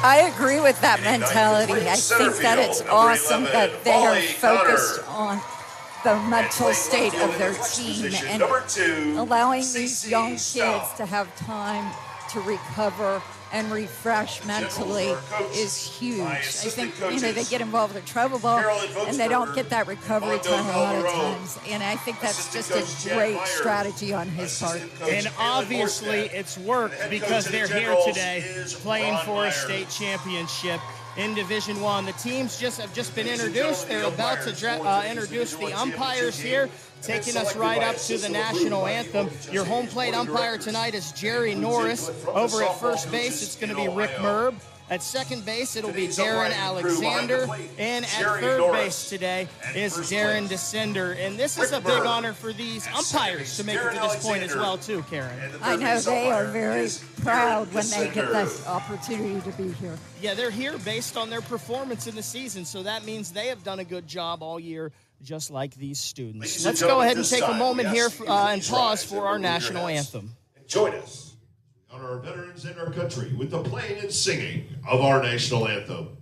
I agree with that mentality. I think that it's awesome that they are focused on the mental state of their team and allowing these young kids to have time to recover and refresh mentally is huge. I think, they get involved with travel ball and they don't get that recovery time a lot of times. And I think that's just a great strategy on his part. And obviously it's worked because they're here today playing for a state championship in Division I. The teams have just been introduced. They're about to introduce the umpires here, taking us right up to the national anthem. Your home plate umpire tonight is Jerry Norris. Over at first base, it's going to be Rick Merb. At second base, it'll be Darren Alexander. And at third base today is Darren Descender. And this is a big honor for these umpires to make it to this point as well, too, Karen. I know they are very proud when they get this opportunity to be here. Yeah, they're here based on their performance in the season, so that means they have done a good job all year, just like these students. Let's go ahead and take a moment here and pause for our national anthem. Join us on our veterans and our country with the playing and singing of our national anthem.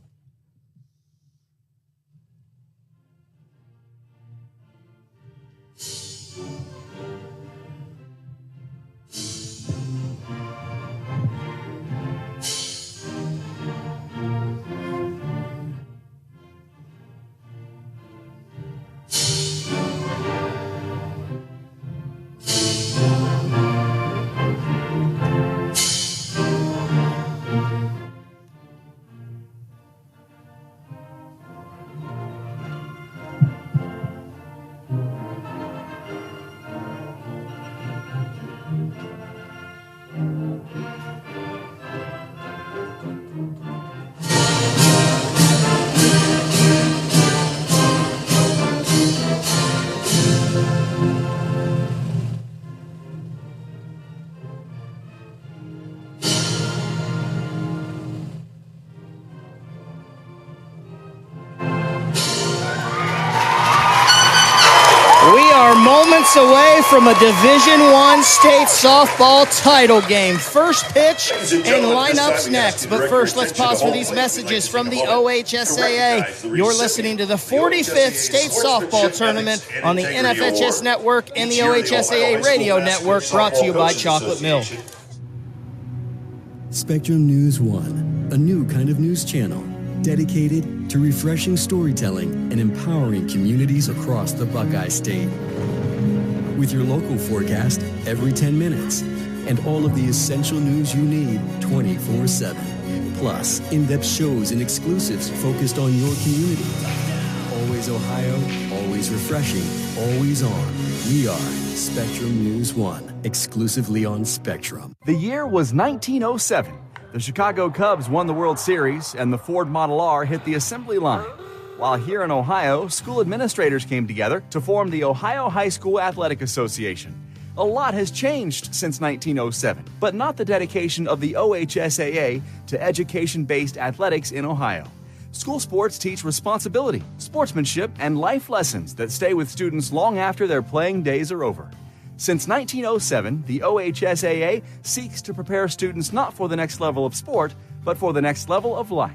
Moments away from a Division I state softball title game. First pitch and lineups next. But first, let's pause for these messages from the OHSAA. You're listening to the 45th state softball tournament on the NFHS network and the OHSAA radio network, brought to you by Chocolate Mill. Spectrum News 1, a new kind of news channel dedicated to refreshing storytelling and empowering communities across the Buckeye State. With your local forecast every 10 minutes and all of the essential news you need 24/7. Plus, in-depth shows and exclusives focused on your community. Always Ohio, always refreshing, always on. We are Spectrum News 1, exclusively on Spectrum. The year was 1907. The Chicago Cubs won the World Series, and the Ford Model R hit the assembly line. While here in Ohio, school administrators came together to form the Ohio High School Athletic Association. A lot has changed since 1907, but not the dedication of the OHSAA to education-based athletics in Ohio. School sports teach responsibility, sportsmanship, and life lessons that stay with students long after their playing days are over. Since 1907, the OHSAA seeks to prepare students not for the next level of sport, but for the next level of life.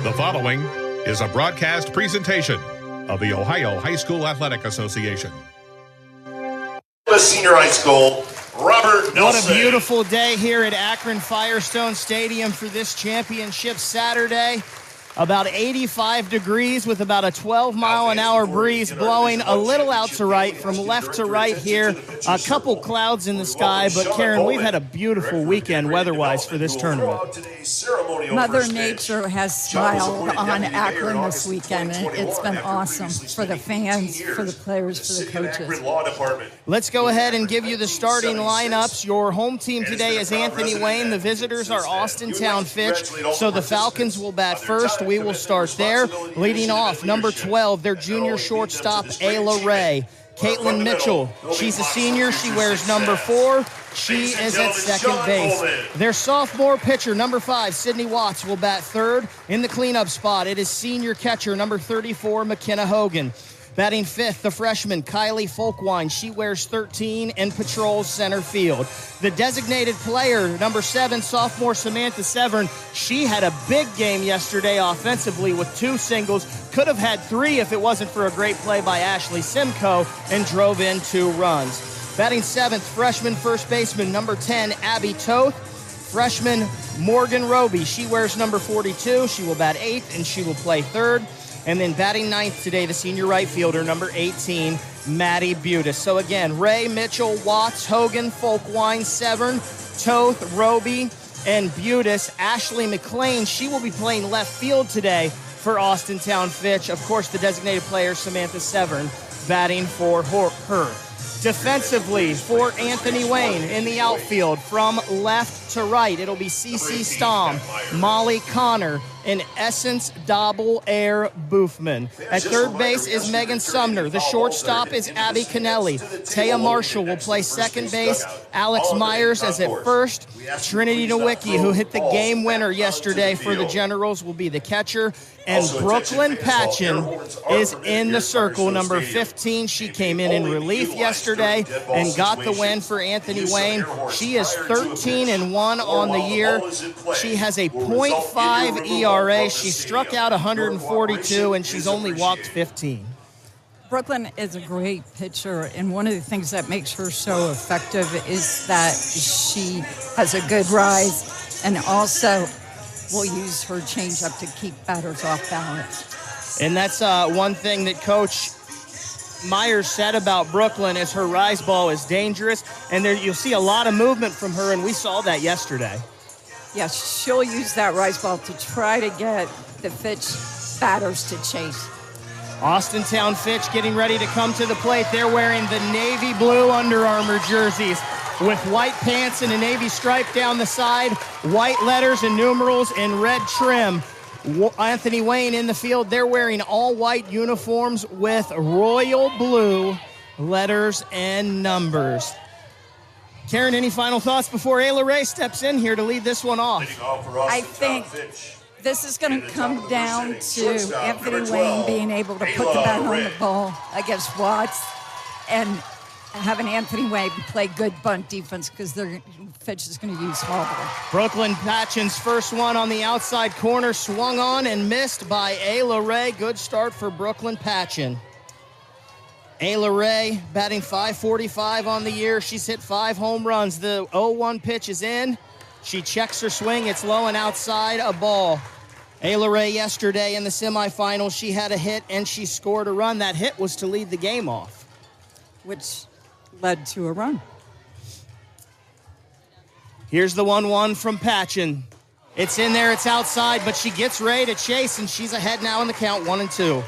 The following is a broadcast presentation of the Ohio High School Athletic Association. Senior High School, Robert Nelson. What a beautiful day here at Akron Firestone Stadium for this championship Saturday. About 85 degrees with about a 12-mile-an-hour breeze blowing a little out to right, from left to right here. A couple clouds in the sky, but Karen, we've had a beautiful weekend weather-wise for this tournament. Mother Nature has smiled on Akron this weekend, and it's been awesome for the fans, for the players, for the coaches. Let's go ahead and give you the starting lineups. Your home team today is Anthony Wayne. The visitors are Austintown Fitch, so the Falcons will bat first. We will start there. Leading off, number 12, their junior shortstop, Ayla Ray. Caitlin Mitchell, she's a senior. She wears number 4. She is at second base. Their sophomore pitcher, number 5, Sydney Watts, will bat third. In the cleanup spot, it is senior catcher, number 34, McKenna Hogan. Batting fifth, the freshman Kylie Folkwine. She wears 13 and patrols center field. The designated player, number 7, sophomore Samantha Severn. She had a big game yesterday offensively with 2 singles. Could have had 3 if it wasn't for a great play by Ashley Simcoe and drove in 2 runs. Batting 7th, freshman first baseman, number 10, Abby Toth. Freshman Morgan Roby. She wears number 42. She will bat 8th and she will play 3rd. And then batting 9th today, the senior right fielder, number 18, Maddie Butis. So again, Ray, Mitchell, Watts, Hogan, Folkwine, Severn, Toth, Roby, and Butis. Ashley McLean, she will be playing left field today for Austintown Fitch. Of course, the designated player, Samantha Severn, batting for her. Defensively, for Anthony Wayne in the outfield, from left to right, it'll be CC Stom, Molly Connor, and Essence Double Air Boofman. At third base is Megan Sumner. The shortstop is Abby Kennelly. Taya Marshall will play second base. Alex Myers is at first. Trinity Nowicki, who hit the game winner yesterday for the Generals, will be the catcher. And Brooklyn Patchen is in the circle, number 15. She came in relief yesterday and got the win for Anthony Wayne. She is 13-1 on the year. She has a .5 ERA. She struck out 142, and she's only walked 15. Brooklyn is a great pitcher, and one of the things that makes her so effective is that she has a good rise and also will use her changeup to keep batters off balance. And that's one thing that Coach Myers said about Brooklyn is her rise ball is dangerous, and there you'll see a lot of movement from her, and we saw that yesterday. Yes, she'll use that rise ball to try to get the Fitch batters to chase. Austintown Fitch getting ready to come to the plate. They're wearing the navy blue Under Armour jerseys with white pants and a navy stripe down the side, white letters and numerals and red trim. Anthony Wayne in the field. They're wearing all white uniforms with royal blue letters and numbers. Karen, any final thoughts before Ayla Ray steps in here to lead this one off? I think this is going to come down to Anthony Wayne being able to put the bat on the ball against Watts and having Anthony Wayne play good bunt defense because Fitch is going to use small ball. Brooklyn Patchen's first one on the outside corner, swung on and missed by Ayla Ray. Good start for Brooklyn Patchen. Ayla Ray batting .545 on the year. She's hit 5 home runs. The 0-1 pitch is in. She checks her swing. It's low and outside, a ball. Ayla Ray yesterday in the semifinals, she had a hit and she scored a run. That hit was to lead the game off, which led to a run. Here's the 1-1 from Patchen. It's in there, it's outside, but she gets ready to chase, and she's ahead now in the count, 1-2.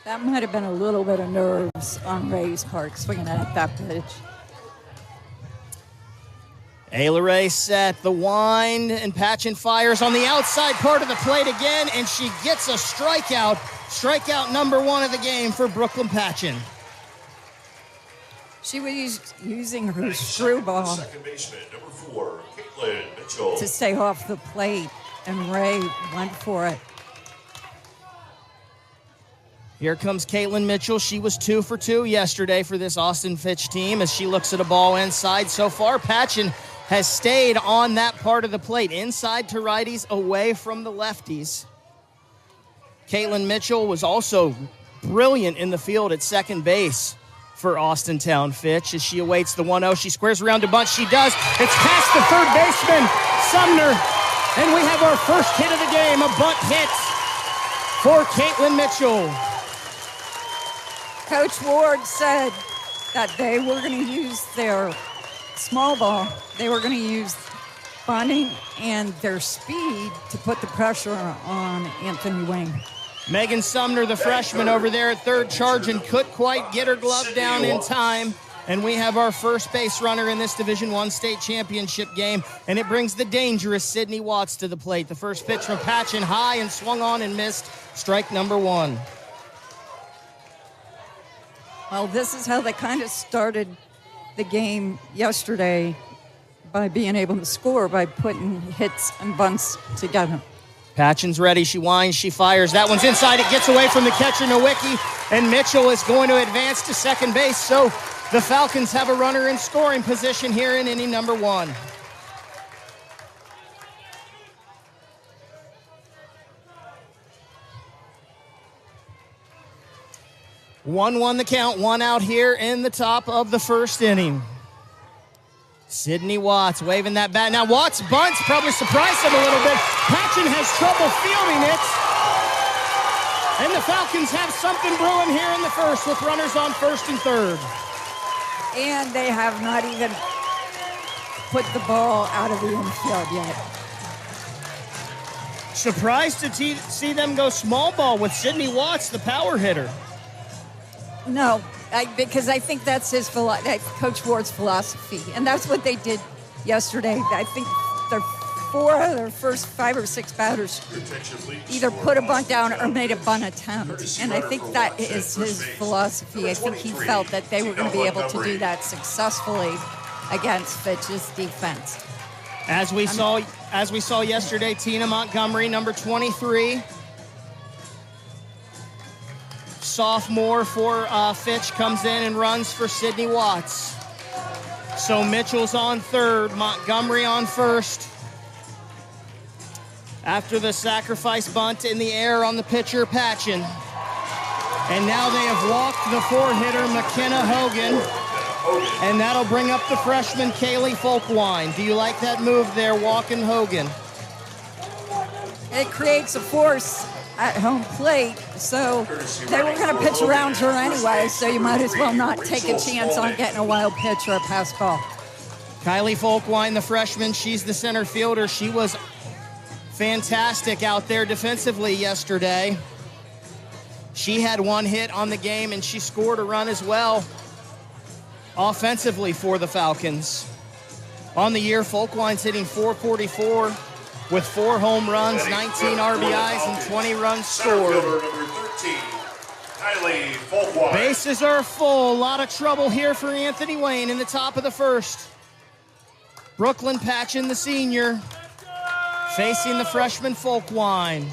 That might have been a little bit of nerves on Ray's part, swinging at that pitch. Ayla Ray set the wind, and Patchen fires on the outside part of the plate again, and she gets a strikeout. Strikeout number 1 of the game for Brooklyn Patchen. She was using her screwball Second baseman, number 4, Caitlin Mitchell. to stay off the plate, and Ray went for it. Here comes Caitlin Mitchell. She was 2 for 2 yesterday for this Austin Fitch team as she looks at a ball inside. So far, Patchen has stayed on that part of the plate, inside to righties, away from the lefties. Caitlin Mitchell was also brilliant in the field at second base for Austintown Fitch as she awaits the 1-0. She squares around to bunt. She does. It's past the third baseman, Sumner. And we have our first hit of the game, a bunt hit for Caitlin Mitchell. Coach Ward said that they were going to use their small ball. They were going to use bunting and their speed to put the pressure on Anthony Wayne. Megan Sumner, the freshman over there at third, charging, couldn't quite get her glove down in time. And we have our first base runner in this Division I state championship game. And it brings the dangerous Sydney Watts to the plate. The first pitch from Patchen, high and swung on and missed. Strike number 1. Well, this is how they kind of started the game yesterday by being able to score by putting hits and bunts together. Patchen's ready. She winds. She fires. That one's inside. It gets away from the catcher, Nowicki. And Mitchell is going to advance to second base. So the Falcons have a runner in scoring position here in inning number 1. 1-1 the count, 1 out here in the top of the first inning. Sydney Watts waving that bat. Now Watts bunts, probably surprised him a little bit. Patchen has trouble fielding it. And the Falcons have something brewing here in the first with runners on first and third. And they have not even put the ball out of the infield yet. Surprised to see them go small ball with Sydney Watts, the power hitter. No, because I think that's Coach Ward's philosophy, and that's what they did yesterday. I think their first 5 or 6 batters either put a bunt down or made a bunt attempt, and I think that is his philosophy. I think he felt that they were going to be able to do that successfully against Fitch's defense. As we saw yesterday, Tina Montgomery, number 23. Sophomore for Fitch comes in and runs for Sydney Watts. So Mitchell's on third, Montgomery on first. After the sacrifice bunt in the air on the pitcher, Patchen. And now they have walked the 4-hitter, McKenna Hogan. And that'll bring up the freshman, Kaylee Folkwine. Do you like that move there, walking Hogan? It creates a force at home plate, so they were going to pitch around her anyway, so you might as well not take a chance on getting a wild pitch or a pass ball. Kylie Folkwine, the freshman, she's the center fielder. She was fantastic out there defensively yesterday. She had 1 hit on the game, and she scored a run as well offensively for the Falcons. On the year, Folkwine's hitting .444 with 4 home runs, 19 RBIs, and 20 runs scored. Bases are full. A lot of trouble here for Anthony Wayne in the top of the first. Brooklyn Patchen, the senior, facing the freshman Folkwine.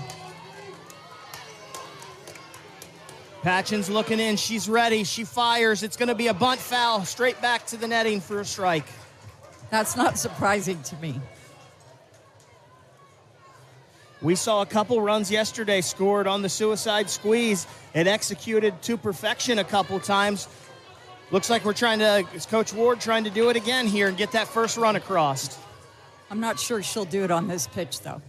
Patchen's looking in. She's ready. She fires. It's going to be a bunt foul straight back to the netting for a strike. That's not surprising to me. We saw a couple runs yesterday scored on the suicide squeeze. It executed to perfection a couple times. Looks like is Coach Ward trying to do it again here and get that first run across. I'm not sure she'll do it on this pitch, though.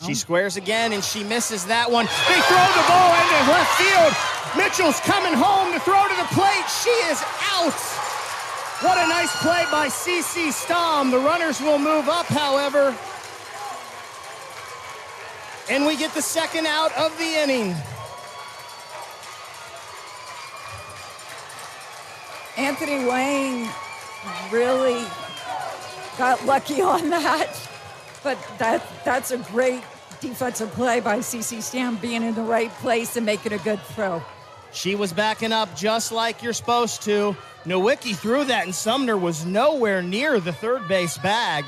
She squares again, and she misses that one. They throw the ball into left field. Mitchell's coming home to throw to the plate. She is out. What a nice play by CC Stom. The runners will move up, however. And we get the second out of the inning. Anthony Wayne really got lucky on that. But that's a great defensive play by CC Stam, being in the right place and making a good throw. She was backing up just like you're supposed to. Nowicki threw that, and Sumner was nowhere near the third base bag.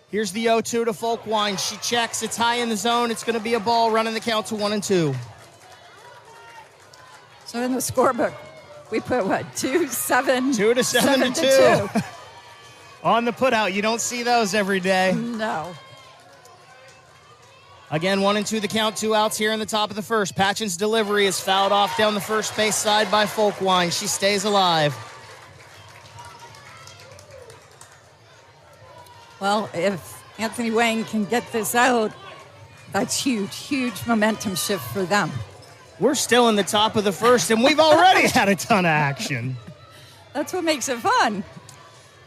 Here's the 0-2 to Folkwine. She checks. It's high in the zone. It's going to be a ball, running the count to 1-2. So in the scorebook, we put, 2-7? 2 to 7-2. On the putout. You don't see those every day. No. Again, 1-2 the count, 2 outs here in the top of the first. Patchen's delivery is fouled off down the first base side by Folkwine. She stays alive. Well, if Anthony Wayne can get this out, that's huge, huge momentum shift for them. We're still in the top of the first, and we've already had a ton of action. That's what makes it fun.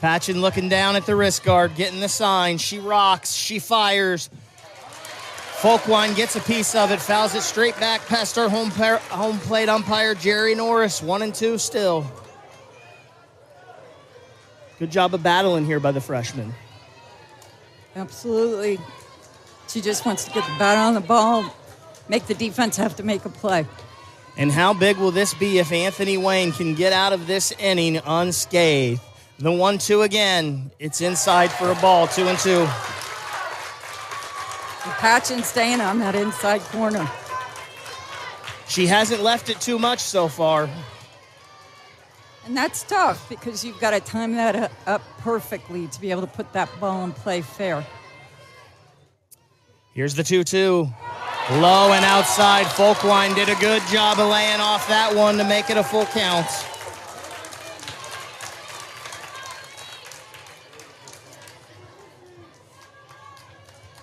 Patchen looking down at the wrist guard, getting the sign. She rocks. She fires. Folkwine gets a piece of it, fouls it straight back past our home plate umpire, Jerry Norris. 1-2 still. Good job of battling here by the freshman. Absolutely. She just wants to get the bat on the ball, make the defense have to make a play. And how big will this be if Anthony Wayne can get out of this inning unscathed? The 1-2 again. It's inside for a ball, 2-2. Patchen staying on that inside corner. She hasn't left it too much so far. And that's tough because you've got to time that up perfectly to be able to put that ball in play fair. Here's the 2-2. Low and outside. Folkwine did a good job of laying off that one to make it a full count.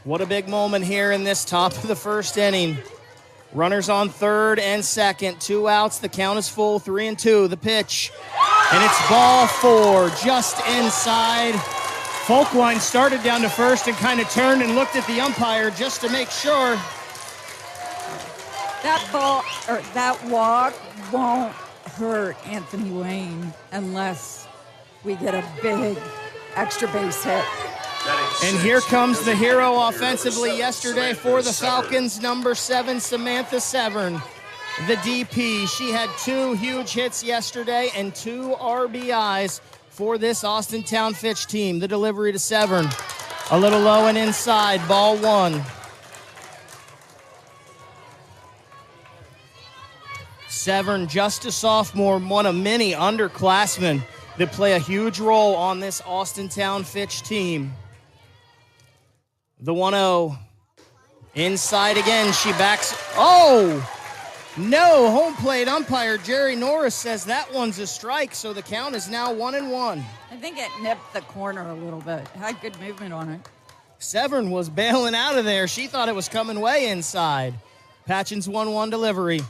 What a big moment here in this top of the first inning. Runners on third and second. 2 outs. The count is full. 3-2. The pitch. And it's ball 4 just inside. Folkwine started down to first and kind of turned and looked at the umpire just to make sure. That ball, or that walk, won't hurt Anthony Wayne unless we get a big extra base hit. And here comes the hero offensively yesterday for the Falcons, number 7, Samantha Severn, the DP. She had 2 huge hits yesterday and 2 RBIs for this Austintown Fitch team. The delivery to Severn, a little low and inside, ball 1. Severn, just a sophomore, one of many underclassmen that play a huge role on this Austintown Fitch team. The 1-0. Inside again, she backs. Oh! No, home plate umpire Jerry Norris says that one's a strike, so the count is now 1-1. I think it nipped the corner a little bit. Had good movement on it. Severn was bailing out of there. She thought it was coming way inside. Patchen's 1-1 delivery.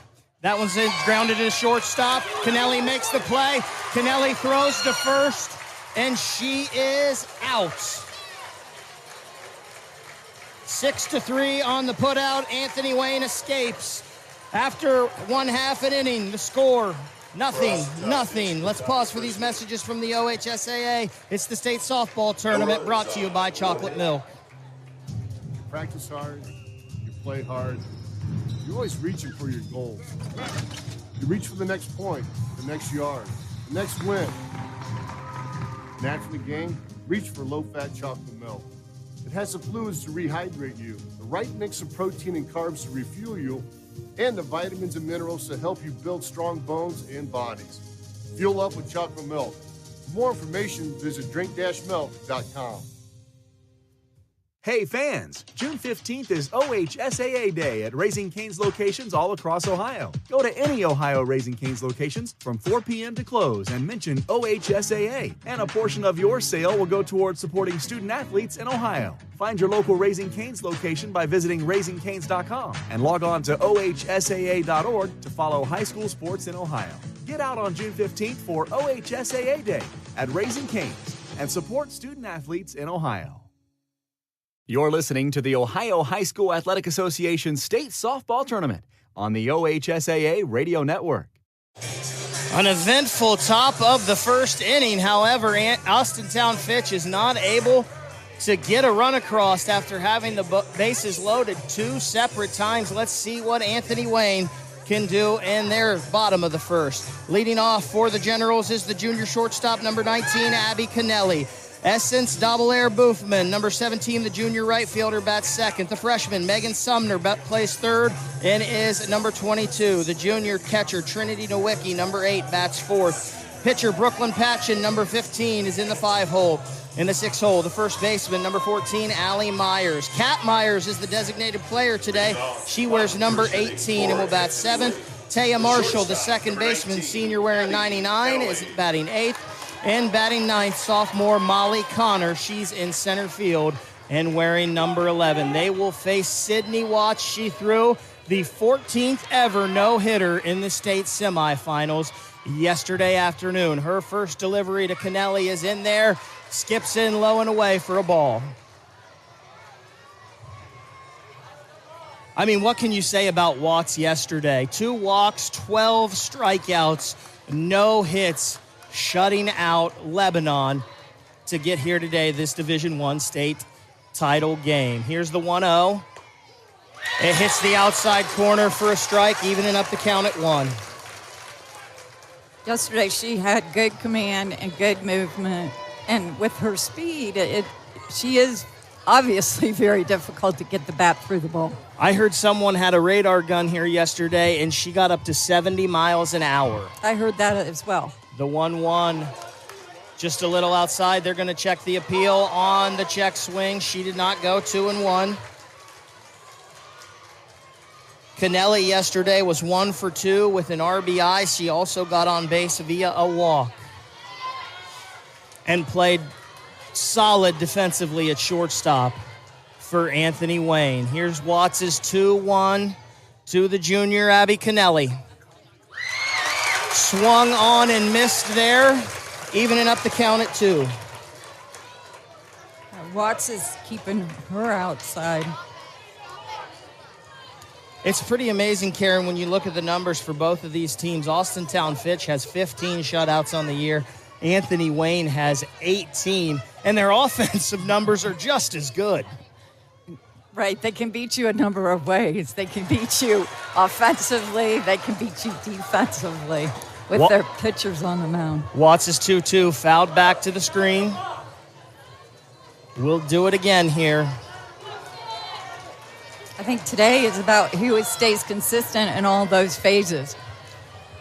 That one's grounded to shortstop. Kennelly makes the play. Kennelly throws to first, and she is out. 6-3 on the putout. Anthony Wayne escapes. After 1/2 an inning, the score, nothing. Let's pause for these messages from the OHSAA. It's the state softball tournament brought to you by Chocolate Milk. Practice hard, you play hard. You're always reaching for your goals. You reach for the next point, the next yard, the next win. Naturally game, reach for low-fat chocolate milk. It has the fluids to rehydrate you, the right mix of protein and carbs to refuel you, and the vitamins and minerals to help you build strong bones and bodies. Fuel up with chocolate milk. For more information, visit drink-milk.com. Hey fans, June 15th is OHSAA Day at Raising Cane's locations all across Ohio. Go to any Ohio Raising Cane's locations from 4 p.m. to close and mention OHSAA, and a portion of your sale will go towards supporting student athletes in Ohio. Find your local Raising Cane's location by visiting raisingcanes.com and log on to ohsaa.org to follow high school sports in Ohio. Get out on June 15th for OHSAA Day at Raising Cane's and support student athletes in Ohio. You're listening to the Ohio High School Athletic Association State Softball Tournament on the OHSAA Radio Network. An eventful top of the first inning. However, Austintown Fitch is not able to get a run across after having the bases loaded 2 separate times. Let's see what Anthony Wayne can do in their bottom of the first. Leading off for the Generals is the junior shortstop, number 19, Abby Kennelly. Essence Double-Air Boofman, number 17, the junior right fielder, bats second. The freshman, Megan Sumner, plays third and is number 22. The junior catcher, Trinity Nowicki, number 8, bats fourth. Pitcher, Brooklyn Patchen, number 15, is in the 5-hole. In the 6-hole, the first baseman, number 14, Allie Myers. Kat Myers is the designated player today. She wears number 18 and will bat 7th. Taya Marshall, the second baseman, senior wearing 99, is batting 8th. And batting 9th, sophomore Molly Connor. She's in center field and wearing number 11. They will face Sydney Watts. She threw the 14th ever no-hitter in the state semifinals yesterday afternoon. Her first delivery to Kennelly is in there. Skips in low and away for a ball. I mean, what can you say about Watts yesterday? 2 walks, 12 strikeouts, no hits, shutting out Lebanon to get here today, this Division I state title game. Here's the 1-0. It hits the outside corner for a strike, evening up the count at 1. Yesterday she had good command and good movement, and with her speed, she is obviously very difficult to get the bat through the ball. I heard someone had a radar gun here yesterday, and she got up to 70 miles an hour. I heard that as well. The 1-1, just a little outside. They're going to check the appeal on the check swing. She did not go. 2-1. Kennelly yesterday was 1 for 2 with an RBI. She also got on base via a walk and played solid defensively at shortstop for Anthony Wayne. Here's Watts' 2-1 to the junior, Abby Kennelly. Swung on and missed there, evening up the count at 2. Watts is keeping her outside. It's pretty amazing, Karen, when you look at the numbers for both of these teams. Austintown Fitch has 15 shutouts on the year. Anthony Wayne has 18, and their offensive numbers are just as good. Right, they can beat you a number of ways. They can beat you offensively. They can beat you defensively with their pitchers on the mound. Watts is 2-2, fouled back to the screen. We'll do it again here. I think today is about who stays consistent in all those phases.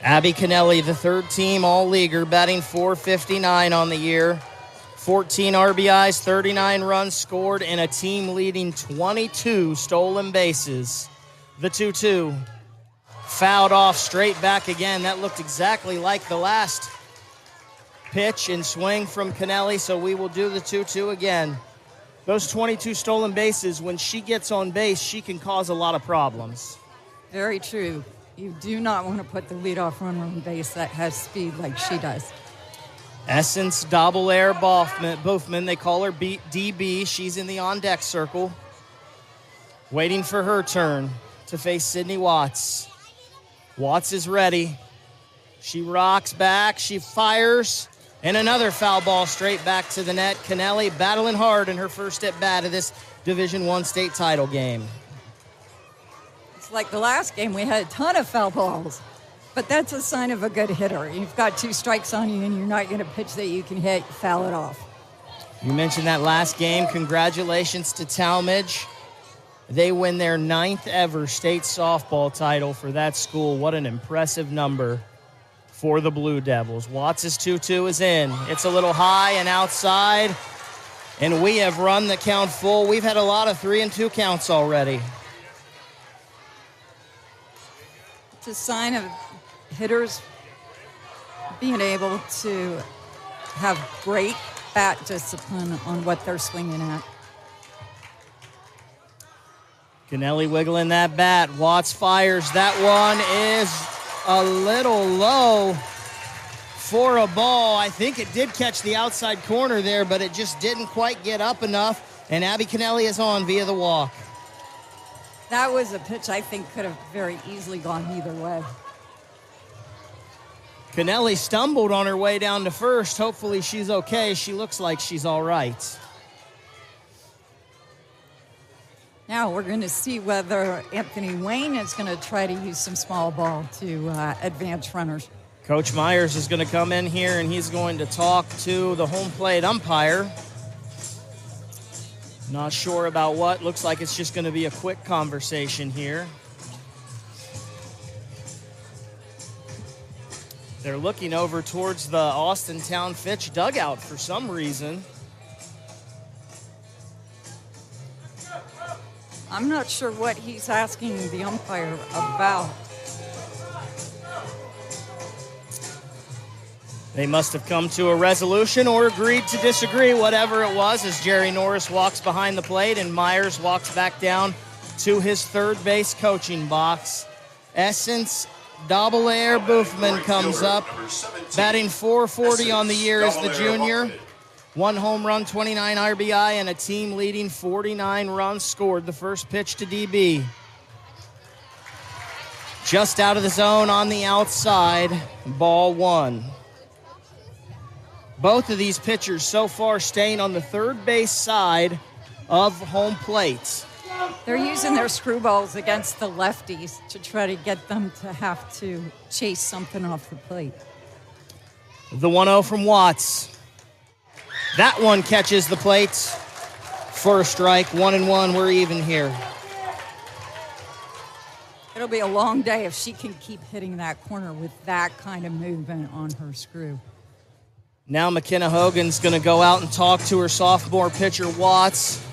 Abby Kennelly, the third-team All-Leaguer, batting .459 on the year. 14 RBIs, 39 runs scored, and a team-leading 22 stolen bases. The 2-2. Fouled off, straight back again. That looked exactly like the last pitch and swing from Kennelly, so we will do the 2-2 again. Those 22 stolen bases, when she gets on base, she can cause a lot of problems. Very true. You do not want to put the leadoff runner on base that has speed like she does. Essence Double-Air Bofman, they call her DB. She's in the on-deck circle, waiting for her turn to face Sydney Watts. Watts is ready. She rocks back, she fires, and another foul ball straight back to the net. Kennelly battling hard in her first at-bat of this Division I state title game. It's like the last game, we had a ton of foul balls, but that's a sign of a good hitter. You've got 2 strikes on you, and you're not going to pitch that you can hit, foul it off. You mentioned that last game. Congratulations to Talmadge. They win their 9th ever state softball title for that school. What an impressive number for the Blue Devils. Watts' 2-2 is in. It's a little high and outside, and we have run the count full. We've had a lot of 3-2 counts already. It's a sign of hitters being able to have great bat discipline on what they're swinging at. Kennelly wiggling that bat. Watts fires. That one is a little low for a ball. I think it did catch the outside corner there, but it just didn't quite get up enough, and Abby Kennelly is on via the walk. That was a pitch I think could have very easily gone either way. Kennelly stumbled on her way down to first. Hopefully she's okay. She looks like she's all right. Now we're going to see whether Anthony Wayne is going to try to use some small ball to advance runners. Coach Myers is going to come in here, and he's going to talk to the home plate umpire. Not sure about what. Looks like it's just going to be a quick conversation here. They're looking over towards the Austintown Fitch dugout for some reason. I'm not sure what he's asking the umpire about. They must have come to a resolution or agreed to disagree, whatever it was, as Jerry Norris walks behind the plate and Myers walks back down to his third base coaching box. Essence Double-Air Boofman comes up, batting .440 on the year as the junior. 1 home run, 29 RBI, and a team-leading 49 runs scored. The first pitch to DB. Just out of the zone on the outside, ball 1. Both of these pitchers so far staying on the third base side of home plate. They're using their screwballs against the lefties to try to get them to have to chase something off the plate. The 1-0 from Watts. That one catches the plate for a strike. 1-1, we're even here. It'll be a long day if she can keep hitting that corner with that kind of movement on her screw. Now McKenna Hogan's going to go out and talk to her sophomore pitcher, Watts.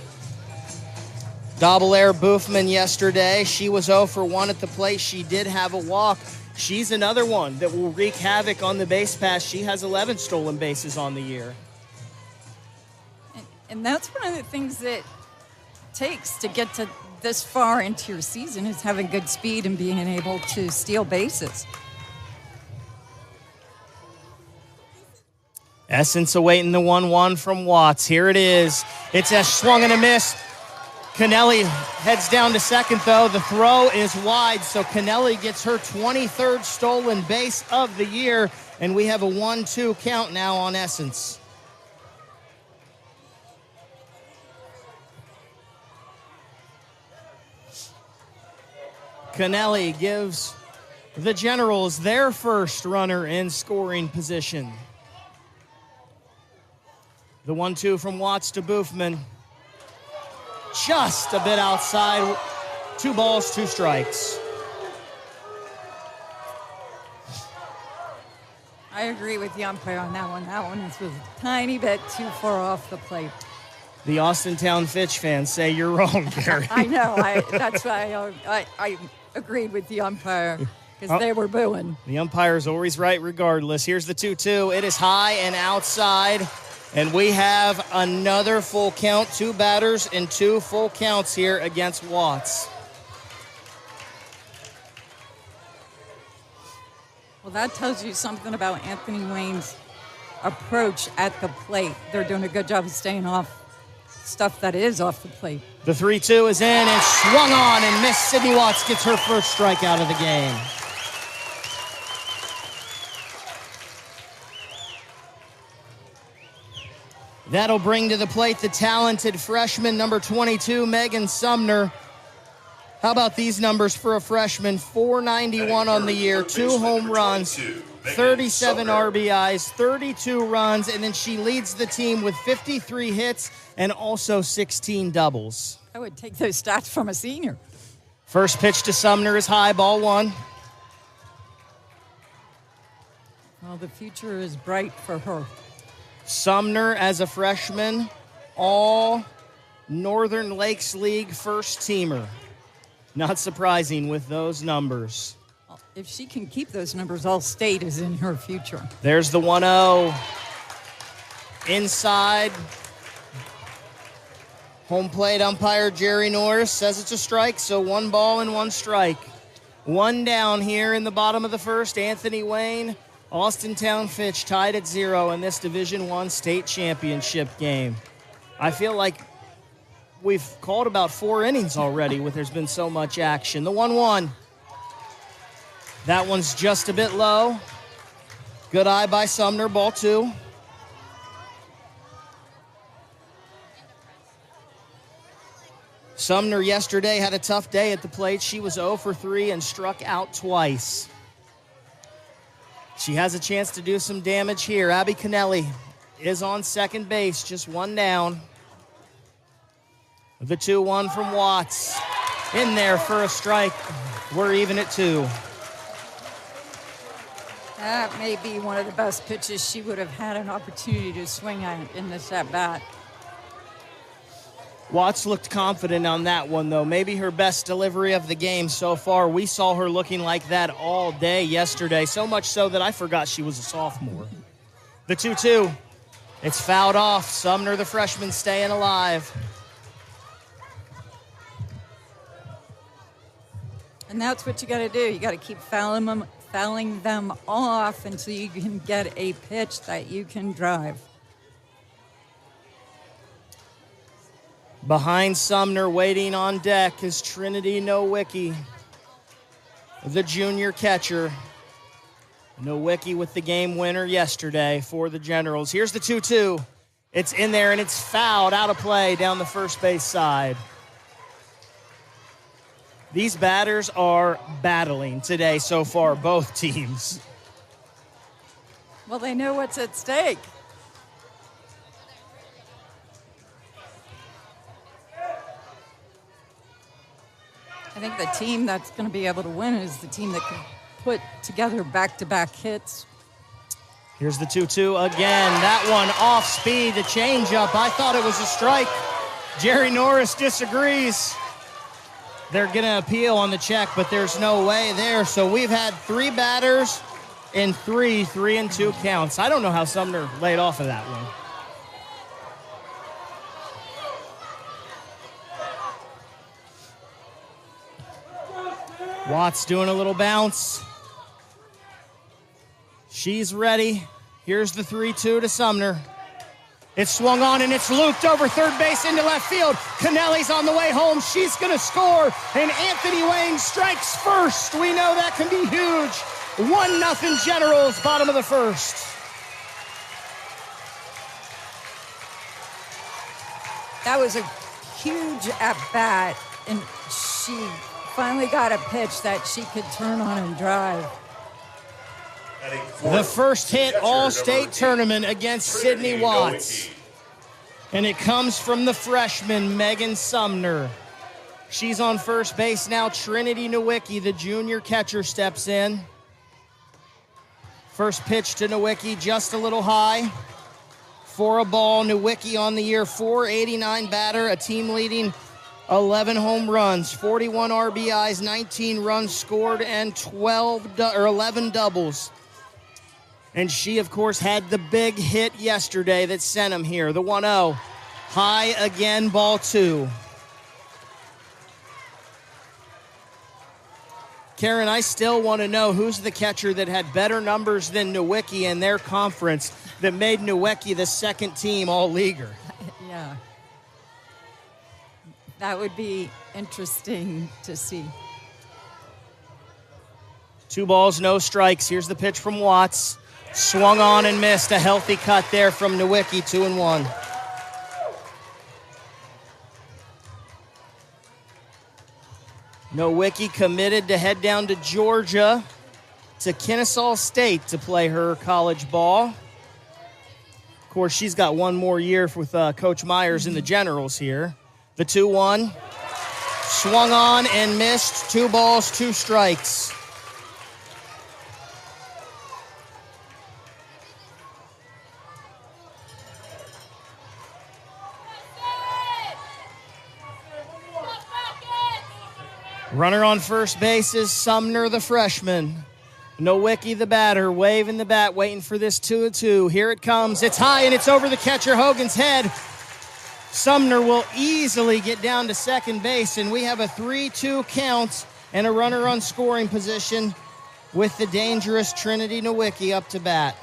Double-air Boofman yesterday. She was 0 for 1 at the plate. She did have a walk. She's another one that will wreak havoc on the base pass. She has 11 stolen bases on the year. And that's one of the things that takes to get to this far into your season is having good speed and being able to steal bases. Essence awaiting the 1-1 from Watts. Here it is. It's a swung and a miss. Kennelly heads down to second, though. The throw is wide, so Kennelly gets her 23rd stolen base of the year, and we have a 1-2 count now on Essence. Kennelly gives the Generals their first runner in scoring position. The 1-2 from Watts to Boofman. Just a bit outside. 2 balls, 2 strikes. I agree with the umpire on that one. That one was a tiny bit too far off the plate. The Austintown Fitch fans say you're wrong, Gary. I know. That's why I agreed with the umpire because they were booing. The umpire's always right regardless. Here's the 2-2. It is high and outside. And we have another full count, 2 batters and 2 full counts here against Watts. Well, that tells you something about Anthony Wayne's approach at the plate. They're doing a good job of staying off stuff that is off the plate. The 3-2 is in and swung on, and Miss Sydney Watts gets her first strikeout of the game. That'll bring to the plate the talented freshman, number 22, Megan Sumner. How about these numbers for a freshman? 491 on the year, 2 home runs, 37 RBIs, 32 runs, and then she leads the team with 53 hits and also 16 doubles. I would take those stats from a senior. First pitch to Sumner is high, ball 1. Well, the future is bright for her. Sumner, as a freshman, all Northern Lakes League first teamer. Not surprising with those numbers. If she can keep those numbers, all state is in her future. There's the 1-0. Inside. Home plate umpire Jerry Norris says it's a strike, so 1 ball and 1 strike. 1 down here in the bottom of the first. Anthony Wayne, Austintown Fitch tied at 0 in this Division I state championship game. I feel like we've called about 4 innings already there's been so much action. The 1-1. That one's just a bit low. Good eye by Sumner, ball 2. Sumner yesterday had a tough day at the plate. She was 0 for 3 and struck out twice. She has a chance to do some damage here. Abby Kennelly is on second base, just 1 down. The 2-1 from Watts. In there for a strike. We're even at 2. That may be one of the best pitches she would have had an opportunity to swing at in this at-bat. Watts looked confident on that one, though. Maybe her best delivery of the game so far. We saw her looking like that all day yesterday, so much so that I forgot she was a sophomore. The 2-2. It's fouled off. Sumner, the freshman, staying alive. And that's what you got to do. You got to keep fouling them off until you can get a pitch that you can drive. Behind Sumner, waiting on deck, is Trinity Nowicki, the junior catcher. Nowicki with the game winner yesterday for the Generals. Here's the 2-2. It's in there, and it's fouled out of play down the first base side. These batters are battling today so far, both teams. Well, they know what's at stake. team that's going to be able to win is the team that can put together back-to-back hits. Here's the 2-2 again. That one off speed, the changeup. I thought it was a strike. Jerry Norris disagrees. They're going to appeal on the check, but there's no way there. So we've had 3 batters in 3-3-2 counts. I don't know how Sumner laid off of that one. Watts doing a little bounce. She's ready. Here's the 3-2 to Sumner. It's swung on and it's looped over third base into left field. Kennelly's on the way home. She's going to score. And Anthony Wayne strikes first. We know that can be huge. 1-0 Generals, bottom of the first. That was a huge at-bat, and she finally got a pitch that she could turn on and drive. The first hit all-state tournament against Sydney Watts. And it comes from the freshman, Megan Sumner. She's on first base now. Trinity Nowicki, the junior catcher, steps in. First pitch to Nowicki, just a little high. For a ball, Nowicki on the year, .489 batter, a team leading 11 home runs, 41 RBIs, 19 runs scored, and 11 doubles. And she, of course, had the big hit yesterday that sent him here. The 1-0. High again, ball 2. Karen, I still want to know who's the catcher that had better numbers than Nowicki in their conference that made Nowicki the second team all-leaguer. Yeah. That would be interesting to see. 2 balls, no strikes. Here's the pitch from Watts. Swung on and missed. A healthy cut there from Nowicki, 2-1. Nowicki committed to head down to Georgia, to Kennesaw State to play her college ball. Of course, she's got one more year with Coach Myers in the Generals here. The 2-1. Swung on and missed. 2 balls, 2 strikes. Runner on first base is Sumner, the freshman. Nowicki, the batter, waving the bat, waiting for this 2-2. Here it comes. It's high, and it's over the catcher Hogan's head. Sumner will easily get down to second base, and we have a 3-2 count and a runner on scoring position with the dangerous Trinity Nowicki up to bat.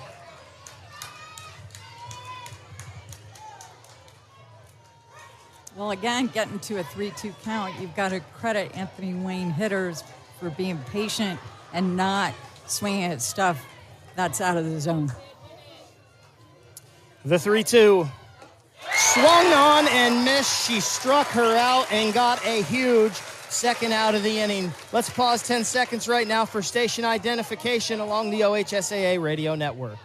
Well, again, getting to a 3-2 count, you've got to credit Anthony Wayne hitters for being patient and not swinging at stuff that's out of the zone. The 3-2. Swung on and missed. She struck her out and got a huge second out of the inning. Let's pause 10 seconds right now for station identification along the OHSAA radio network.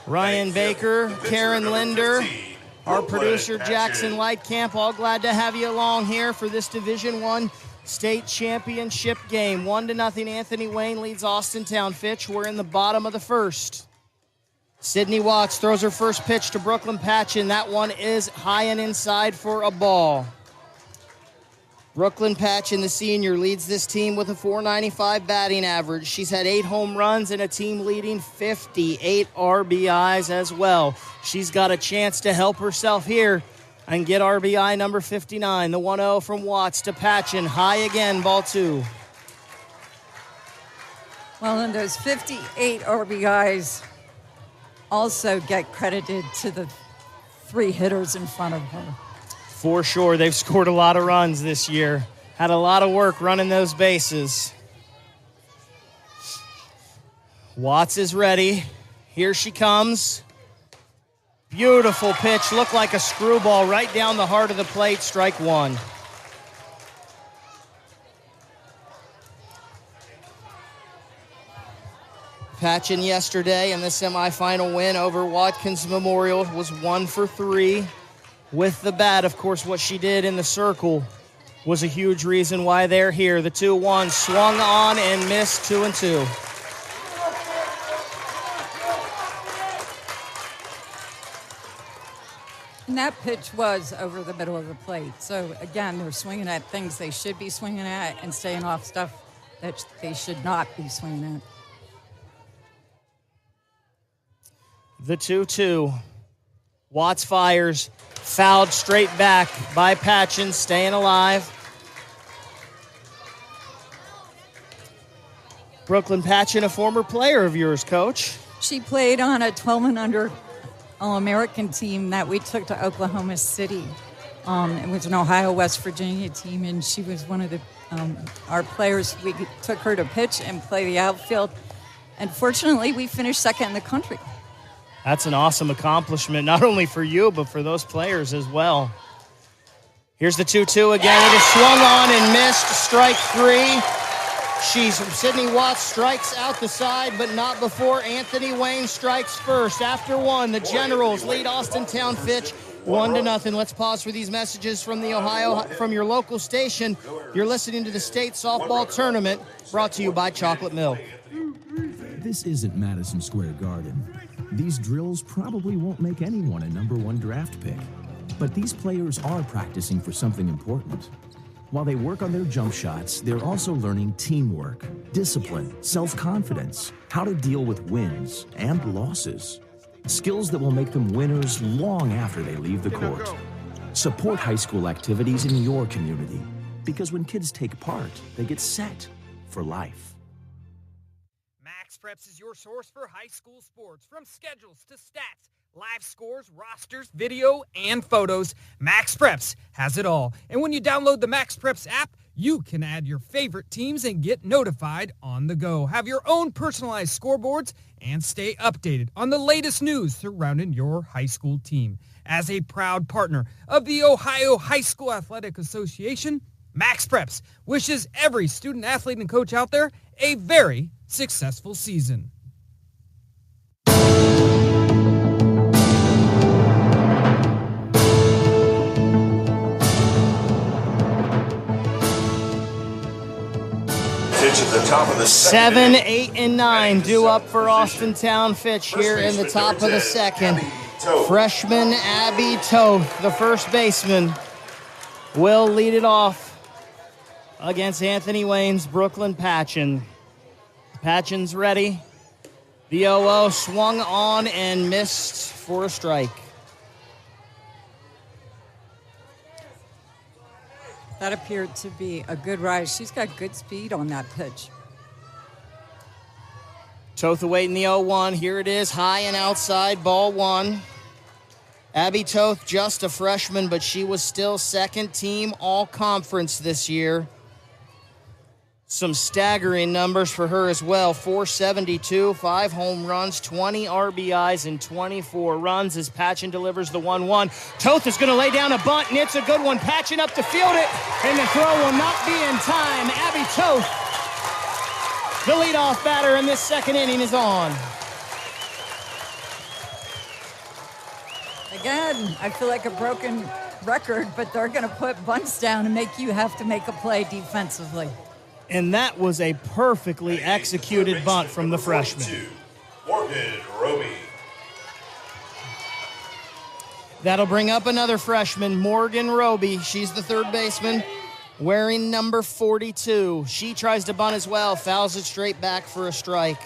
Ryan Baker, Karen Linder, our producer Jackson Lightcamp, all glad to have you along here for this Division I state championship game. 1-0, Anthony Wayne leads Austintown. Fitch, we're in the bottom of the first. Sydney Watts throws her first pitch to Brooklyn Patchen. That one is high and inside for a ball. Brooklyn Patchen, the senior, leads this team with a .495 batting average. She's had 8 home runs and a team-leading 58 RBIs as well. She's got a chance to help herself here and get RBI number 59. The 1-0 from Watts to Patchen. High again, ball 2. Well, and those 58 RBIs also get credited to the 3 hitters in front of her. For sure, they've scored a lot of runs this year. Had a lot of work running those bases. Watts is ready. Here she comes. Beautiful pitch. Looked like a screwball right down the heart of the plate. Strike 1. Patchen yesterday in the semifinal win over Watkins Memorial was 1 for 3 with the bat. Of course, what she did in the circle was a huge reason why they're here. The 2-1 swung on and missed, 2-2. And that pitch was over the middle of the plate. So, again, they're swinging at things they should be swinging at and staying off stuff that they should not be swinging at. The 2-2. Watts fires, fouled straight back by Patchen, staying alive. Brooklyn Patchen, a former player of yours, Coach. She played on a 12 and under All-American team that we took to Oklahoma City. It was an Ohio, West Virginia team, and she was one of our players. We took her to pitch and play the outfield. And fortunately, we finished second in the country. That's an awesome accomplishment, not only for you, but for those players as well. Here's the 2-2 again. It is swung on and missed, strike 3. Sydney Watts strikes out the side, but not before Anthony Wayne strikes first. After 1, the Generals lead Austintown Fitch 1-0. Let's pause for these messages from from your local station. You're listening to the state softball tournament, brought to you by Chocolate Milk. This isn't Madison Square Garden. These drills probably won't make anyone a number 1 draft pick. But these players are practicing for something important. While they work on their jump shots, they're also learning teamwork, discipline, self-confidence, how to deal with wins and losses. Skills that will make them winners long after they leave the court. Support high school activities in your community, because when kids take part, they get set for life. Max Preps is your source for high school sports. From schedules to stats, live scores, rosters, video, and photos, Max Preps has it all. And when you download the Max Preps app, you can add your favorite teams and get notified on the go. Have your own personalized scoreboards and stay updated on the latest news surrounding your high school team. As a proud partner of the Ohio High School Athletic Association, Max Preps wishes every student, athlete, and coach out there a very successful season. At the top of the 7, 8, and 9 due up for Austintown Fitch here in the top of the second. Freshman Abby Toth, the first baseman, will lead it off against Anthony Wayne's Brooklyn Patchen. Patchen's ready. The 0-0 swung on and missed for a strike. That appeared to be a good rise. She's got good speed on that pitch. Toth awaiting the 0-1. Here it is, high and outside, ball 1. Abby Toth, just a freshman, but she was still second team all-conference this year. Some staggering numbers for her as well. 472, 5 home runs, 20 RBIs, and 24 runs as Patchen delivers the 1-1. Toth is going to lay down a bunt, and it's a good one. Patchen up to field it, and the throw will not be in time. Abby Toth, the leadoff batter in this second inning, is on. Again, I feel like a broken record, but they're going to put bunts down and make you have to make a play defensively. And that was a perfectly executed bunt from the freshman. Morgan Roby. That'll bring up another freshman, Morgan Roby. She's the third baseman, wearing number 42. She tries to bunt as well, fouls it straight back for a strike.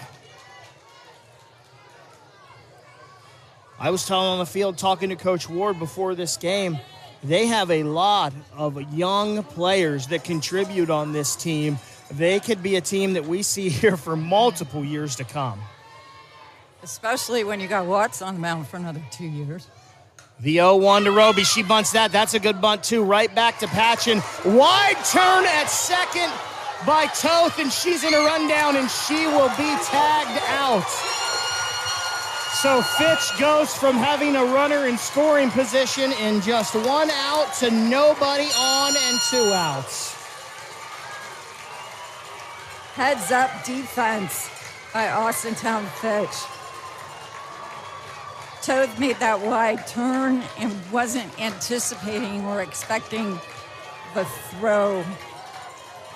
I was on the field talking to Coach Ward before this game. They have a lot of young players that contribute on this team. They could be a team that we see here for multiple years to come. Especially when you got Watts on the mound for another 2 years. The 0-1 to Roby. She bunts that. That's a good bunt, too. Right back to Patchen. Wide turn at second by Toth, and she's in a rundown, and she will be tagged out. So Fitch goes from having a runner in scoring position in just 1 out to nobody on and 2 outs. Heads up defense. by Austintown Fitch. Toad made that wide turn and wasn't anticipating or expecting the throw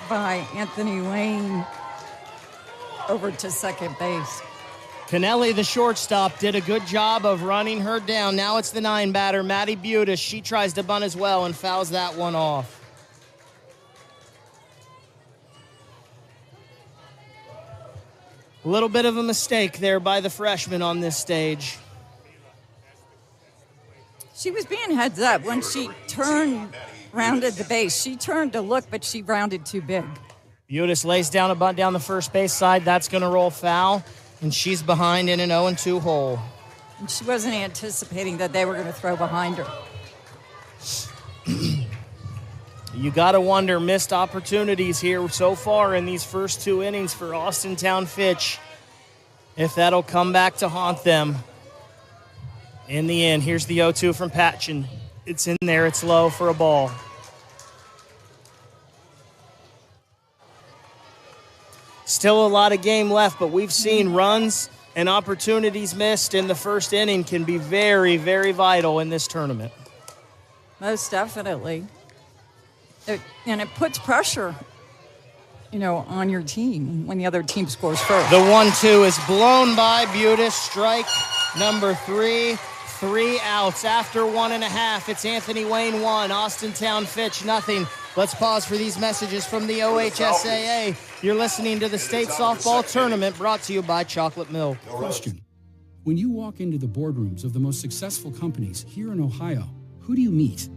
by Anthony Wayne over to second base. Kennelly, the shortstop, did a good job of running her down. Now it's the 9 batter, Maddie Butis. She tries to bunt as well and fouls that one off. A little bit of a mistake there by the freshman on this stage. She was being heads up when she rounded the base. She turned to look, but she rounded too big. Butis lays down a bunt down the first base side. That's going to roll foul, and she's behind in an 0-2 hole. And she wasn't anticipating that they were going to throw behind her. You got to wonder, missed opportunities here so far in these first 2 innings for Austintown Fitch, if that'll come back to haunt them in the end. Here's the 0-2 from Patchen. It's in there. It's low for a ball. Still a lot of game left, but we've seen runs and opportunities missed in the first inning can be very, very vital in this tournament. Most definitely. And it puts pressure, on your team when the other team scores first. The 1-2 is blown by Butis. Strike number 3. 3 outs after 1.5. It's Anthony Wayne 1, Austintown Fitch nothing. Let's pause for these messages from the OHSAA. You're listening to the State Softball Tournament brought to you by Chocolate Milk. Question. When you walk into the boardrooms of the most successful companies here in Ohio, who do you meet?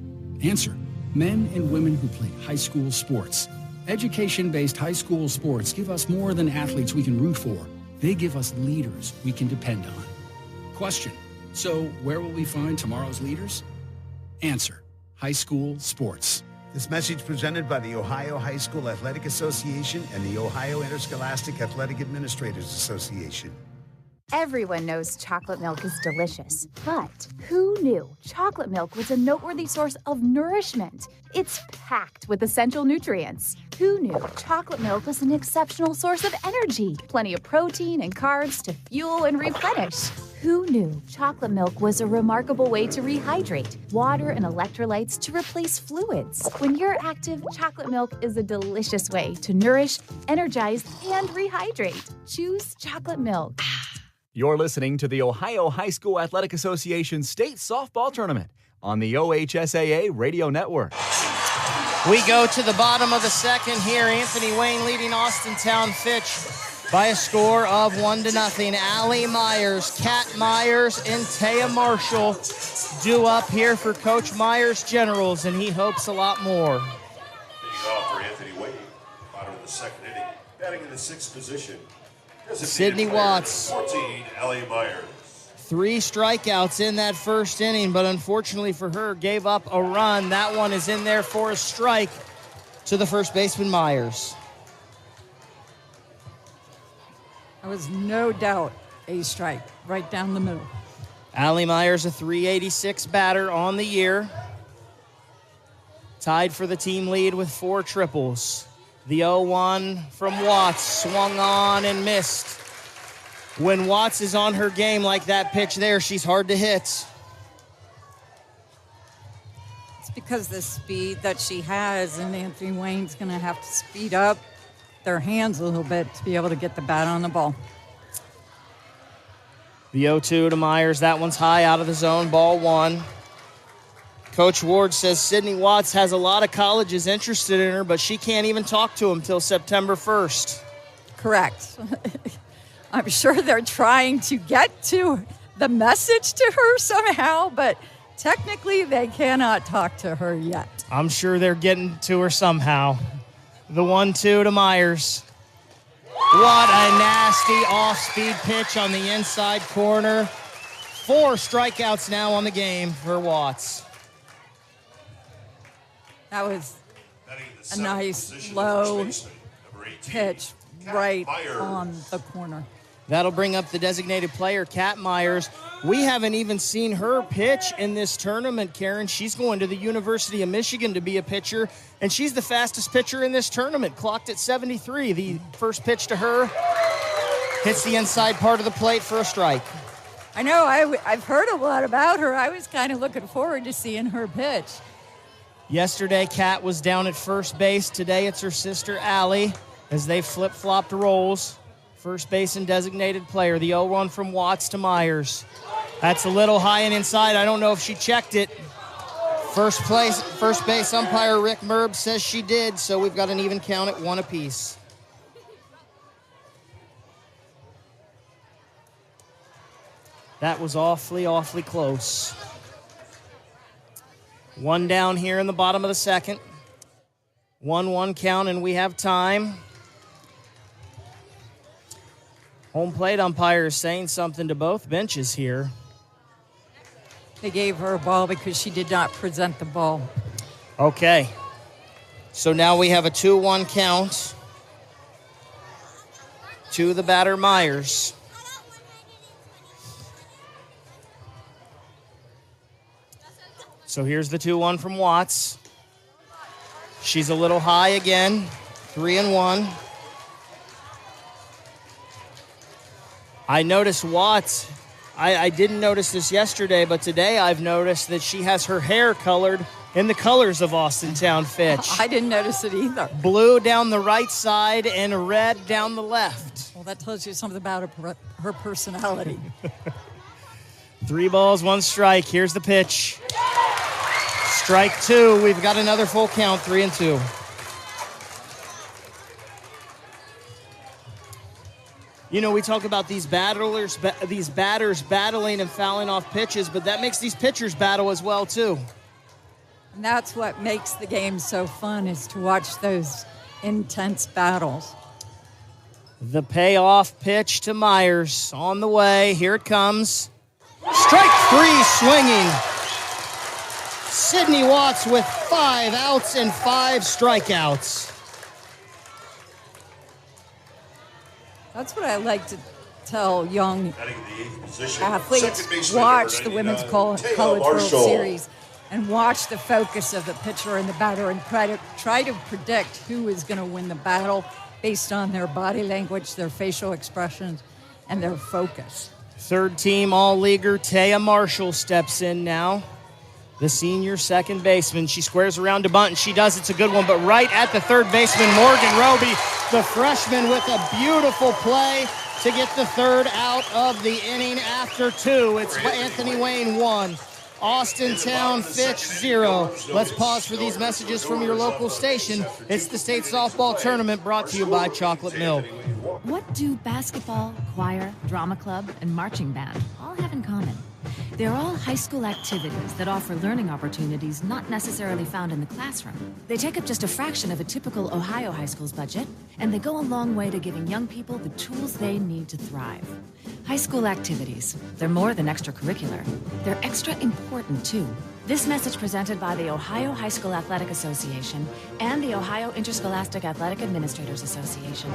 Answer. Men and women who played high school sports. Education-based high school sports give us more than athletes we can root for. They give us leaders we can depend on. Question. So where will we find tomorrow's leaders? Answer. High school sports. This message presented by the Ohio High School Athletic Association and the Ohio Interscholastic Athletic Administrators Association. Everyone knows chocolate milk is delicious, but who knew chocolate milk was a noteworthy source of nourishment? It's packed with essential nutrients. Who knew chocolate milk was an exceptional source of energy? Plenty of protein and carbs to fuel and replenish. Who knew chocolate milk was a remarkable way to rehydrate? Water and electrolytes to replace fluids. When you're active, chocolate milk is a delicious way to nourish, energize, and rehydrate. Choose chocolate milk. You're listening to the Ohio High School Athletic Association State Softball Tournament on the OHSAA Radio Network. We go to the bottom of the second here. Anthony Wayne leading Austintown Fitch by a score of 1-0. Allie Myers, Kat Myers, and Taya Marshall due up here for Coach Myers Generals, and he hopes a lot more. Leading off for Anthony Wayne, bottom of the second inning, batting in the 6th position. Sydney Watts. 14, Allie Myers. 3 strikeouts in that first inning, but unfortunately for her, gave up a run. That one is in there for a strike to the first baseman, Myers. There was no doubt a strike right down the middle. Allie Myers, a .386 batter on the year. Tied for the team lead with 4 triples. The 0-1 from Watts, swung on and missed. When Watts is on her game like that pitch there, she's hard to hit. It's because the speed that she has, and Anthony Wayne's going to have to speed up their hands a little bit to be able to get the bat on the ball. The 0-2 to Myers, that one's high out of the zone, ball 1. Coach Ward says Sydney Watts has a lot of colleges interested in her, but she can't even talk to them till September 1st. Correct. I'm sure they're trying to get to the message to her somehow, but technically they cannot talk to her yet. I'm sure they're getting to her somehow. The 1-2 to Myers. What a nasty off-speed pitch on the inside corner. 4 strikeouts now on the game for Watts. That was a nice low pitch right on the corner. That'll bring up the designated player, Kat Myers. We haven't even seen her pitch in this tournament, Karen. She's going to the University of Michigan to be a pitcher, and she's the fastest pitcher in this tournament, clocked at 73. The first pitch to her Hits the inside part of the plate for a strike. I know, I've heard a lot about her. I was kind of looking forward to seeing her pitch. Yesterday, Kat was down at first base. Today, it's her sister, Allie, as they flip-flopped roles. First base and designated player. The 0-1 from Watts to Myers. That's a little high and inside. I don't know if she checked it. First base umpire Rick Merb says she did, so we've got an even count at 1 apiece. That was awfully, awfully close. 1 down here in the bottom of the second. 1-1 count, and we have time. Home plate umpire is saying something to both benches here. They gave her a ball because she did not present the ball. Okay. So now we have a 2-1 count to the batter, Myers. So here's the 2-1 from Watts. She's a little high again. 3-1. I noticed Watts. I didn't notice this yesterday, but today I've noticed that she has her hair colored in the colors of Austintown Fitch. I didn't notice it either. Blue down the right side and red down the left. Well, that tells you something about her personality. 3 balls, 1 strike. Here's the pitch. Strike 2. We've got another full count, 3-2. You know, we talk about these batters battling and fouling off pitches, but that makes these pitchers battle as well, too. And that's what makes the game so fun, is to watch those intense battles. The payoff pitch to Myers on the way. Here it comes. Strike 3 swinging. Sydney Watts with 5 outs and 5 strikeouts. That's what I like to tell young athletes. Watch the Women's College World Series and watch the focus of the pitcher and the batter and try to predict who is going to win the battle based on their body language, their facial expressions, and their focus. Third team all-leaguer Taya Marshall steps in now. The senior second baseman. She squares around to bunt, and she does. It's a good one, but right at the third baseman, Morgan Roby, the freshman, with a beautiful play to get the third out of the inning after 2. It's Anthony Wayne 1, Austintown Fitch 0. Let's pause for these messages from your local station. It's the state softball tournament brought to you by Chocolate Milk. What do basketball, choir, drama club, and marching band all have in common? They're all high school activities that offer learning opportunities not necessarily found in the classroom. They take up just a fraction of a typical Ohio high school's budget, and they go a long way to giving young people the tools they need to thrive. High school activities, they're more than extracurricular. They're extra important, too. This message presented by the Ohio High School Athletic Association and the Ohio Interscholastic Athletic Administrators Association.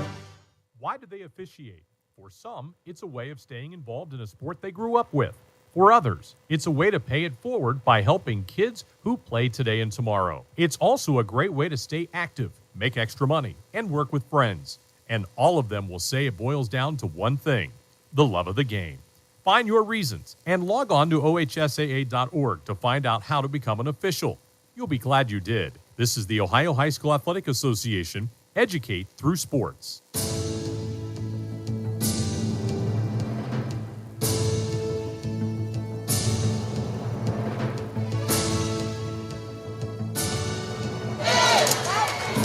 Why do they officiate? For some, it's a way of staying involved in a sport they grew up with. For others, it's a way to pay it forward by helping kids who play today and tomorrow. It's also a great way to stay active, make extra money, and work with friends. And all of them will say it boils down to one thing: the love of the game. Find your reasons and log on to ohsaa.org to find out how to become an official. You'll be glad you did. This is the Ohio High School Athletic Association. Educate through sports.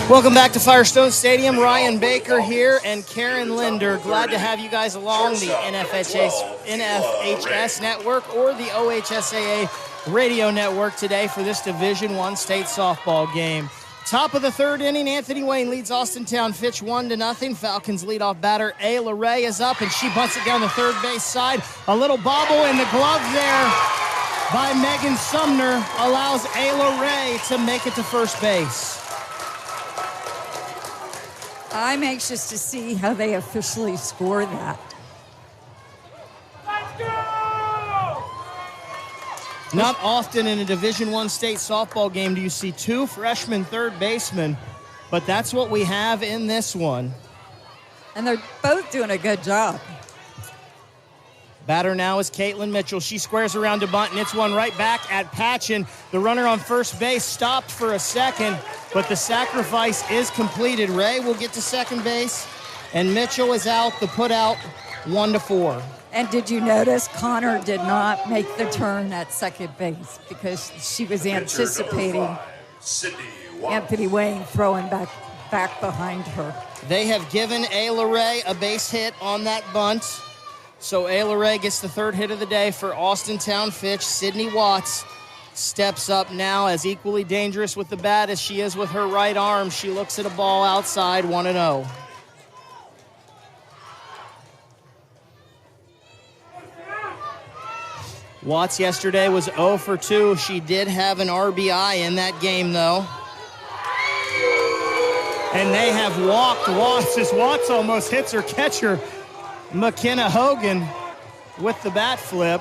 Welcome back to Firestone Stadium. Ryan Baker here and Karen Linder. Glad to have you guys along the NFHS network or the OHSAA radio network today for this Division I state softball game. Top of the third inning, Anthony Wayne leads Austintown Fitch 1-0. Falcons leadoff batter Ayla Ray is up, and she bunts it down the third base side. A little bobble in the glove there by Megan Sumner allows Ayla Ray to make it to first base. I'm anxious to see how they officially score that. Not often in a Division I state softball game do you see 2 freshman third basemen, but that's what we have in this one. And they're both doing a good job. Batter now is Caitlin Mitchell. She squares around to bunt, and it's one right back at Patchen. The runner on first base stopped for a second, but the sacrifice is completed. Ray will get to second base, and Mitchell is out. The put out 1-4. And did you notice Connor did not make the turn at second base because she was anticipating Anthony Wayne throwing back behind her. They have given Ayla Ray a base hit on that bunt. So Ayla Ray gets the third hit of the day for Austintown Fitch. Sydney Watts steps up now as equally dangerous with the bat as she is with her right arm. She looks at a ball outside, 1-0. Watts yesterday was 0 for 2. She did have an RBI in that game, though. And they have walked Watts as Watts almost hits her catcher, McKenna Hogan, with the bat flip.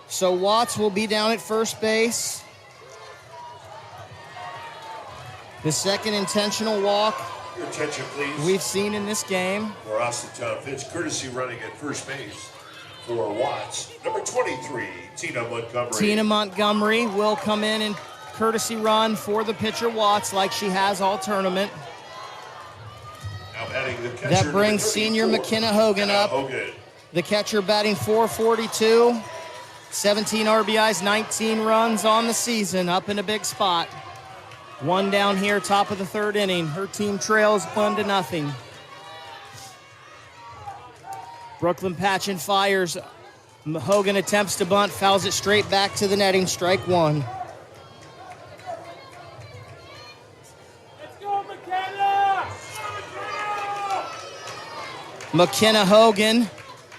So Watts will be down at first base. The second intentional walk Your attention, please. we've seen in this game. For Austintown Fitch, courtesy running at first base for Watts. Number 23, Tina Montgomery. Tina Montgomery will come in and courtesy run for the pitcher Watts like she has all tournament. Now batting the catcher, That brings senior McKenna Hogan up. The catcher batting .442, 17 RBIs, 19 runs on the season, up in a big spot. One down here, top of the third inning. Her team trails 1-0. Brooklyn Patchen fires. Hogan attempts to bunt, fouls it straight back to the netting, strike one. McKenna Hogan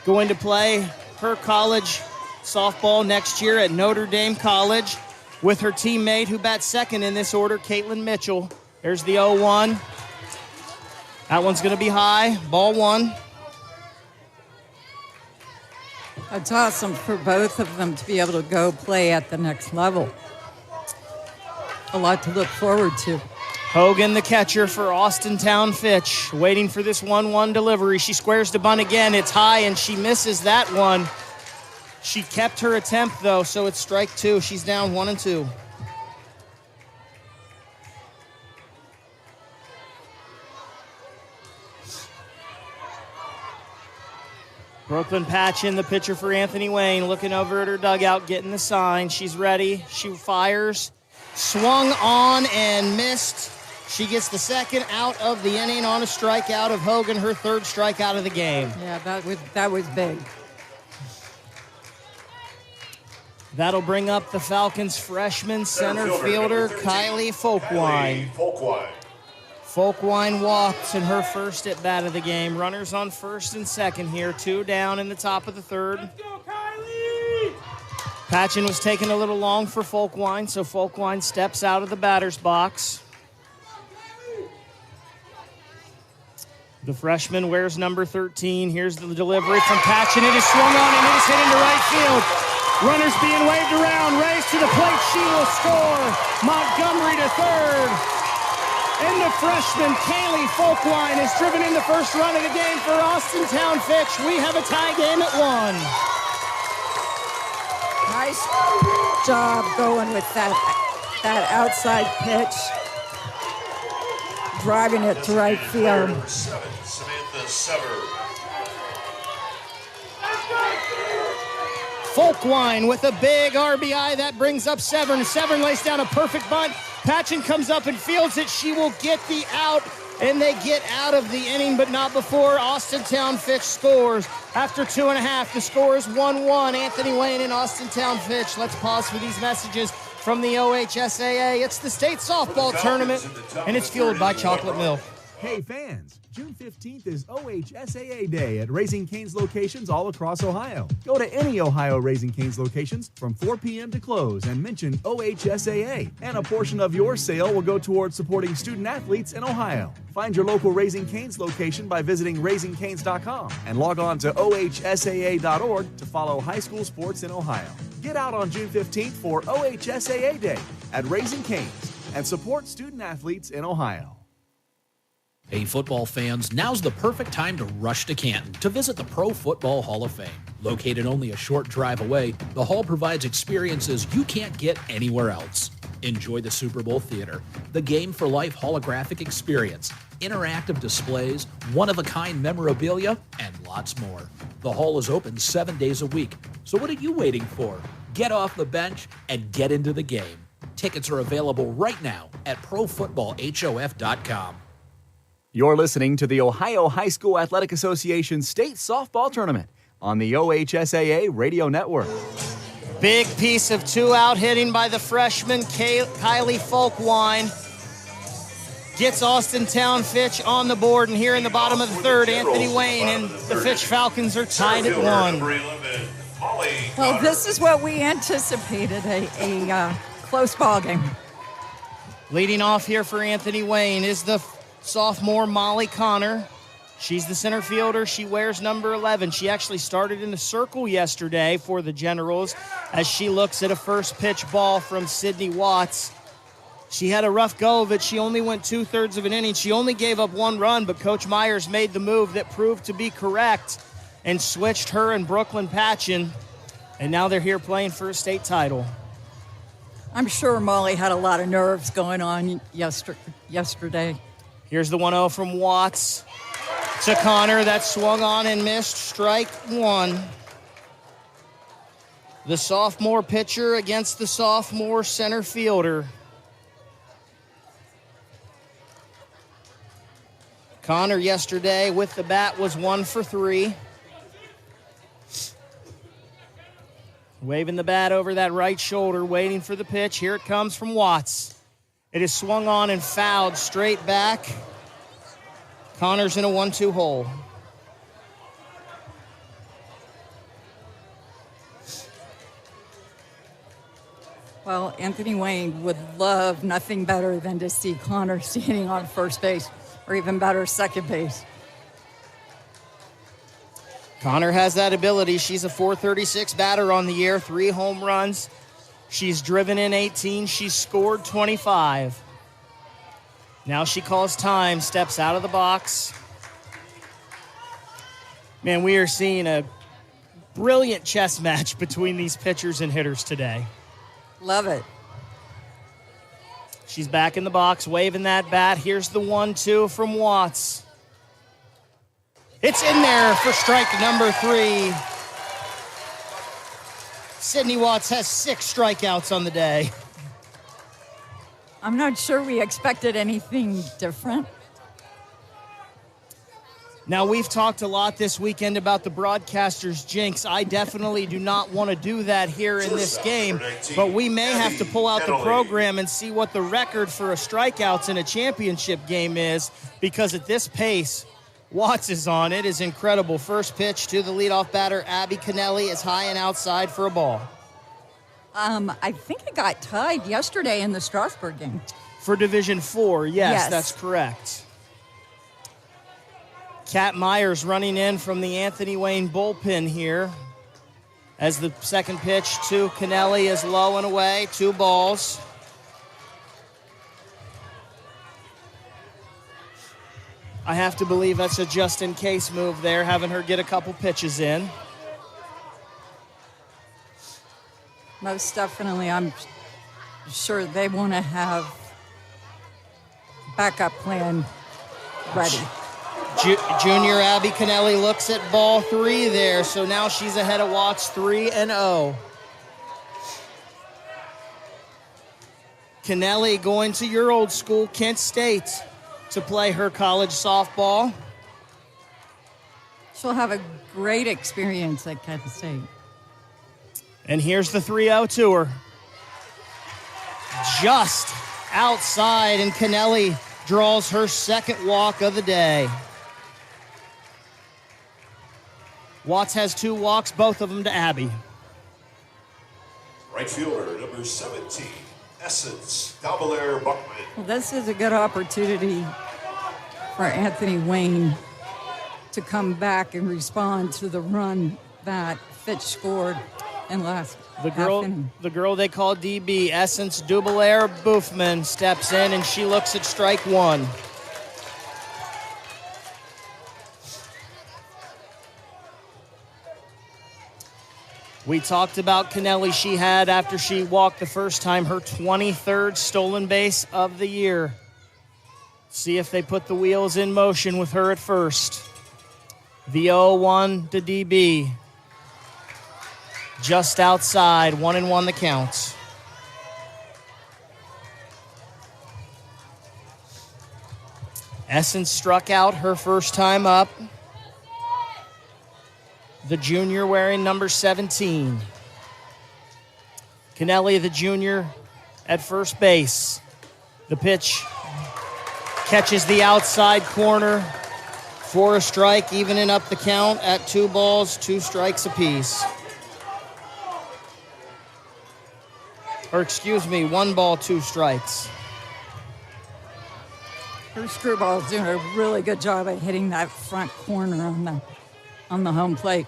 going to play her college softball next year at Notre Dame College with her teammate who bats second in this order, Caitlin Mitchell. There's the 0-1. That one's going to be high. Ball one. It's awesome for both of them to be able to go play at the next level. A lot to look forward to. Hogan, the catcher for Austintown Fitch, waiting for this 1-1 delivery. She squares to bunt again. It's high, and she misses that one. She kept her attempt, though, so it's strike two. She's down 1-2. Brooklyn Patchen, the pitcher for Anthony Wayne, looking over at her dugout, getting the sign. She's ready. She fires. Swung on and missed. She gets the second out of the inning on a strikeout of Hogan, her third strikeout of the game. Yeah, that was big. That'll bring up the Falcons' freshman center fielder, Kylie Folkwine. Folkwine walks in her first at bat of the game. Runners on first and second here. Two down in the top of the third. Let's go, Kylie! Patchen was taking a little long for Folkwine, so Folkwine steps out of the batter's box. The freshman wears number 13. Here's the delivery from Patchen. It is swung on and it is hit into right field. Runners being waved around. Race to the plate. She will score. Montgomery to third. And the freshman, Kaylee Folkwine, has driven in the first run of the game for Austintown Fitch. We have a tie game at 1. Nice job going with that outside pitch. Driving it to right field. Number 7, Samantha Sever. Folkwine with a big RBI. That brings up Severn. Severn lays down a perfect bunt. Patchen comes up and fields it. She will get the out, and they get out of the inning, but not before Austintown Fitch scores. After 2.5, the score is 1-1. Anthony Wayne and Austintown Fitch. Let's pause for these messages from the OHSAA. It's the state softball tournament, and it's fueled by Chocolate Milk. Hey fans, June 15th is OHSAA Day at Raising Cane's locations all across Ohio. Go to any Ohio Raising Cane's locations from 4 p.m. to close and mention OHSAA, and a portion of your sale will go towards supporting student athletes in Ohio. Find your local Raising Cane's location by visiting raisingcanes.com and log on to ohsaa.org to follow high school sports in Ohio. Get out on June 15th for OHSAA Day at Raising Cane's and support student athletes in Ohio. Hey, football fans, now's the perfect time to rush to Canton to visit the Pro Football Hall of Fame. Located only a short drive away, the hall provides experiences you can't get anywhere else. Enjoy the Super Bowl Theater, the Game for Life holographic experience, interactive displays, one-of-a-kind memorabilia, and lots more. The hall is open 7 days a week, so what are you waiting for? Get off the bench and get into the game. Tickets are available right now at profootballhof.com. You're listening to the Ohio High School Athletic Association State Softball Tournament on the OHSAA Radio Network. Big piece of two-out hitting by the freshman, Kylie Folkwine. Gets Austintown Fitch on the board, and here in the bottom of the third, Anthony Wayne and the Fitch Falcons are tied at 1. Well, this is what we anticipated, a close ball game. Leading off here for Anthony Wayne is the sophomore Molly Connor. She's the center fielder. She wears number 11. She actually started in the circle yesterday for the Generals as she looks at a first pitch ball from Sydney Watts. She had a rough go of it. She only went 2/3 of an inning. She only gave up 1 run, but Coach Myers made the move that proved to be correct and switched her and Brooklyn Patchen, and now they're here playing for a state title. I'm sure Molly had a lot of nerves going on yesterday. Here's the 1-0 from Watts to Connor. That swung on and missed. Strike 1. The sophomore pitcher against the sophomore center fielder. Connor yesterday with the bat was 1 for 3. Waving the bat over that right shoulder, waiting for the pitch. Here it comes from Watts. It is swung on and fouled straight back. Connor's in a 1-2 hole. Well, Anthony Wayne would love nothing better than to see Connor standing on first base, or even better, second base. Connor has that ability. She's a .436 batter on the year, 3 home runs. She's driven in 18. She's scored 25. Now she calls time, steps out of the box. Man, we are seeing a brilliant chess match between these pitchers and hitters today. Love it. She's back in the box, waving that bat. Here's the 1-2 from Watts. It's in there for strike number 3. Sydney Watts has 6 strikeouts on the day. I'm not sure we expected anything different. Now, we've talked a lot this weekend about the broadcaster's jinx. I definitely do not want to do that here in this game, but we may have to pull out the program and see what the record for a strikeouts in a championship game is, because at this pace, Watts is on. It is incredible. First pitch to the leadoff batter, Abby Kennelly, is high and outside for a ball. I think it got tied yesterday in the Strasburg game. For Division 4, yes, Yes. that's correct. Kat Myers running in from the Anthony Wayne bullpen here as the second pitch to Kennelly is low and away, 2 balls. I have to believe that's a just-in-case move there, having her get a couple pitches in. Most definitely, I'm sure they want to have backup plan ready. Junior Abby Kennelly looks at ball 3 there, so now she's ahead of Watts 3-0. Kennelly going to your old school, Kent State, to play her college softball. She'll have a great experience at Kent State. And here's the 3-0 to her. Just outside, and Kennelly draws her second walk of the day. Watts has 2 walks, both of them to Abby. Right fielder, number 17, Essence Gabelair-Buckman. Well, this is a good opportunity for Anthony Wayne to come back and respond to the run that Fitch scored in last half inning. The girl they call DB, Essence Dubelair-Boofman, steps in, and she looks at strike 1. We talked about Kennelly. She had, after she walked the first time, her 23rd stolen base of the year. See if they put the wheels in motion with her at first. The 0-1 to DB. Just outside, 1-1 the count. Essence struck out her first time up. The junior wearing number 17. Kennelly, the junior, at first base. The pitch catches the outside corner for a strike, evening up the count at 2 balls, 2 strikes apiece. Or 1 ball, 2 strikes. Her screwball's doing a really good job at hitting that front corner on the home plate.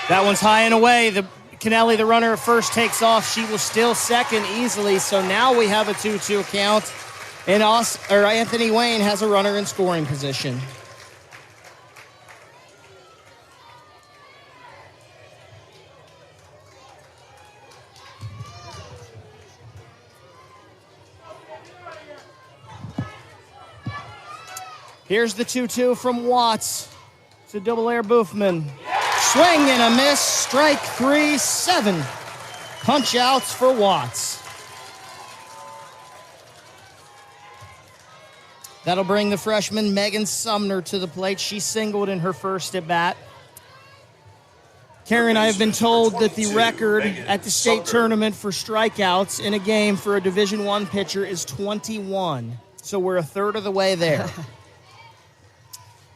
That one's high and away. Kennelly, the runner at first, takes off. She will steal second easily. So now we have a 2-2 count. And Anthony Wayne has a runner in scoring position. Here's the 2-2 from Watts to Double Air Boofman. Swing and a miss. Strike 3, 7 punch outs for Watts. That'll bring the freshman Megan Sumner to the plate. She singled in her first at bat. Karen, I have been told that the record at the state tournament for strikeouts in a game for a Division I pitcher is 21. So we're a third of the way there.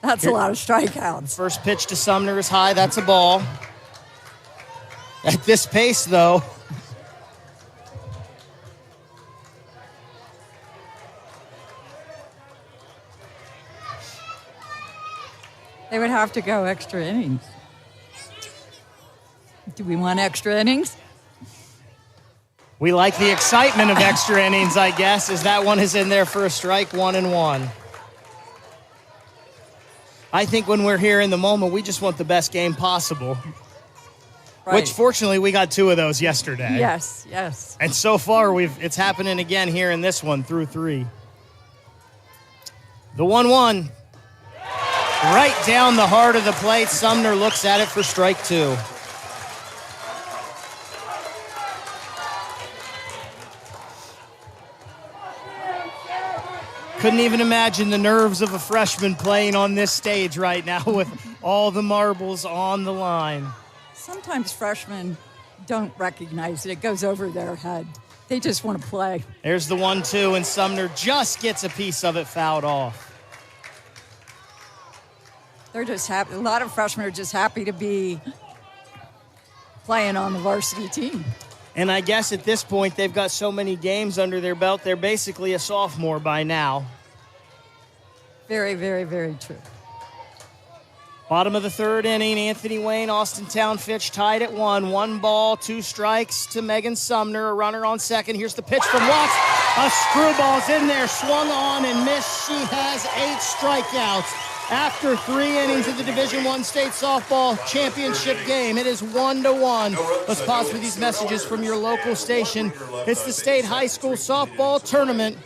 That's a lot of strikeouts. First pitch to Sumner is high. That's a ball. At this pace, though. They would have to go extra innings. Do we want extra innings? We like the excitement of extra innings, I guess, as that one is in there for a strike, 1-1. I think when we're here in the moment, we just want the best game possible. Right. Which, fortunately, we got 2 of those yesterday. Yes, yes. And so far, it's happening again here in this one through 3. The 1-1. Right down the heart of the plate. Sumner looks at it for strike 2. Couldn't even imagine the nerves of a freshman playing on this stage right now with all the marbles on the line. Sometimes freshmen don't recognize it. It goes over their head. They just want to play. There's the 1-2, and Sumner just gets a piece of it fouled off. They're just happy. A lot of freshmen are just happy to be playing on the varsity team. And I guess at this point, they've got so many games under their belt, they're basically a sophomore by now. Very, very, very true. Bottom of the 3rd inning, Anthony Wayne, Austintown Fitch tied at 1. 1 ball, 2 strikes to Megan Sumner. A runner on second. Here's the pitch from Watts. A screwball's in there, swung on and missed. She has 8 strikeouts. After 3 innings of the Division I State Softball Championship game, it is 1-1. Let's pause for these messages from your local station. It's the State High School Softball Tournament,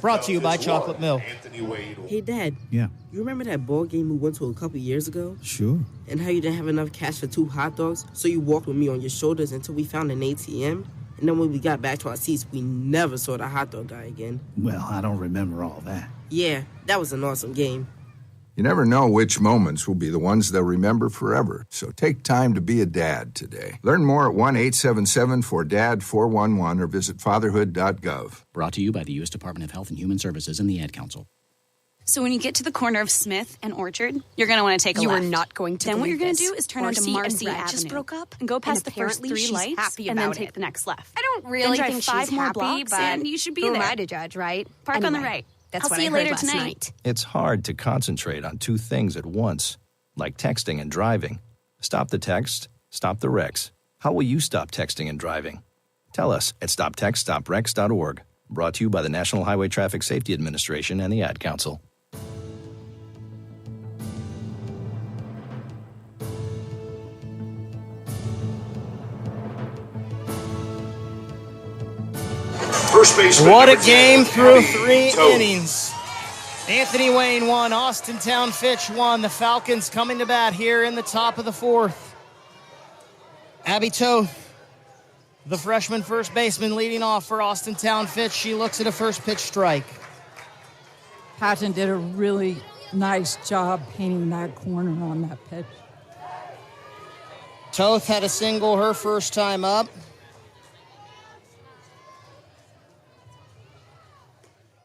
brought to you by Chocolate Milk. Hey, Dad. Yeah. You remember that ball game we went to a couple years ago? Sure. And how you didn't have enough cash for 2 hot dogs, so you walked with me on your shoulders until we found an ATM? And then when we got back to our seats, we never saw the hot dog guy again. Well, I don't remember all that. Yeah, that was an awesome game. You never know which moments will be the ones they'll remember forever, so take time to be a dad today. Learn more at 1-877-4DAD-411 or visit fatherhood.gov. Brought to you by the U.S. Department of Health and Human Services and the Ad Council. So when you get to the corner of Smith and Orchard, you're going to want to take a left. You are not going to Then what you're going to do is turn onto Marcy Avenue. Just broke up and go past the first 3 lights and then take the next left. I don't really then think drive 5 she's more happy, blocks but and you should be who there. am I to judge, right? Park on the Anyway, right. That's I'll what see you I heard later last tonight. night. It's hard to concentrate on 2 things at once, like texting and driving. Stop the text, stop the wrecks. How will you stop texting and driving? Tell us at stoptextstopwrecks.org. Brought to you by the National Highway Traffic Safety Administration and the Ad Council. first baseman. What a number 10, game through Abby 3 Toth. innings. Anthony Wayne won, Austintown Fitch won. The Falcons coming to bat here in the top of the 4th. Abby Toth, the freshman first baseman, leading off for Austintown Fitch. She looks at a first pitch strike. Patton did a really nice job painting that corner on that pitch. Toth had a single her first time up.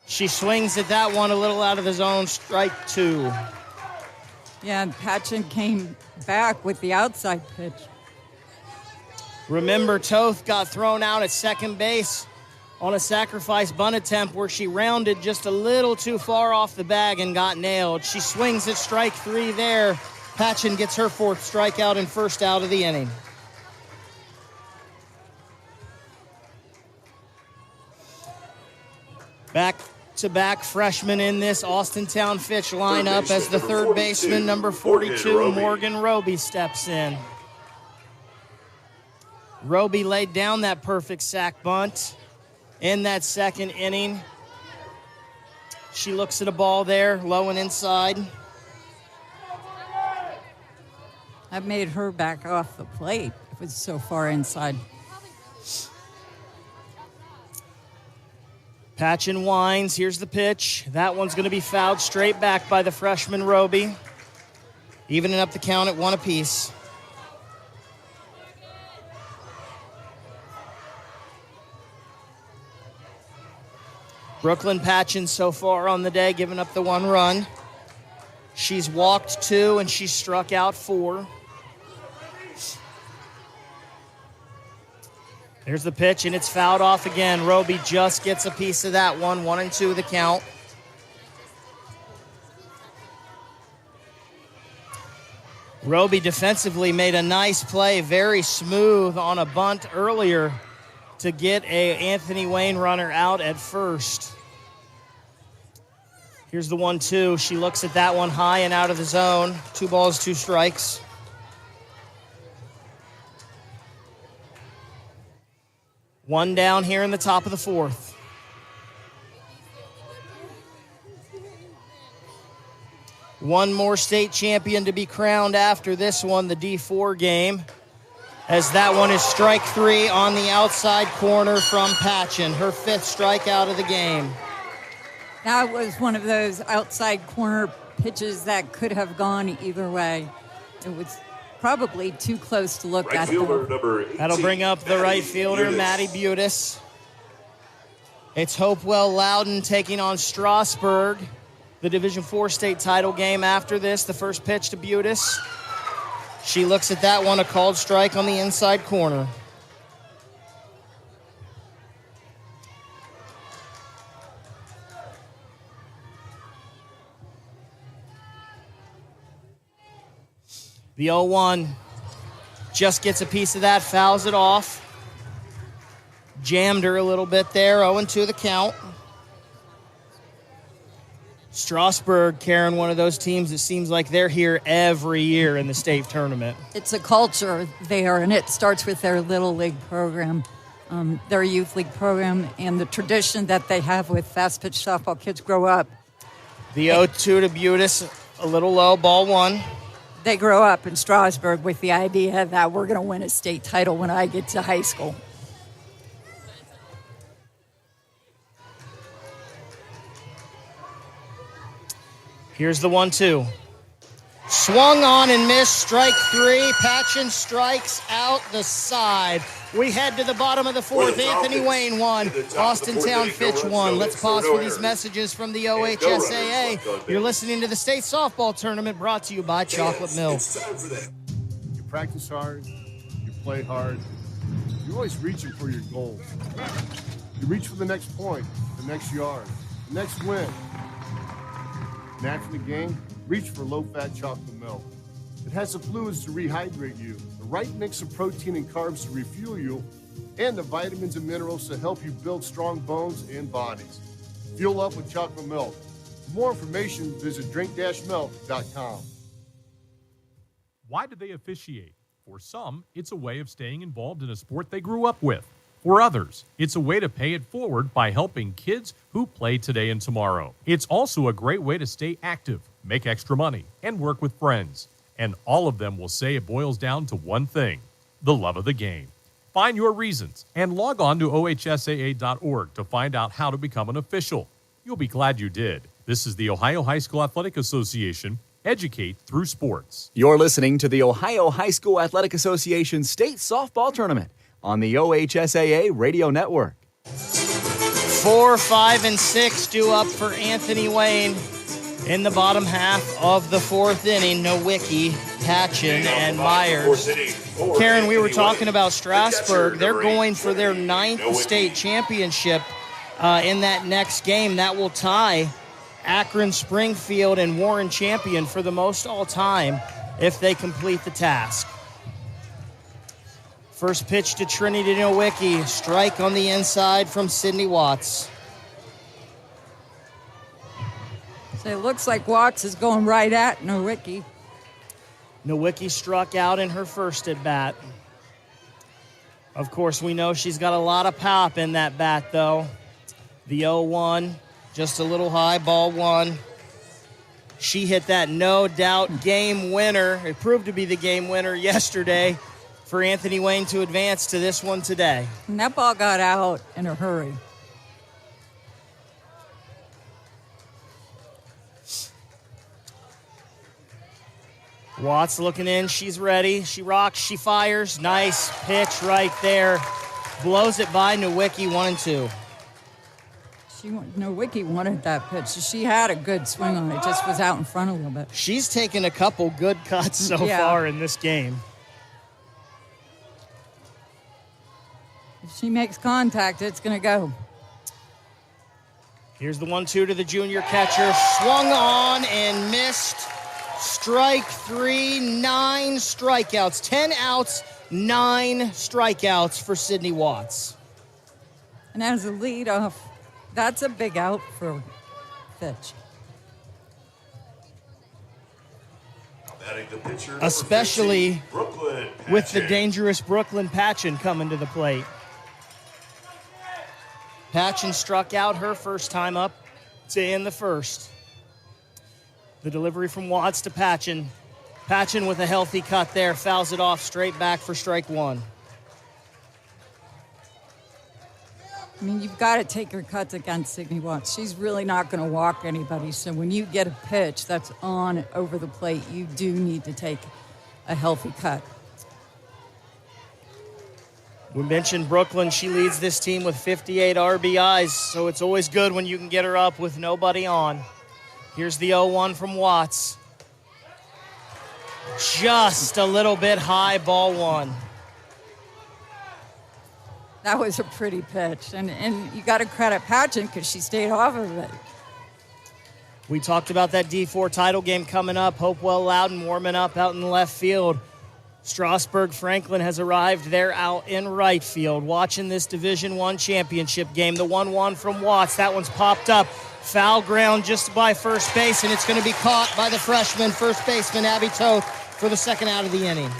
She swings at that one a little out of the zone, strike 2. Yeah, and Patchen came back with the outside pitch. Remember, Toth got thrown out at second base on a sacrifice bunt attempt where she rounded just a little too far off the bag and got nailed. She swings at strike 3 there. Patchen gets her 4th strikeout and first out of the inning. Back-to-back freshmen in this Austintown Fitch lineup as the third baseman, number 42, Morgan Roby, steps in. Roby laid down that perfect sac bunt in that second inning. She looks at a ball there, low and inside. I made her back off the plate. It was so far inside. Patchen winds. Here's the pitch. That one's going to be fouled straight back by the freshman Roby, evening up the count at 1 apiece. Brooklyn Patchen so far on the day, giving up the 1 run. She's walked 2 and she's struck out 4. There's the pitch, and it's fouled off again. Roby just gets a piece of that one. 1-2 the count. Roby defensively made a nice play, very smooth on a bunt earlier to get a Anthony Wayne runner out at first. Here's the 1-2. She looks at that one high and out of the zone. 2 balls, 2 strikes. One down here in the top of the 4th. One more state champion to be crowned after this one, the D4 game, as that one is strike 3 on the outside corner from Patchen, her 5th strikeout of the game. That was one of those outside corner pitches that could have gone either way. It was probably too close to look at. That'll bring up the right fielder, Maddie Butis. It's Hopewell Loudon taking on Strasburg, the Division IV state title game after this. The first pitch to Butis. She looks at that one, a called strike on the inside corner. The 0-1 just gets a piece of that, fouls it off. Jammed her a little bit there, 0-2 the count. Strasburg, Karen, one of those teams that seems like they're here every year in the state tournament. It's a culture there, and it starts with their Little League program, their youth league program, and the tradition that they have with fast pitch softball kids grow up. The 0-2 to Butis, a little low, ball 1. They grow up in Strasburg with the idea that we're going to win a state title when I get to high school. Here's the 1-2. Swung on and missed, strike 3. Patchen strikes out the side. We head to the bottom of the 4th. Anthony Wayne won. Austintown Fitch won. Let's pause for these messages from the OHSAA. You're listening to the state softball tournament brought to you by Chocolate Milk. You practice hard. You play hard. You're always reaching for your goals. You reach for the next point, the next yard, the next win. And after the game, reach for low-fat chocolate milk. It has the fluids to rehydrate you, the right mix of protein and carbs to refuel you, and the vitamins and minerals to help you build strong bones and bodies. Fuel up with chocolate milk. For more information, visit drink-milk.com. Why do they officiate? For some, it's a way of staying involved in a sport they grew up with. For others, it's a way to pay it forward by helping kids who play today and tomorrow. It's also a great way to stay active, make extra money, and work with friends. And all of them will say it boils down to one thing: the love of the game. Find your reasons and log on to ohsaa.org to find out how to become an official. You'll be glad you did. This is the Ohio High School Athletic Association. Educate through sports. You're listening to the Ohio High School Athletic Association State Softball Tournament on the OHSAA Radio Network. 4, 5, and 6 due up for Anthony Wayne in the bottom half of the fourth inning. Nowicki, Patchen, and Myers. Karen, we were talking about Strasburg. They're going for their 9th state championship in that next game. That will tie Akron, Springfield, and Warren Champion for the most all-time if they complete the task. First pitch to Trinity Nowicki. Strike on the inside from Sydney Watts. So it looks like Watts is going right at Nowicki. Nowicki struck out in her first at-bat. Of course, we know she's got a lot of pop in that bat, though. The 0-1, just a little high, ball one. She hit that no-doubt game winner. It proved to be the game winner yesterday for Anthony Wayne to advance to this one today. And that ball got out in a hurry. Watts looking in. She's ready. She rocks. She fires. Nice pitch right there. Blows it by Nowicki, 1-2. Nowicki wanted that pitch. She had a good swing on it. Just was out in front a little bit. She's taken a couple good cuts so far in this game. If she makes contact, it's going to go. Here's the 1-2 to the junior catcher. Swung on and missed. Strike 3, 9 strikeouts. 10 outs, 9 strikeouts for Sydney Watts. And as a leadoff, that's a big out for Fitch. Especially with the dangerous Brooklyn Patchen coming to the plate. Patchen struck out her first time up to end the first. The delivery from Watts to Patchen. Patchen with a healthy cut there, fouls it off straight back for strike one. I mean, you've got to take her cuts against Sydney Watts. She's really not going to walk anybody. So when you get a pitch that's on over the plate, you do need to take a healthy cut. We mentioned Brooklyn. She leads this team with 58 RBIs, so it's always good when you can get her up with nobody on. Here's the 0-1 from Watts. Just a little bit high, ball one. That was a pretty pitch. And you got to credit Patchen because she stayed off of it. We talked about that D4 title game coming up. Hopewell Loudon warming up out in the left field. Strasburg Franklin has arrived there out in right field. Watching this Division I championship game. The 1-1 from Watts. That one's popped up. Foul ground just by first base, and it's going to be caught by the freshman first baseman, Abby Toth, for the second out of the inning.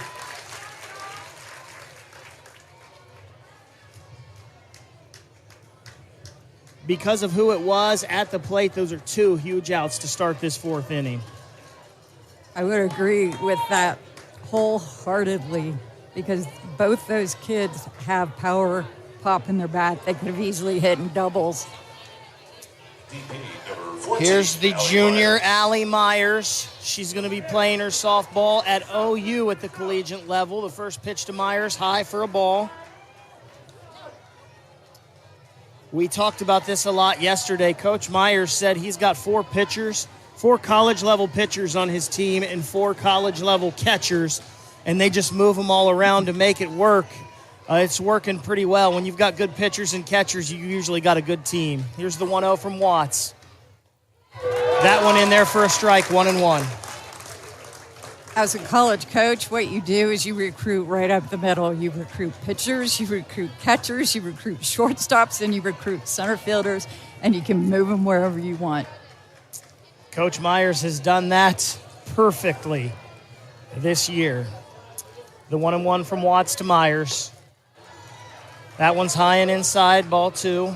Because of who it was at the plate, those are two huge outs to start this fourth inning. I would agree with that wholeheartedly because both those kids have power pop in their bat. They could have easily hit in doubles. Here's the junior, Allie Myers. She's going to be playing her softball at OU at the collegiate level. The first pitch to Myers, high for a ball. We talked about this a lot yesterday. Coach Myers said he's got 4 pitchers, 4 college-level pitchers on his team and 4 college-level catchers, and they just move them all around to make it work. It's working pretty well. When you've got good pitchers and catchers, you usually got a good team. Here's the 1-0 from Watts. That one in there for a strike, 1-1. As a college coach, what you do is you recruit right up the middle. You recruit pitchers, you recruit catchers, you recruit shortstops, and you recruit center fielders, and you can move them wherever you want. Coach Myers has done that perfectly this year. The 1-1 from Watts to Myers. That one's high and inside, ball 2.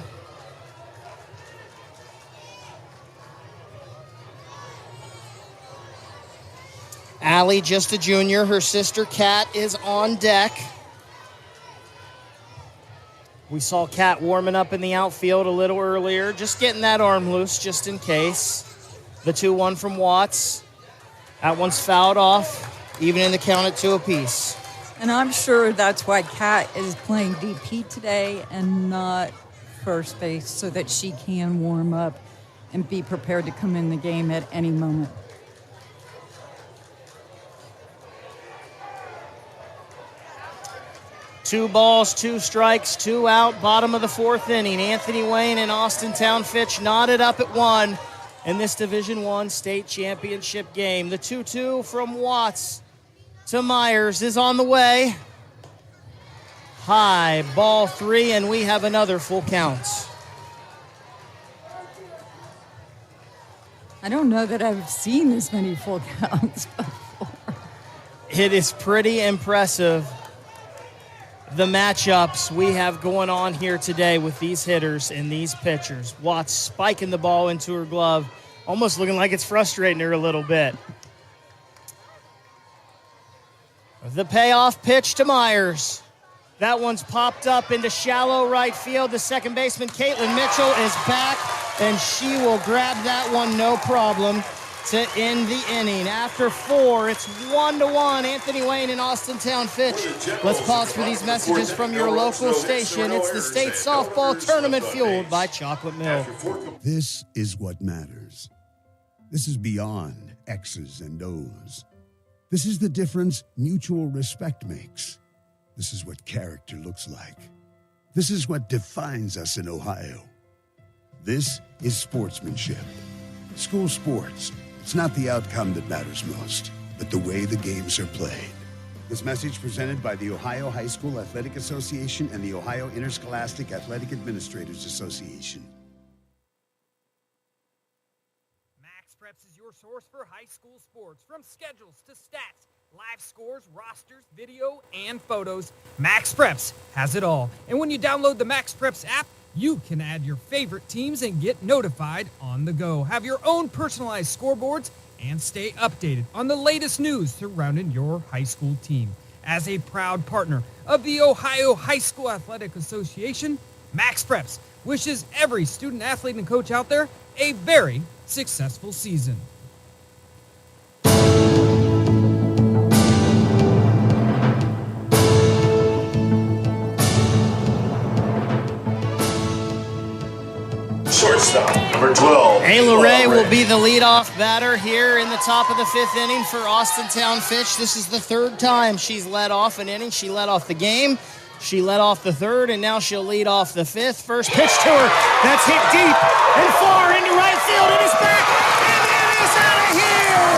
Allie, just a junior. Her sister, Kat, is on deck. We saw Kat warming up in the outfield a little earlier, just getting that arm loose just in case. The 2-1 from Watts. That one's fouled off, even in the count at 2 apiece. And I'm sure that's why Kat is playing DP today and not first base, so that she can warm up and be prepared to come in the game at any moment. Two balls, 2 strikes, 2 out, bottom of the 4th inning. Anthony Wayne and Austintown Fitch knotted up at 1 in this Division I state championship game. The 2-2 from Watts to Myers is on the way. High, ball 3, and we have another full count. I don't know that I've seen as many full counts before. It is pretty impressive, the matchups we have going on here today with these hitters and these pitchers. Watts spiking the ball into her glove, almost looking like it's frustrating her a little bit. The payoff pitch to Myers. That one's popped up into shallow right field. The second baseman, Caitlin Mitchell, is back, and she will grab that one no problem to end the inning. After 4, it's 1-1, Anthony Wayne and Austintown Fitch. Let's pause for these messages from your local station. It's the state softball tournament fueled by Chocolate Milk. This is what matters. This is beyond X's and O's. This is the difference mutual respect makes. This is what character looks like. This is what defines us in Ohio. This is sportsmanship. School sports. It's not the outcome that matters most, but the way the games are played. This message presented by the Ohio High School Athletic Association and the Ohio Interscholastic Athletic Administrators Association. MaxPreps is your source for high school sports. From schedules to stats, live scores, rosters, video, and photos, MaxPreps has it all. And when you download the MaxPreps app, you can add your favorite teams and get notified on the go. Have your own personalized scoreboards and stay updated on the latest news surrounding your high school team. As a proud partner of the Ohio High School Athletic Association, MaxPreps wishes every student, athlete, and coach out there a very successful season. Shortstop, number 12. Ayla Ray will be the leadoff batter here in the top of the 5th inning for Austintown Fitch. This is the 3rd time she's led off an inning. She led off the game, she led off the 3rd, and now she'll lead off the 5th. First pitch to her. That's hit deep and far into right field. It is back, and it is out of here.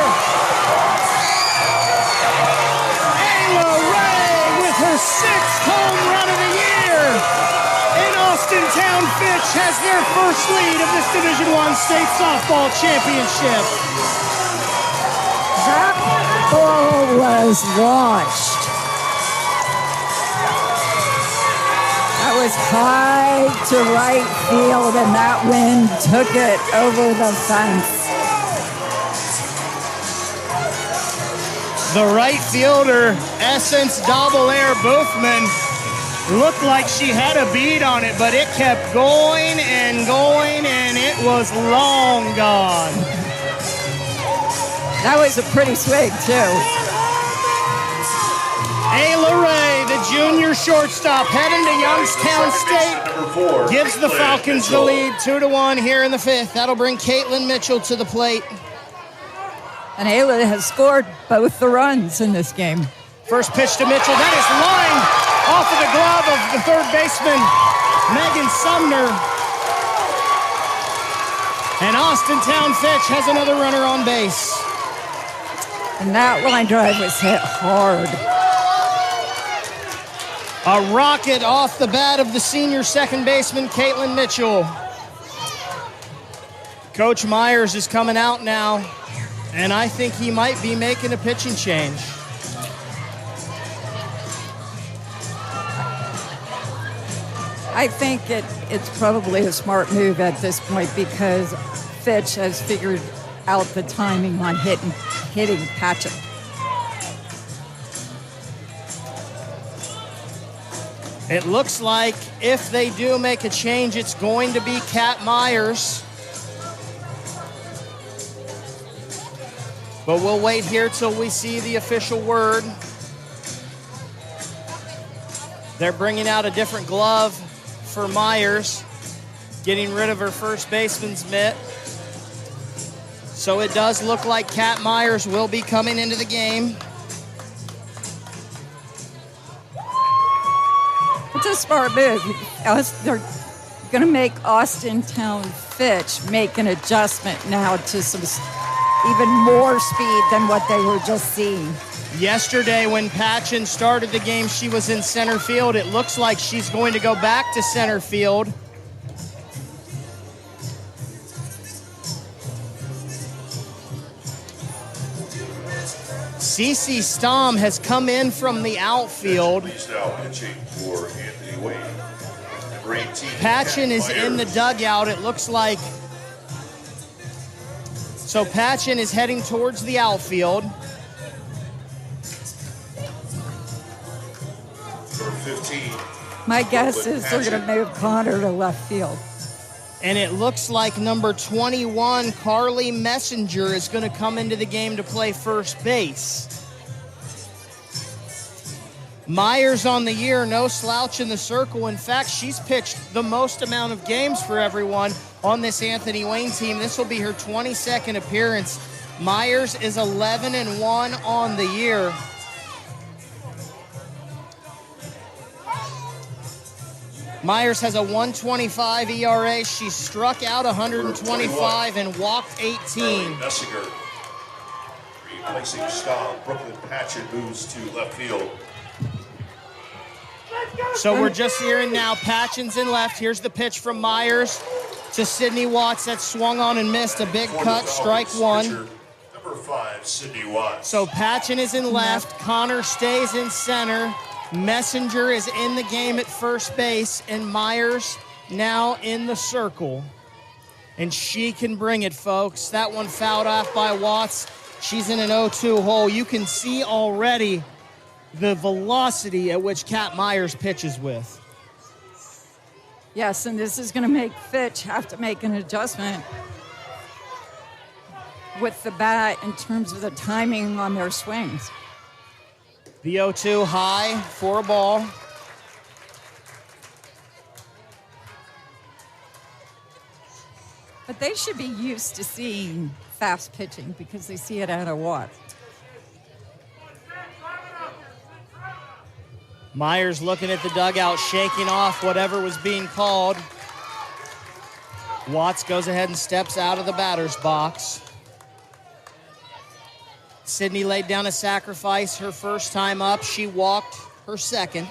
Ayla Ray with her 6th home run of the year. Austintown Fitch has their first lead of this Division I state softball championship. That ball was launched. That was high to right field, and that wind took it over the fence. The right fielder, Essence Double Air Boofman, looked like she had a bead on it, but it kept going, and it was long gone. That was a pretty swing, too. Ayla Ray, the junior shortstop, heading to Youngstown State, gives the Falcons the lead 2-1 here in the 5th. That'll bring Caitlin Mitchell to the plate. And Ayla has scored both the runs in this game. First pitch to Mitchell. That is lined off of the glove of the 3rd baseman, Megan Sumner. And Austintown Fitch has another runner on base. And that line drive was hit hard. A rocket off the bat of the senior 2nd baseman, Caitlin Mitchell. Coach Myers is coming out now, and I think he might be making a pitching change. I think it's probably a smart move at this point because Fitch has figured out the timing on hitting Patchen. It looks like if they do make a change, it's going to be Kat Myers. But we'll wait here till we see the official word. They're bringing out a different glove for Myers, getting rid of her first baseman's mitt. So it does look like Kat Myers will be coming into the game. It's a smart move. They're going to make Austintown Fitch make an adjustment now to some even more speed than what they were just seeing. Yesterday when Patchen started the game, she was in center field. It looks like she's going to go back to center field. Cece Stom has come in from the outfield. He's now pitching for Anthony Wayne. Number 18, Patchen is in the dugout, it looks like. So Patchen is heading towards the outfield. Number 15. My guess is they're going to move Connor to left field. And it looks like number 21, Carly Messenger, is going to come into the game to play first base. Myers on the year, no slouch in the circle. In fact, she's pitched the most amount of games for everyone on this Anthony Wayne team. This will be her 22nd appearance. Myers is 11-1 on the year. Myers has a 1.25 ERA. She struck out 125 and walked 18. Messinger replacing Stahl. Brooklyn Patchen moves to left field. So we're just hearing now Patchen's in left. Here's the pitch from Myers to Sydney Watts. That swung on and missed. A big cut, strike one. Number 5, Sydney Watts. So Patchen is in left. Connor stays in center. Messenger is in the game at first base, and Myers now in the circle. And she can bring it, folks. That one fouled off by Watts. She's in an 0-2 hole. You can see already the velocity at which Kat Myers pitches with. Yes, and this is going to make Fitch have to make an adjustment with the bat in terms of the timing on their swings. The 0-2 high for a ball. But they should be used to seeing fast pitching because they see it out of Watts. Myers looking at the dugout, shaking off whatever was being called. Watts goes ahead and steps out of the batter's box. Sydney laid down a sacrifice her first time up. She walked her second.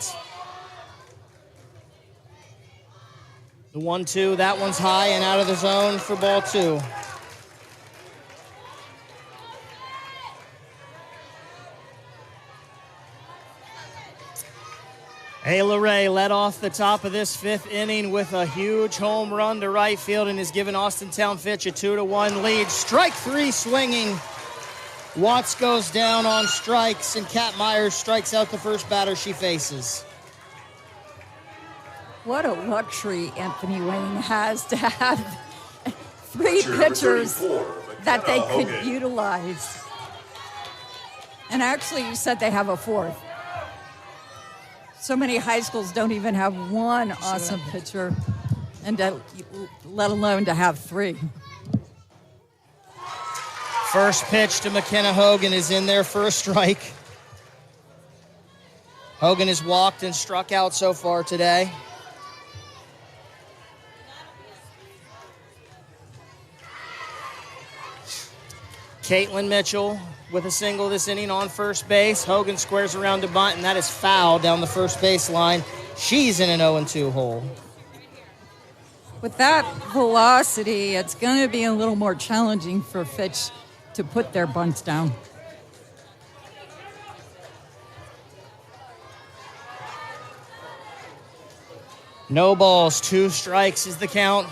The 1-2, that one's high and out of the zone for ball two. Ayla Ray led off the top of this fifth inning with a huge home run to right field and has given Austintown Fitch a 2-1 lead. Strike three swinging. Watts goes down on strikes, and Kat Myers strikes out the first batter she faces. What a luxury Anthony Wayne has to have three pitchers that they could utilize. And actually, you said they have a fourth. So many high schools don't even have one awesome pitcher, and let alone to have three. First pitch to McKenna Hogan is in there for a strike. Hogan has walked and struck out so far today. Caitlin Mitchell with a single this inning on first base. Hogan squares around to bunt, and that is foul down the first base line. She's in an 0-2 hole. With that velocity, it's going to be a little more challenging for Fitch to put their bunts down. No balls, 2 strikes is the count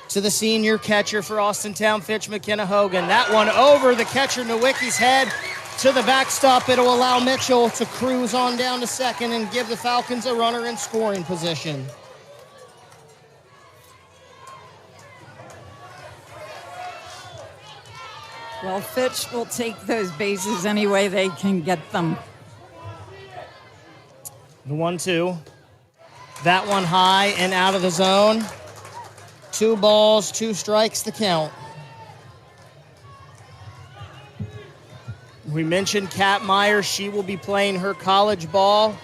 to the senior catcher for Austintown Fitch, McKenna Hogan. That one over the catcher Nowicki's head to the backstop. It'll allow Mitchell to cruise on down to second and give the Falcons a runner in scoring position. Well, Fitch will take those bases any way they can get them. The 1-2. That one high and out of the zone. 2 balls, 2 strikes the count. We mentioned Kat Myers. She will be playing her college ball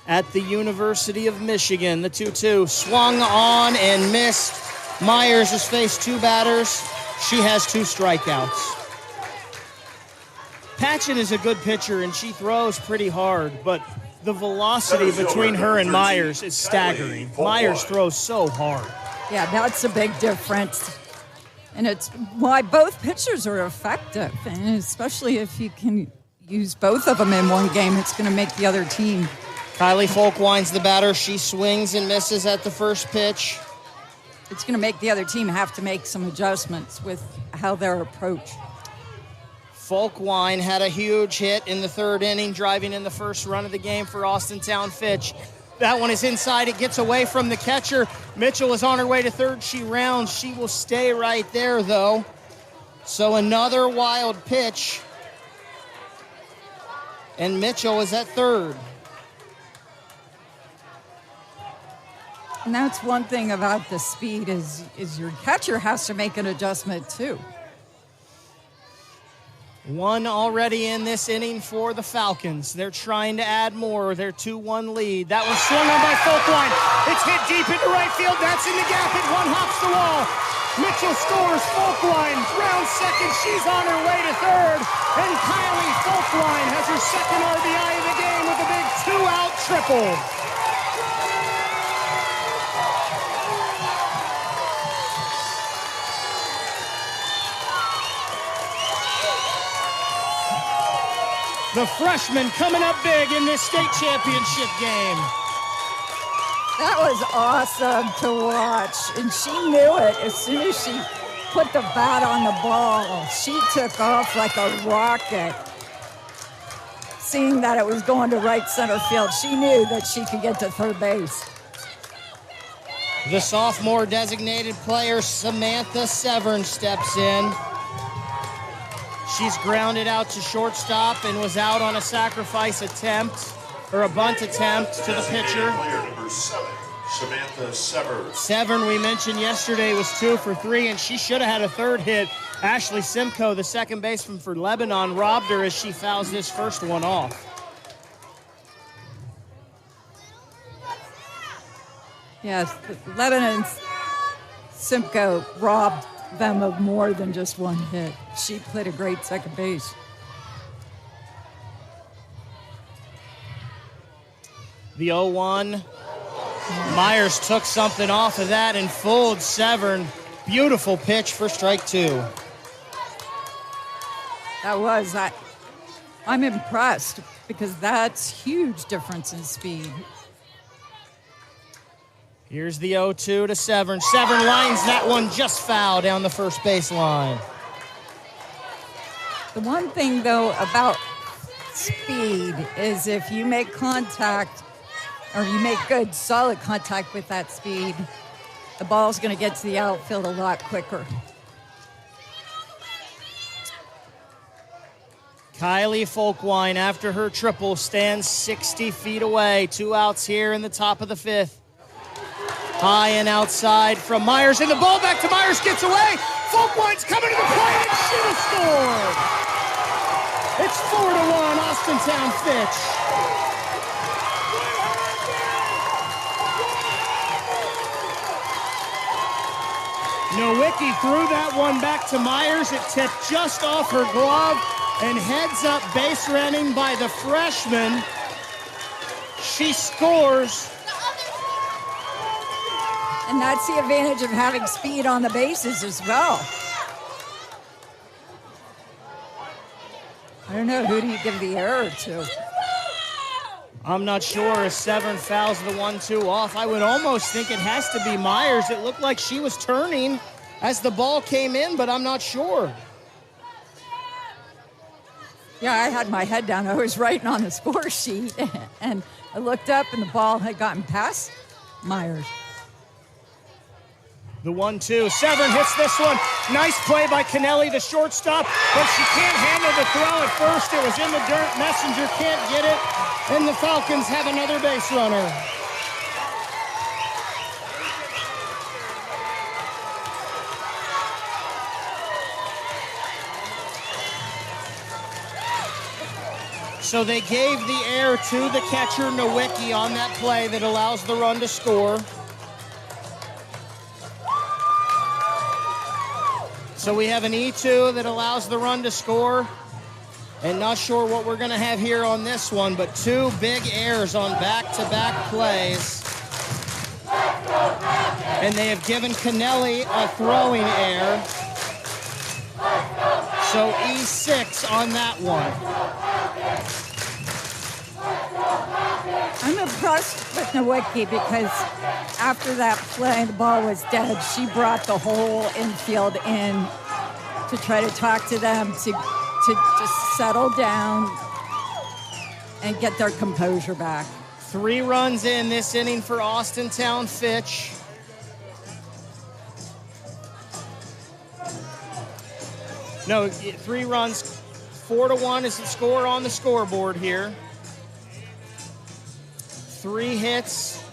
at the University of Michigan. The 2-2 swung on and missed. Myers has faced 2 batters. She has 2 strikeouts. Patchen is a good pitcher, and she throws pretty hard, but the velocity between her and Myers is staggering. Myers throws so hard. Yeah, that's a big difference. And it's why both pitchers are effective, and especially if you can use both of them in one game, it's going to make the other team. Kylie Folkwine's the batter. She swings and misses at the first pitch. It's going to make the other team have to make some adjustments with how they're approached. Folkwine had a huge hit in the 3rd inning, driving in the first run of the game for Austintown Fitch. That one is inside. It gets away from the catcher. Mitchell is on her way to third. She rounds. She will stay right there, though. So another wild pitch. And Mitchell is at third. And that's one thing about the speed is your catcher has to make an adjustment too. 1 already in this inning for the Falcons. They're trying to add more. Their 2-1 lead. That was swung on by Folkwine. It's hit deep into right field. That's in the gap. It 1-hops the wall. Mitchell scores. Folkwine rounds second. She's on her way to third. And Kylie Folkwine has her second RBI of the game with a big 2-out triple. The freshman coming up big in this state championship game. That was awesome to watch, and she knew it. As soon as she put the bat on the ball, she took off like a rocket. Seeing that it was going to right center field, she knew that she could get to third base. The sophomore designated player, Samantha Severn, steps in. She's grounded out to shortstop and was out on a sacrifice attempt, or a bunt attempt to the pitcher. Player number 7, Samantha Severn. Severn, we mentioned yesterday, was 2 for 3, and she should have had a third hit. Ashley Simcoe, the second baseman for Lebanon, robbed her as she fouls this first one off. Yes, Lebanon's Simcoe robbed them of more than just one hit. She played a great second base. The 0-1. Myers took something off of that and fooled Severn. Beautiful pitch for strike 2. That was. I'm impressed because that's huge difference in speed. Here's the 0-2 to Severn. Severn lines that one just foul down the first base line. The one thing, though, about speed is if you make contact or you make good, solid contact with that speed, the ball's going to get to the outfield a lot quicker. Kylie Folkwine, after her triple, stands 60 feet away. 2 outs here in the top of the 5th. High and outside from Myers, and the ball back to Myers gets away. Folkwine's coming to the plate, and she will score. It's 4-1, Austintown Fitch. Nowicki threw that one back to Myers. It tipped just off her glove and heads up base running by the freshman. She scores. And that's the advantage of having speed on the bases as well. I don't know, who do you give the error to? I'm not sure if Severn fouls the 1-2 off. I would almost think it has to be Myers. It looked like she was turning as the ball came in, but I'm not sure. Yeah, I had my head down. I was writing on the score sheet, and I looked up, and the ball had gotten past Myers. The 1-2. Severn hits this one. Nice play by Kennelly, the shortstop, but she can't handle the throw at first. It was in the dirt. Messenger can't get it, and the Falcons have another base runner. So they gave the air to the catcher, Nowicki, on that play that allows the run to score. So we have an E2 that allows the run to score. And not sure what we're going to have here on this one, but two big errors on back-to-back plays. And they have given Kennelly a throwing error. So E6 on that one. I'm impressed with Nowicki because after that play, the ball was dead. She brought the whole infield in to try to talk to them to just settle down and get their composure back. 3 runs in this inning for Austintown Fitch. No, 3 runs. 4-1 is the score on the scoreboard here. 3 hits,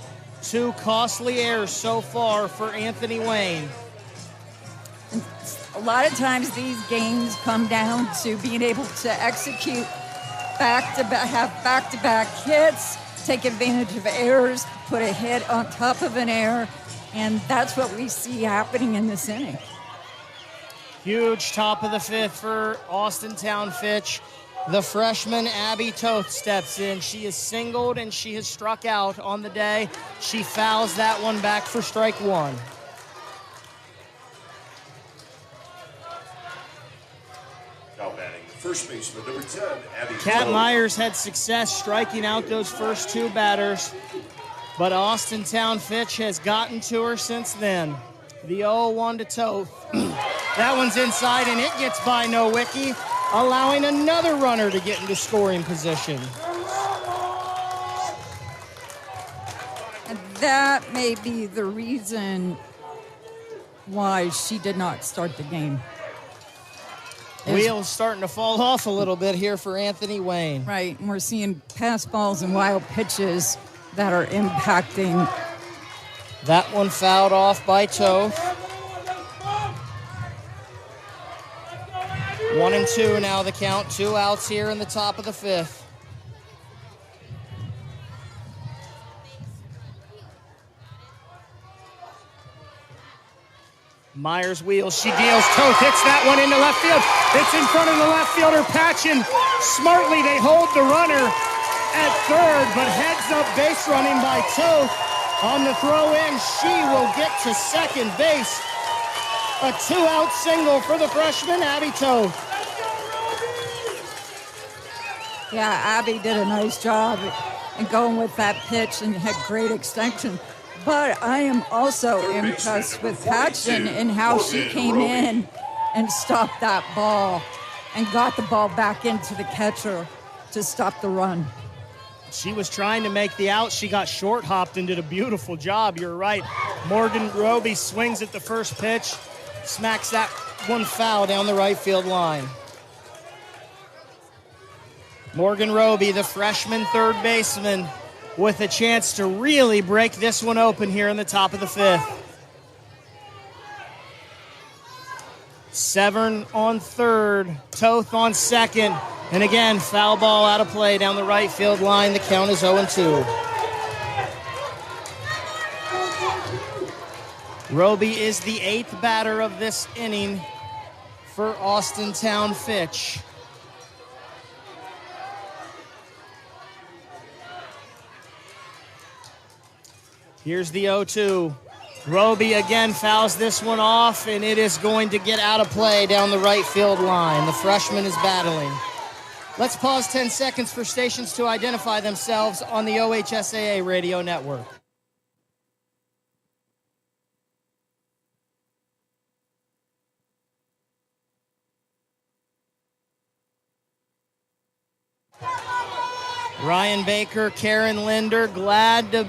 2 costly errors so far for Anthony Wayne. A lot of times these games come down to being able to execute have back-to-back hits, take advantage of errors, put a hit on top of an error, and that's what we see happening in this inning. Huge top of the 5th for Austintown Fitch. The freshman Abby Toth steps in. She is singled and she has struck out on the day. She fouls that one back for strike 1. Now batting the first baseman, number 10, Abby Kat Toth. Myers had success striking out those first 2 batters, but Austintown Fitch has gotten to her since then. The 0-1 to Toth. That one's inside and it gets by Nowicki, allowing another runner to get into scoring position. And that may be the reason why she did not start the game. Wheels starting to fall off a little bit here for Anthony Wayne. Right, and we're seeing pass balls and wild pitches that are impacting. That one fouled off by Toth. 1-2 now the count. 2 outs here in the top of the 5th. Myers wheels, she deals. Toth hits that one into left field. It's in front of the left fielder, Patchen. Smartly, they hold the runner at third, but heads up base running by Toth. On the throw in, she will get to second base. A 2-out single for the freshman, Abby Toth. Yeah, Abby did a nice job in going with that pitch and had great extension. But I am also impressed with Patchen and how she came in and stopped that ball and got the ball back into the catcher to stop the run. She was trying to make the out. She got short hopped and did a beautiful job. You're right. Morgan Roby swings at the first pitch, smacks that one foul down the right field line. Morgan Roby, the freshman third baseman, with a chance to really break this one open here in the top of the 5th. Severn on third, Toth on second, and again, foul ball out of play down the right field line. The count is 0-2. Roby is the 8th batter of this inning for Austintown Fitch. Here's the 0-2. Roby again fouls this one off, and it is going to get out of play down the right field line. The freshman is battling. Let's pause 10 seconds for stations to identify themselves on the OHSAA radio network. Ryan Baker, Karen Linder, glad to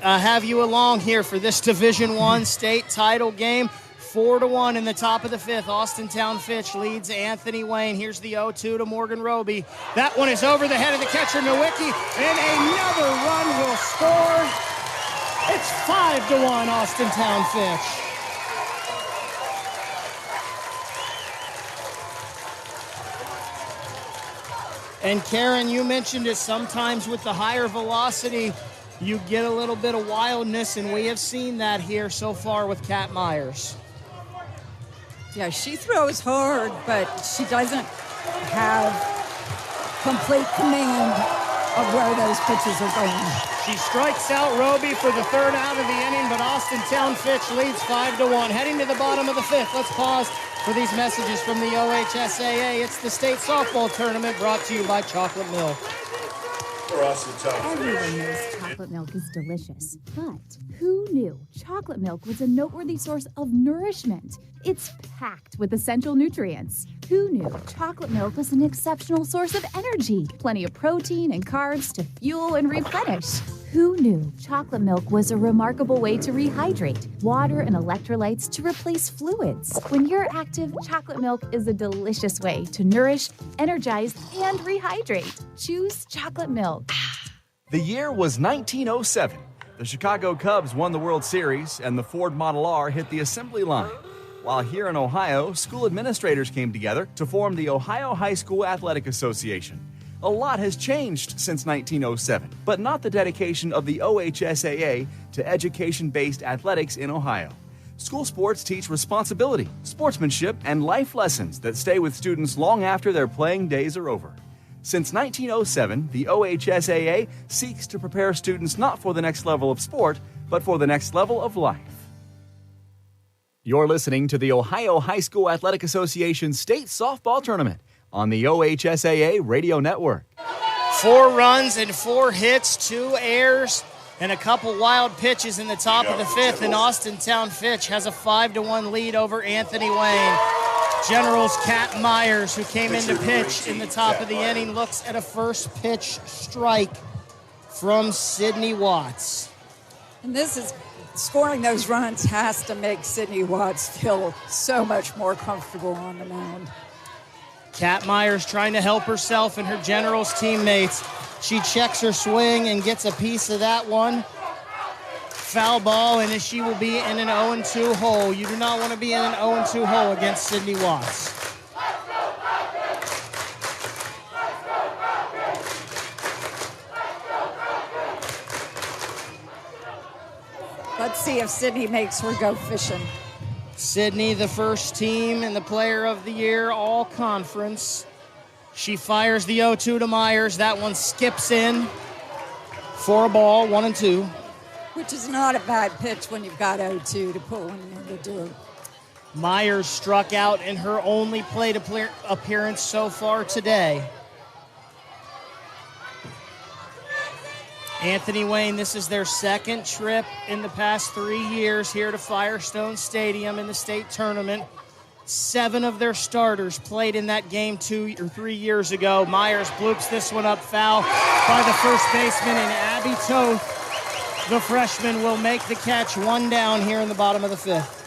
have you along here for this Division I state title game. 4-1 in the top of the fifth. Austintown Fitch leads Anthony Wayne. Here's the 0-2 to Morgan Roby. That one is over the head of the catcher, Nowicki, and another run will score. It's 5-1 Austintown Fitch. And Karen, you mentioned it, sometimes with the higher velocity, you get a little bit of wildness, and we have seen that here so far with Kat Myers. Yeah, she throws hard, but she doesn't have complete command of where those pitches are going. She strikes out Roby for the third out of the inning, but Austintown Fitch leads 5-1. Heading to the bottom of the fifth, let's pause for these messages from the OHSAA. It's the state softball tournament brought to you by Chocolate Milk. Everyone knows chocolate milk is delicious, but who knew chocolate milk was a noteworthy source of nourishment? It's packed with essential nutrients. Who knew chocolate milk was an exceptional source of energy? Plenty of protein and carbs to fuel and replenish. Who knew chocolate milk was a remarkable way to rehydrate? Water and electrolytes to replace fluids. When you're active, chocolate milk is a delicious way to nourish, energize, and rehydrate. Choose chocolate milk. The year was 1907. The Chicago Cubs won the World Series, and the Ford Model R hit the assembly line. While here in Ohio, school administrators came together to form the Ohio High School Athletic Association. A lot has changed since 1907, but not the dedication of the OHSAA to education-based athletics in Ohio. School sports teach responsibility, sportsmanship, and life lessons that stay with students long after their playing days are over. Since 1907, the OHSAA seeks to prepare students not for the next level of sport, but for the next level of life. You're listening to the Ohio High School Athletic Association State Softball Tournament on the OHSAA Radio Network. 4 runs and 4 hits, 2 errors, and a couple wild pitches in the top of the fifth, and Austintown Fitch has a 5-1 lead over Anthony Wayne. Generals Kat Myers, who came in to pitch in the top of the inning, looks at a first pitch strike from Sydney Watts. And scoring those runs has to make Sydney Watts feel so much more comfortable on the mound. Kat Myers trying to help herself and her Generals teammates. She checks her swing and gets a piece of that one. Foul ball, and she will be in an 0-2 hole. You do not want to be in an 0-2 hole against Sydney Watts. Let's see if Sydney makes her go fishing. Sydney, the first team and the player of the year, all conference. She fires the 0-2 to Myers. That one skips in for a ball, 1-2. Which is not a bad pitch when you've got 0-2 to put one in the dirt. Myers struck out in her only plate appearance so far today. Anthony Wayne, this is their second trip in the past 3 years here to Firestone Stadium in the state tournament. 7 of their starters played in that game 2 or 3 years ago. Myers bloops this one up foul by the first baseman, and Abby Toth, the freshman, will make the catch. 1 down here in the bottom of the fifth.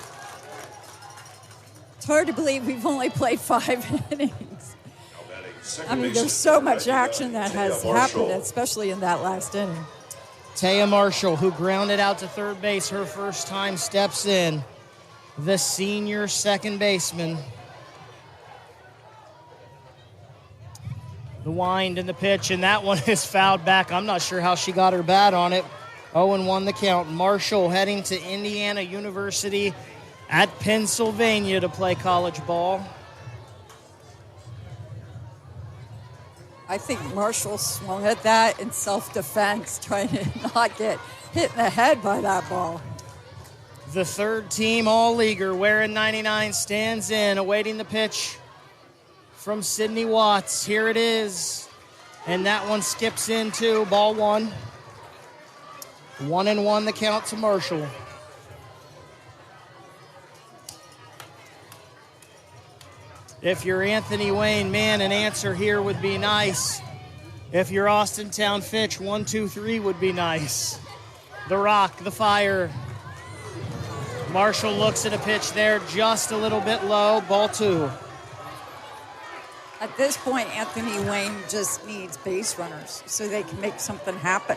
It's hard to believe we've only played 5 innings. I mean, there's so much action that has happened, especially in that last inning. Taya Marshall, who grounded out to third base her first time, steps in. The senior second baseman. The wind and the pitch, and that one is fouled back. I'm not sure how she got her bat on it. 0-1 the count. Marshall heading to Indiana University at Pennsylvania to play college ball. I think Marshall swung at that in self-defense, trying to not get hit in the head by that ball. The third team all-leaguer wearing 99 stands in, awaiting the pitch from Sydney Watts. Here it is. And that one skips into ball one. 1-1 the count to Marshall. If you're Anthony Wayne, man, an answer here would be nice. If you're Austintown Fitch, 1, 2, 3 would be nice. The Rock, the Fire. Marshall looks at a pitch there just a little bit low. Ball two. At this point, Anthony Wayne just needs base runners so they can make something happen.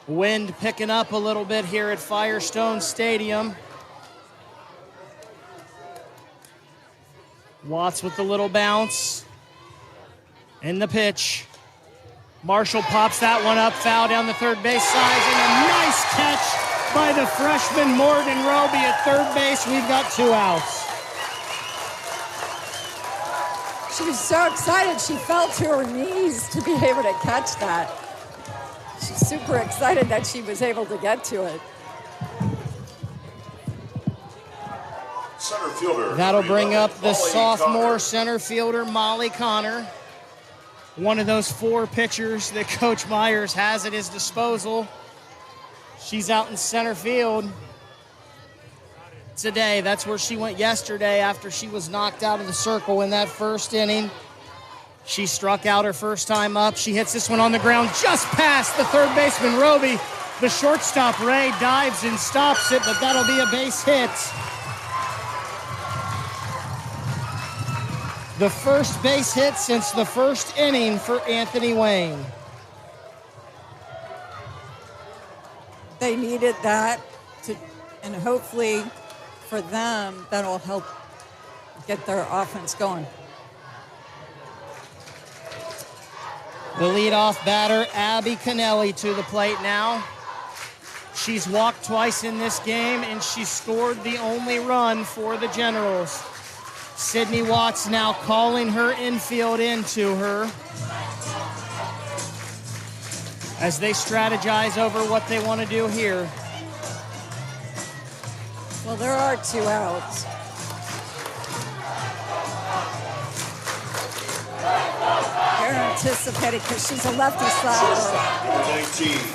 Wind picking up a little bit here at Firestone Stadium. Watts with the little bounce. And the pitch. Marshall pops that one up, foul down the third base side, and a nice catch by the freshman Morgan Roby at third base. We've got 2 outs. She was so excited she fell to her knees to be able to catch that. She's super excited that she was able to get to it. Center fielder. That'll bring up the Molly sophomore Connor. center fielder, Molly Connor. One of those 4 pitchers that Coach Myers has at his disposal. She's out in center field today. That's where she went yesterday after she was knocked out of the circle in that first inning. She struck out her first time up. She hits this one on the ground just past the third baseman, Roby. The shortstop, Ray, dives and stops it, but that'll be a base hit. The first base hit since the first inning for Anthony Wayne. They needed that, and hopefully for them, that'll help get their offense going. The leadoff batter, Abby Cannelli, to the plate now. She's walked twice in this game, and she scored the only run for the Generals. Sydney Watts now calling her infield into her as they strategize over what they want to do here. Well, there are 2 outs. They're anticipating, because she's a lefty slapper.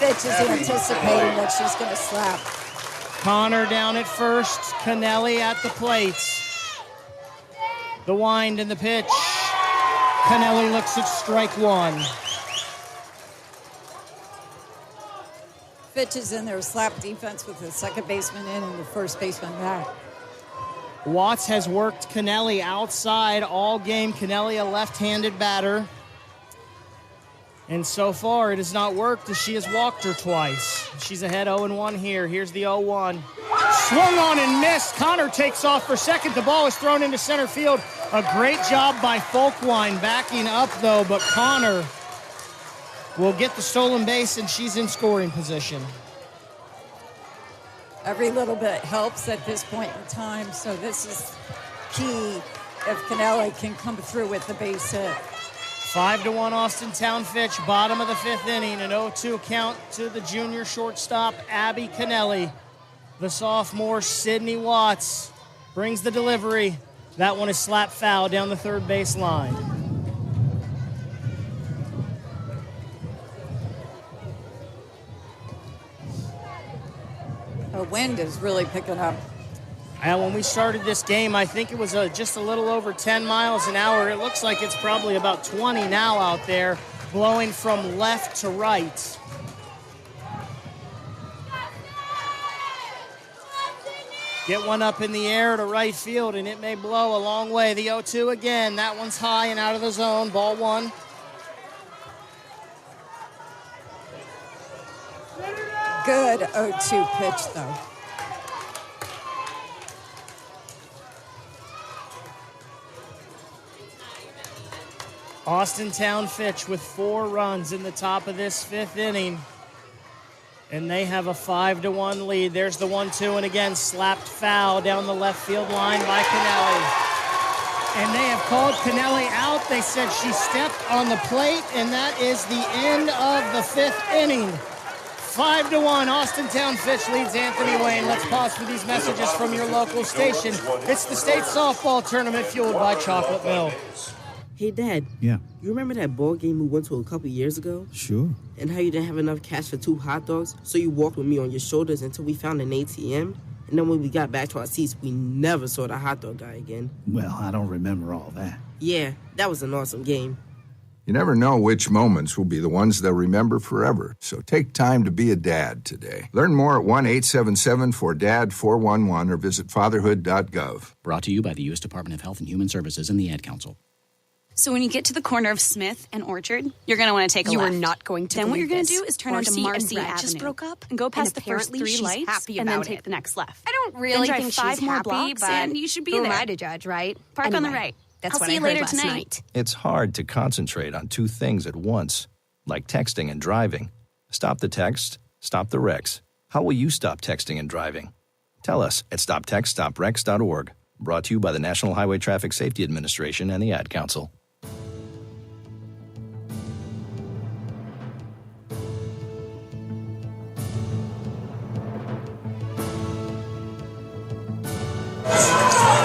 Fitch is anticipating that she's going to slap. Connor down at first, Cannelli at the plate. The wind and the pitch. Cannelli looks at strike 1. Fitch is in their slap defense with the second baseman in and the first baseman back. Watts has worked Cannelli outside all game. Cannelli, a left-handed batter. And so far, it has not worked as she has walked her twice. She's ahead 0-1 here. Here's the 0-1. Swung on and missed. Connor takes off for second. The ball is thrown into center field. A great job by Folkwine backing up, though, but Connor will get the stolen base, and she's in scoring position. Every little bit helps at this point in time, so this is key if Cannelli can come through with the base hit. 5-1 Austintown Fitch, bottom of the 5th inning, an 0-2 count to the junior shortstop, Abby Cannelli. The sophomore, Sydney Watts, brings the delivery. That one is slapped foul down the third base line. The wind is really picking up. And when we started this game, I think it was just a little over 10 miles an hour. It looks like it's probably about 20 now out there, blowing from left to right. Get one up in the air to right field, and it may blow a long way. The 0-2 again. That one's high and out of the zone. Ball 1. Good 0-2 pitch, though. Austintown Fitch with 4 runs in the top of this 5th inning. And they have a 5-1 lead. There's the 1-2, and again, slapped foul down the left field line by Cannelli. And they have called Cannelli out. They said she stepped on the plate, and that is the end of the 5th inning. 5-1, Austintown Fitch leads Anthony Wayne. Let's pause for these messages from your local station. It's the state softball tournament fueled by Chocolate Milk. Hey, Dad. Yeah. You remember that ball game we went to a couple years ago? Sure. And how you didn't have enough cash for 2 hot dogs, so you walked with me on your shoulders until we found an ATM? And then when we got back to our seats, we never saw the hot dog guy again. Well, I don't remember all that. Yeah, that was an awesome game. You never know which moments will be the ones they'll remember forever, so take time to be a dad today. Learn more at 1-877-4DAD-411 or visit fatherhood.gov. Brought to you by the U.S. Department of Health and Human Services and the Ad Council. So when you get to the corner of Smith and Orchard, you're going to want to take a left. You are not going to Then what you're going to do is turn onto Marcy Avenue. just broke up and go past the first apparently 3 she's lights happy and then about take it. the next left. I don't really then drive think 5 she's more happy, blocks but and you should be who there. am I to judge, right? Park on the Anyway, right. That's I'll what see I you heard later last tonight. night. It's hard to concentrate on 2 things at once, like texting and driving. Stop the text, stop the wrecks. How will you stop texting and driving? Tell us at stoptextstoprex.org. Brought to you by the National Highway Traffic Safety Administration and the Ad Council.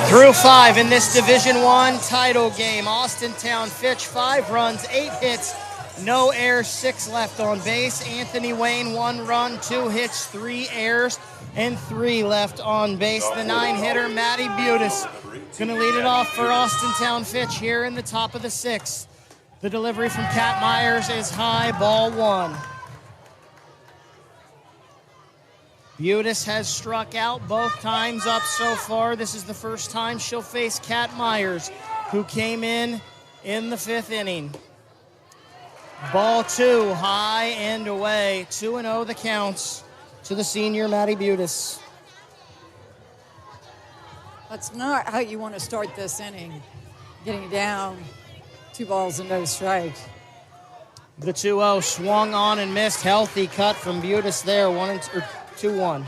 Through 5 in this Division I title game. Austintown Fitch, 5 runs, 8 hits, no errors, 6 left on base. Anthony Wayne, 1 run, 2 hits, 3 errors, and 3 left on base. The 9-hitter, Matty Butis, going to lead it off for Austintown Fitch here in the top of the 6th. The delivery from Kat Myers is high, ball 1. Butis has struck out both times up so far. This is the first time she'll face Kat Myers, who came in the 5th inning. Ball 2, high and away. 2-0 the counts to the senior Matty Butis. That's not how you want to start this inning. Getting down 2 balls and no strikes. The 2-0 swung on and missed. Healthy cut from Butis there. 2-1.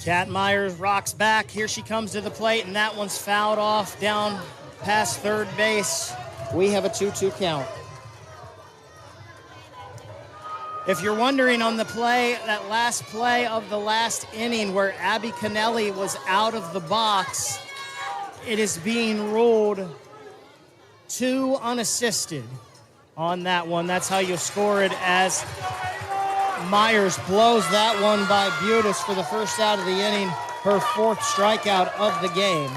Kat Myers rocks back. Here she comes to the plate, and that one's fouled off down past third base. We have a 2-2 count. If you're wondering on the play, that last play of the last inning where Abby Cannelli was out of the box, it is being ruled 2 unassisted on that one. That's how you score it, as Myers blows that one by Butis for the first out of the inning, her 4th strikeout of the game.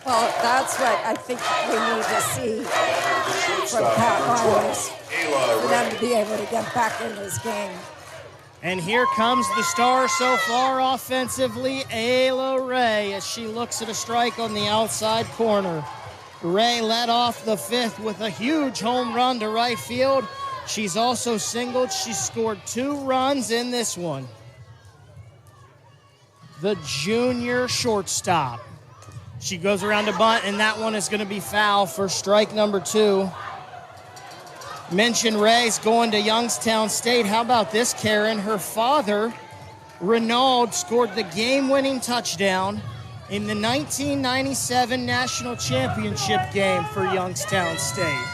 Well, that's what I think we need to see from Kat Myers for them to be able to get back in this game. And here comes the star so far offensively, Ayla Ray, as she looks at a strike on the outside corner. Ray led off the 5th with a huge home run to right field. She's also singled. She scored 2 runs in this one. The junior shortstop. She goes around to bunt, and that one is going to be foul for strike number 2. Mention Ray's going to Youngstown State. How about this, Karen? Her father, Renaud, scored the game-winning touchdown in the 1997 National Championship game for Youngstown State.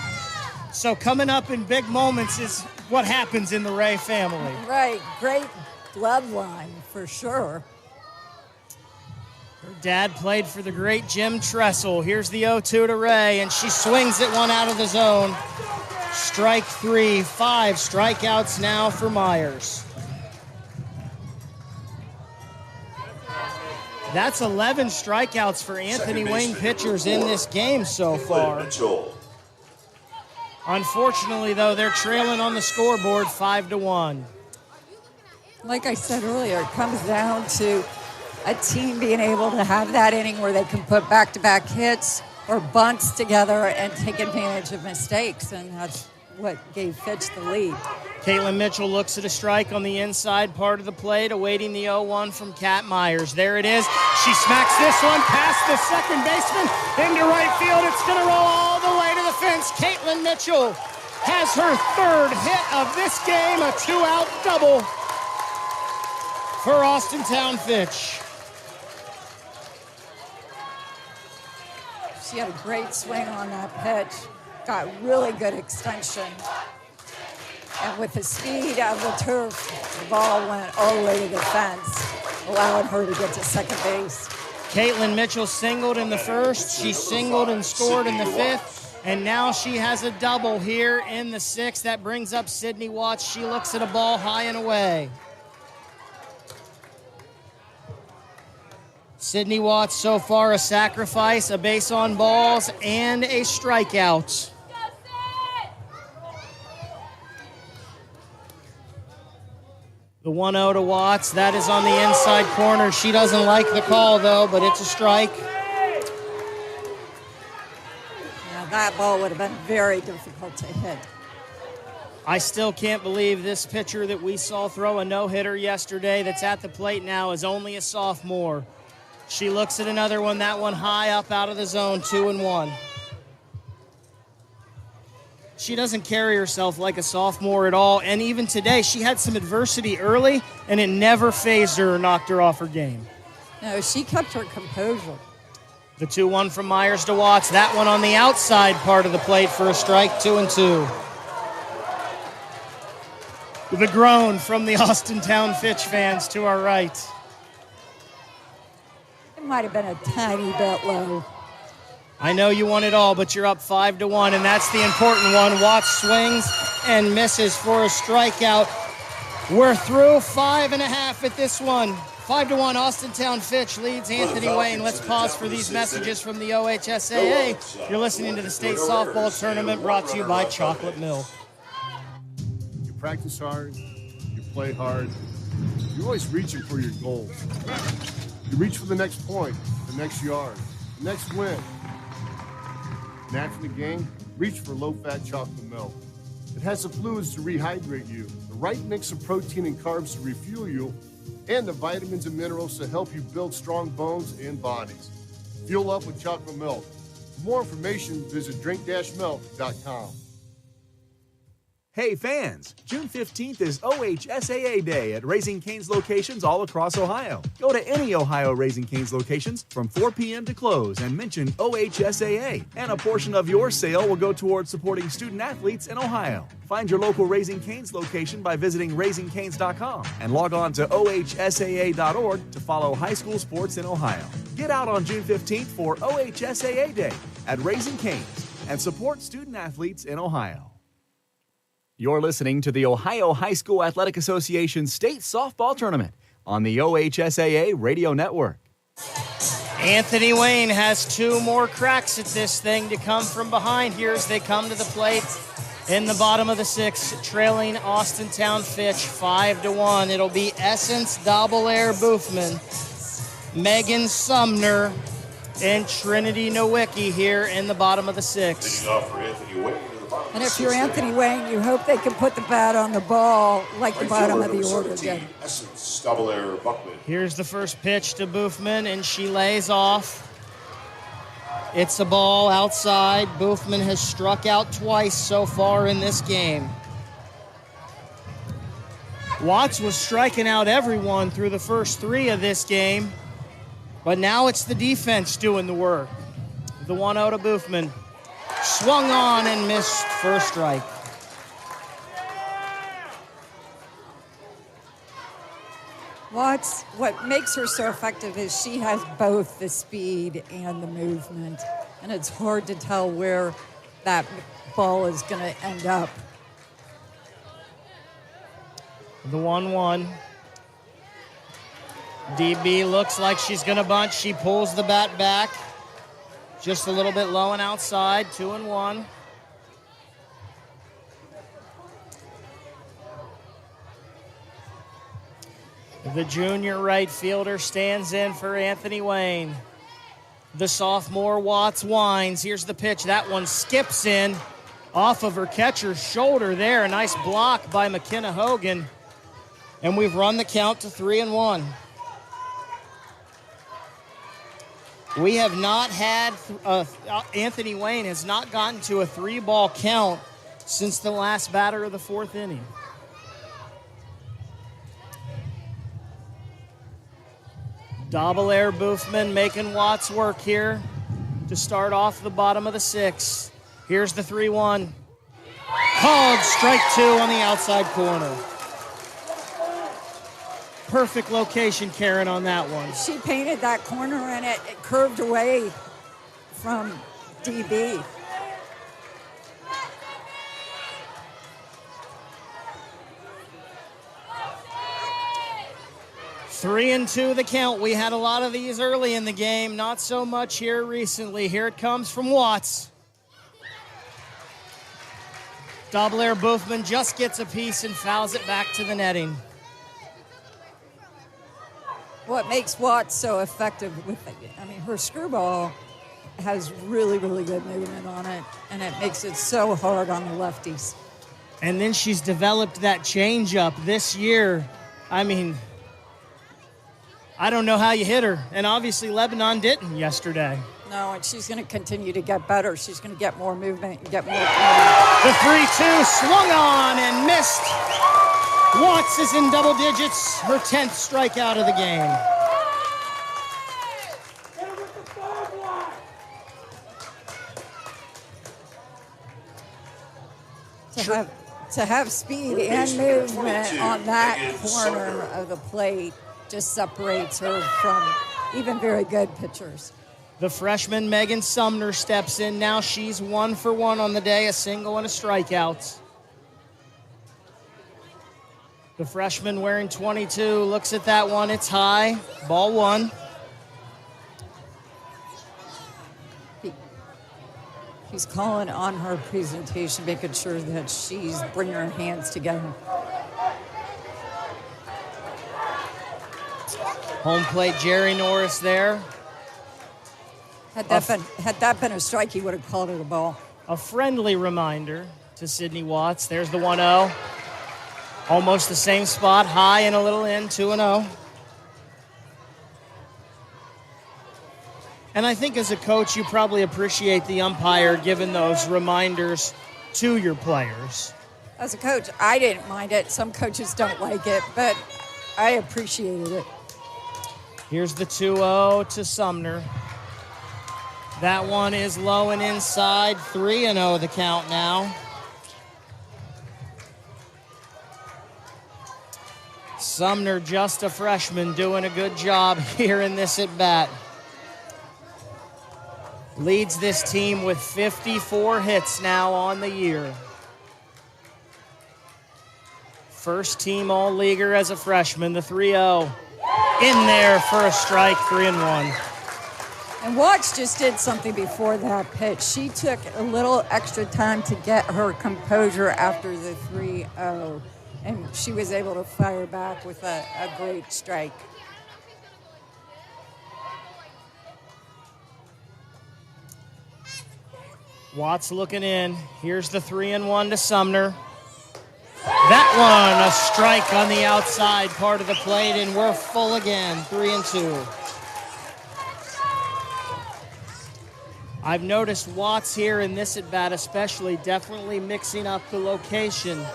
So coming up in big moments is what happens in the Ray family. Right, great bloodline for sure. Her dad played for the great Jim Tressel. Here's the 0-2 to Ray, and she swings it one out of the zone. Strike 3, 5 strikeouts now for Myers. That's 11 strikeouts for Anthony Wayne pitchers in this game so far. Unfortunately, though, they're trailing on the scoreboard 5-1. Like I said earlier, it comes down to a team being able to have that inning where they can put back-to-back hits or bunts together and take advantage of mistakes, and that's what gave Fitch the lead. Caitlin Mitchell looks at a strike on the inside part of the plate, awaiting the 0-1 from Kat Myers. There it is. She smacks this one past the second baseman into right field. It's going to roll all the way to the fence. Caitlin Mitchell has her 3rd hit of this game, a 2-out double for Austintown Fitch. She had a great swing on that pitch. Got really good extension. And with the speed of the turf, the ball went all the way to the fence, allowing her to get to second base. Caitlin Mitchell singled in the first. She singled and scored in the fifth. And now she has a double here in the sixth. That brings up Sydney Watts. She looks at a ball high and away. Sydney Watts so far a sacrifice, a base on balls, and a strikeout. The 1-0 to Watts. That is on the inside corner. She doesn't like the call, though, but it's a strike. Yeah, that ball would have been very difficult to hit. I still can't believe this pitcher that we saw throw a no-hitter yesterday that's at the plate now is only a sophomore. She looks at another one, that one high up out of the zone, 2-1. She doesn't carry herself like a sophomore at all, and even today, she had some adversity early, and it never phased her or knocked her off her game. No, she kept her composure. The 2-1 from Myers to Watts, that one on the outside part of the plate for a strike, 2-2. The groan from the Austintown Fitch fans to our right. It might have been a tiny bit low. I know you want it all, but you're up 5-1, and that's the important one. Watts swings and misses for a strikeout. We're through 5.5 at this one. 5-1, Austintown Fitch leads Anthony Wayne. Let's pause for these messages from the OHSAA. You're listening to the state softball tournament brought to you by Chocolate Milk. You practice hard, you play hard, you're always reaching for your goals. You reach for the next point, the next yard, the next win. And after the game, reach for low-fat chocolate milk. It has the fluids to rehydrate you, the right mix of protein and carbs to refuel you, and the vitamins and minerals to help you build strong bones and bodies. Fuel up with chocolate milk. For more information, visit drink-milk.com. Hey fans, June 15th is OHSAA Day at Raising Cane's locations all across Ohio. Go to any Ohio Raising Cane's locations from 4 p.m. to close and mention OHSAA, and a portion of your sale will go towards supporting student athletes in Ohio. Find your local Raising Cane's location by visiting raisingcanes.com and log on to ohsaa.org to follow high school sports in Ohio. Get out on June 15th for OHSAA Day at Raising Cane's and support student athletes in Ohio. You're listening to the Ohio High School Athletic Association State Softball Tournament on the OHSAA Radio Network. Anthony Wayne has 2 more cracks at this thing to come from behind here as they come to the plate in the bottom of the 6th, trailing Austintown Fitch 5-1. It'll be Essence Daubelair Boofman, Megan Sumner, and Trinity Nowicki here in the bottom of the 6th. Leading off for Anthony Wayne. And if you're Anthony Wayne, you hope they can put the bat on the ball like the bottom of the order did. Essence Daubelair Buckman. Here's the first pitch to Boofman, and she lays off. It's a ball outside. Boofman has struck out twice so far in this game. Watts was striking out everyone through the first 3 of this game, but now it's the defense doing the work. The 1-0 to Boofman. Swung on and missed for a strike. Watts, what makes her so effective is she has both the speed and the movement, and it's hard to tell where that ball is going to end up. The 1-1. DB looks like she's going to bunt. She pulls the bat back. Just a little bit low and outside, 2-1. The junior right fielder stands in for Anthony Wayne. The sophomore Watts winds. Here's the pitch. That one skips in off of her catcher's shoulder there. A nice block by McKenna Hogan. And we've run the count to 3-1. We have not had, Anthony Wayne has not gotten to a 3-ball count since the last batter of the 4th inning. Daubelair Boofman making Watts work here to start off the bottom of the 6th. Here's the 3-1. Called strike 2 on the outside corner. Perfect location, Karen, on that one. She painted that corner and it curved away from DB. Three and 2 the count. We had a lot of these early in the game, not so much here recently. Here it comes from Watts. Double air Boofman just gets a piece and fouls it back to the netting. What makes Watts so effective with it, I mean, her screwball has really, really good movement on it, and it makes it so hard on the lefties. And then she's developed that changeup this year. I mean, I don't know how you hit her, and obviously Lebanon didn't yesterday. No, and she's going to continue to get better. She's going to get more movement and get more. The 3-2 swung on and missed. Watts is in double digits, her 10th strikeout of the game. To have speed and movement on that corner of the plate just separates her from even very good pitchers. The freshman Megan Sumner steps in now. She's 1 for 1 on the day, a single and a strikeout. The freshman wearing 22 looks at that one. It's high. Ball 1. He's calling on her presentation, making sure that she's bringing her hands together. Home plate, Jerry Norris there. Had that been a strike, he would have called it a ball. A friendly reminder to Sydney Watts. There's the 1-0. Almost the same spot, high and a little in, 2-0. And I think as a coach, you probably appreciate the umpire giving those reminders to your players. As a coach, I didn't mind it. Some coaches don't like it, but I appreciated it. Here's the 2-0 to Sumner. That one is low and inside. 3-0 the count now. Sumner, just a freshman, doing a good job here in this at-bat. Leads this team with 54 hits now on the year. First team all-leaguer as a freshman, the 3-0. In there for a strike, 3-1. And Watts just did something before that pitch. She took a little extra time to get her composure after the 3-0, and she was able to fire back with a great strike. Watts looking in. Here's the 3-1 to Sumner. That one, a strike on the outside part of the plate, and we're full again, 3-2. I've noticed Watts here in this at-bat especially definitely mixing up the location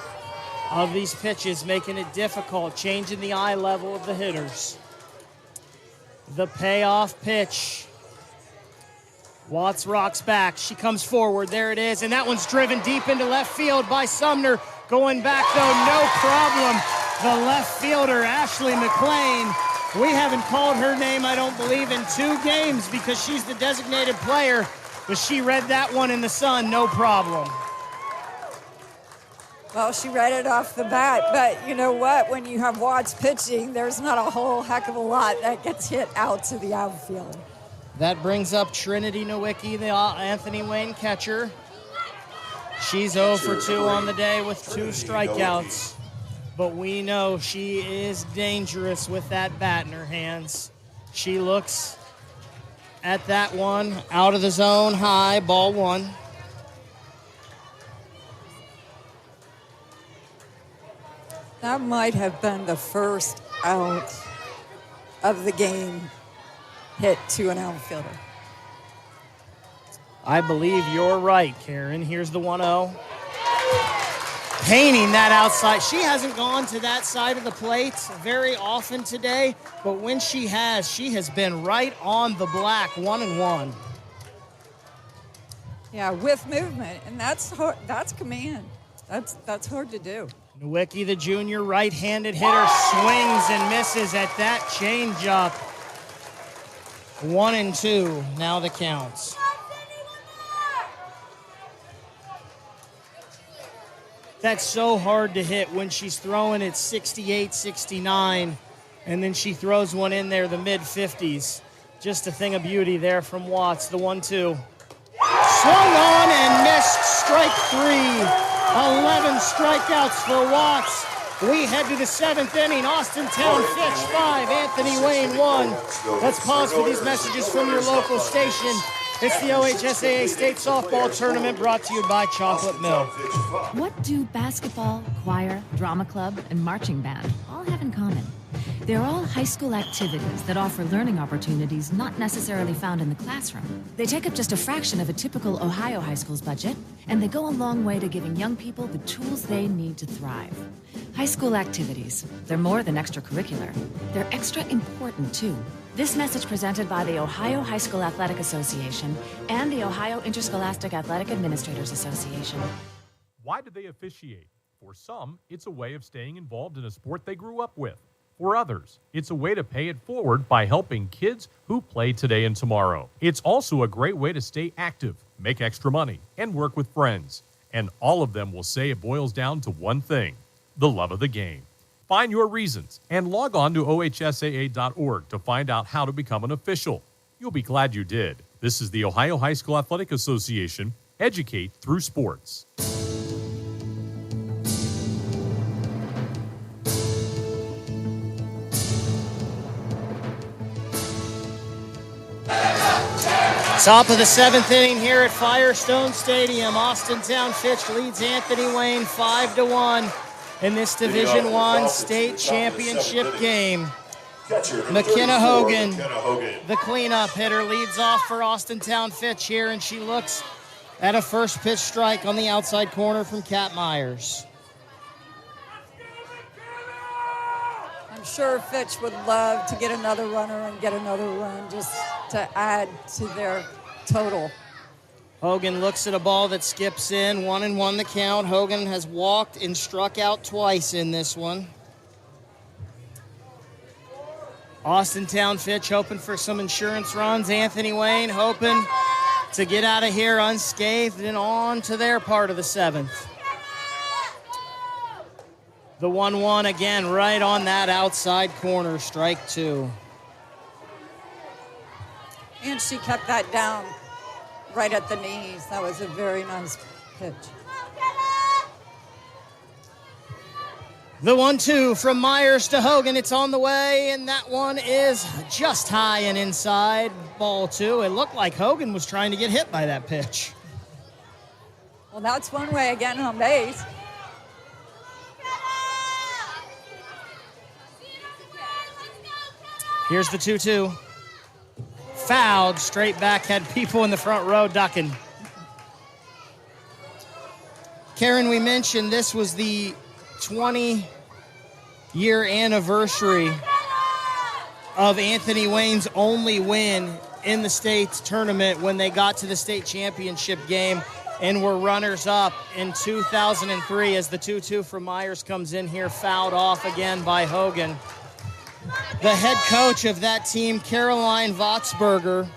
of these pitches, making it difficult, changing the eye level of the hitters. The payoff pitch. Watts rocks back. She comes forward. There it is. And that one's driven deep into left field by Sumner. Going back, though, no problem. The left fielder, Ashley McLean. We haven't called her name, I don't believe, in 2 games because she's the designated player. But she read that one in the sun, no problem. Well, she read it off the bat. But you know what? When you have Watts pitching, there's not a whole heck of a lot that gets hit out to the outfield. That brings up Trinity Nowicki, the Anthony Wayne catcher. She's 0 for 2 on the day with 2 strikeouts. But we know she is dangerous with that bat in her hands. She looks at that one, out of the zone, high, ball 1. That might have been the first out of the game hit to an outfielder. I believe you're right, Karen. Here's the 1-0. Painting that outside. She hasn't gone to that side of the plate very often today, but when she has been right on the black, 1-1. Yeah, with movement, and that's command. That's hard to do. Nowicki, the junior right-handed hitter, swings and misses at that changeup. 1-2, now the counts. That's so hard to hit when she's throwing at 68, 69, and then she throws one in there, the mid-50s. Just a thing of beauty there from Watts, the 1-2. Swung on and missed, strike 3. 11 strikeouts for Watts. We head to the 7th inning. Austintown Fitch 5, Anthony Wayne 1. Let's pause for these messages from your local station. It's the OHSAA State Softball Tournament brought to you by Chocolate Milk. What do basketball, choir, drama club, and marching band all have in common? They're all high school activities that offer learning opportunities not necessarily found in the classroom. They take up just a fraction of a typical Ohio high school's budget, and they go a long way to giving young people the tools they need to thrive. High school activities, they're more than extracurricular. They're extra important, too. This message presented by the Ohio High School Athletic Association and the Ohio Interscholastic Athletic Administrators Association. Why do they officiate? For some, it's a way of staying involved in a sport they grew up with. For others, it's a way to pay it forward by helping kids who play today and tomorrow. It's also a great way to stay active, make extra money, and work with friends. And all of them will say it boils down to one thing: the love of the game. Find your reasons and log on to ohsaa.org to find out how to become an official. You'll be glad you did. This is the Ohio High School Athletic Association. Educate through sports. Top of the 7th inning here at Firestone Stadium. Austintown Fitch leads Anthony Wayne 5-1 in this Division I state championship game. McKenna Hogan, the cleanup hitter, leads off for Austintown Fitch here, and she looks at a first pitch strike on the outside corner from Kat Myers. I'm sure Fitch would love to get another runner and get another run just to add to their total. Hogan looks at a ball that skips in, 1-1 the count. Hogan has walked and struck out twice in this one. Austintown Fitch hoping for some insurance runs. Anthony Wayne hoping to get out of here unscathed and on to their part of the 7th. The 1-1 again, right on that outside corner, strike 2. And she kept that down right at the knees. That was a very nice pitch. The 1-2 from Myers to Hogan. It's on the way, and that one is just high and inside. Ball 2. It looked like Hogan was trying to get hit by that pitch. Well, that's one way again on base. Here's the 2-2. Fouled straight back, had people in the front row ducking. Karen, we mentioned this was the 20-year anniversary of Anthony Wayne's only win in the state tournament when they got to the state championship game and were runners-up in 2003 as the 2-2 from Myers comes in here, fouled off again by Hogan. The head coach of that team, Caroline Votsberger,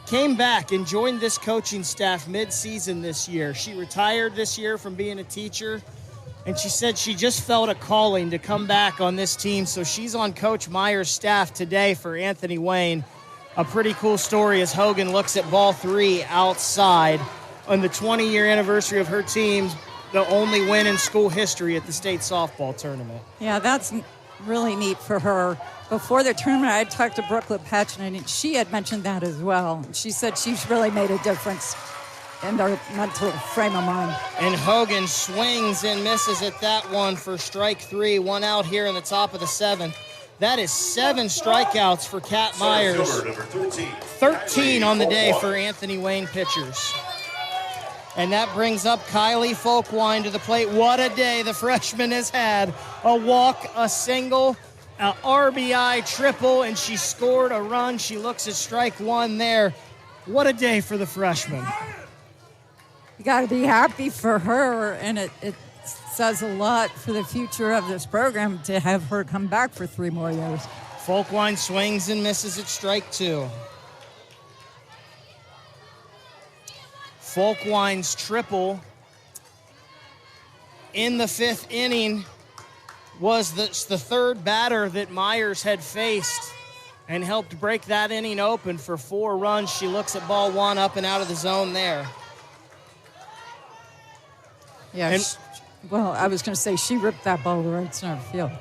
came back and joined this coaching staff mid-season this year. She retired this year from being a teacher, and she said she just felt a calling to come back on this team, so she's on Coach Myers' staff today for Anthony Wayne. A pretty cool story as Hogan looks at ball 3 outside on the 20-year anniversary of her team, the only win in school history at the state softball tournament. Yeah, that's really neat for her. Before the tournament, I had talked to Brooke Lepatch, and she had mentioned that as well. She said she's really made a difference in their mental frame of mind. And Hogan swings and misses at that one for strike 3. One out here in the top of the 7th. That is 7 strikeouts for Kat Myers. 13 on the day for Anthony Wayne pitchers. And that brings up Kylie Folkwine to the plate. What a day the freshman has had. A walk, a single, an RBI triple, and she scored a run. She looks at strike 1 there. What a day for the freshman. You got to be happy for her, and it's says a lot for the future of this program to have her come back for 3 more years. Folkwine swings and misses at strike 2. Folkwine's triple in the 5th inning was the third batter that Myers had faced and helped break that inning open for 4 runs. She looks at ball 1 up and out of the zone there. Yeah, well, I was going to say she ripped that ball to right center field.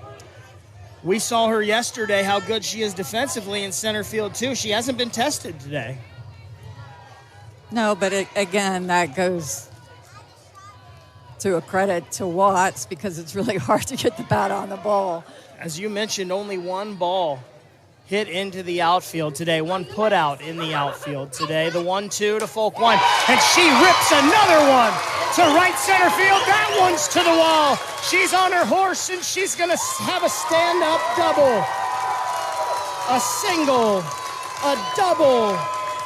We saw her yesterday, how good she is defensively in center field, too. She hasn't been tested today. No, but again, that goes to a credit to Watts because it's really hard to get the bat on the ball. As you mentioned, only 1 ball hit into the outfield today. 1 put out in the outfield today. The 1-2 to Folkwine. And she rips another one to right center field. That one's to the wall. She's on her horse, and she's going to have a stand-up double. A single, a double,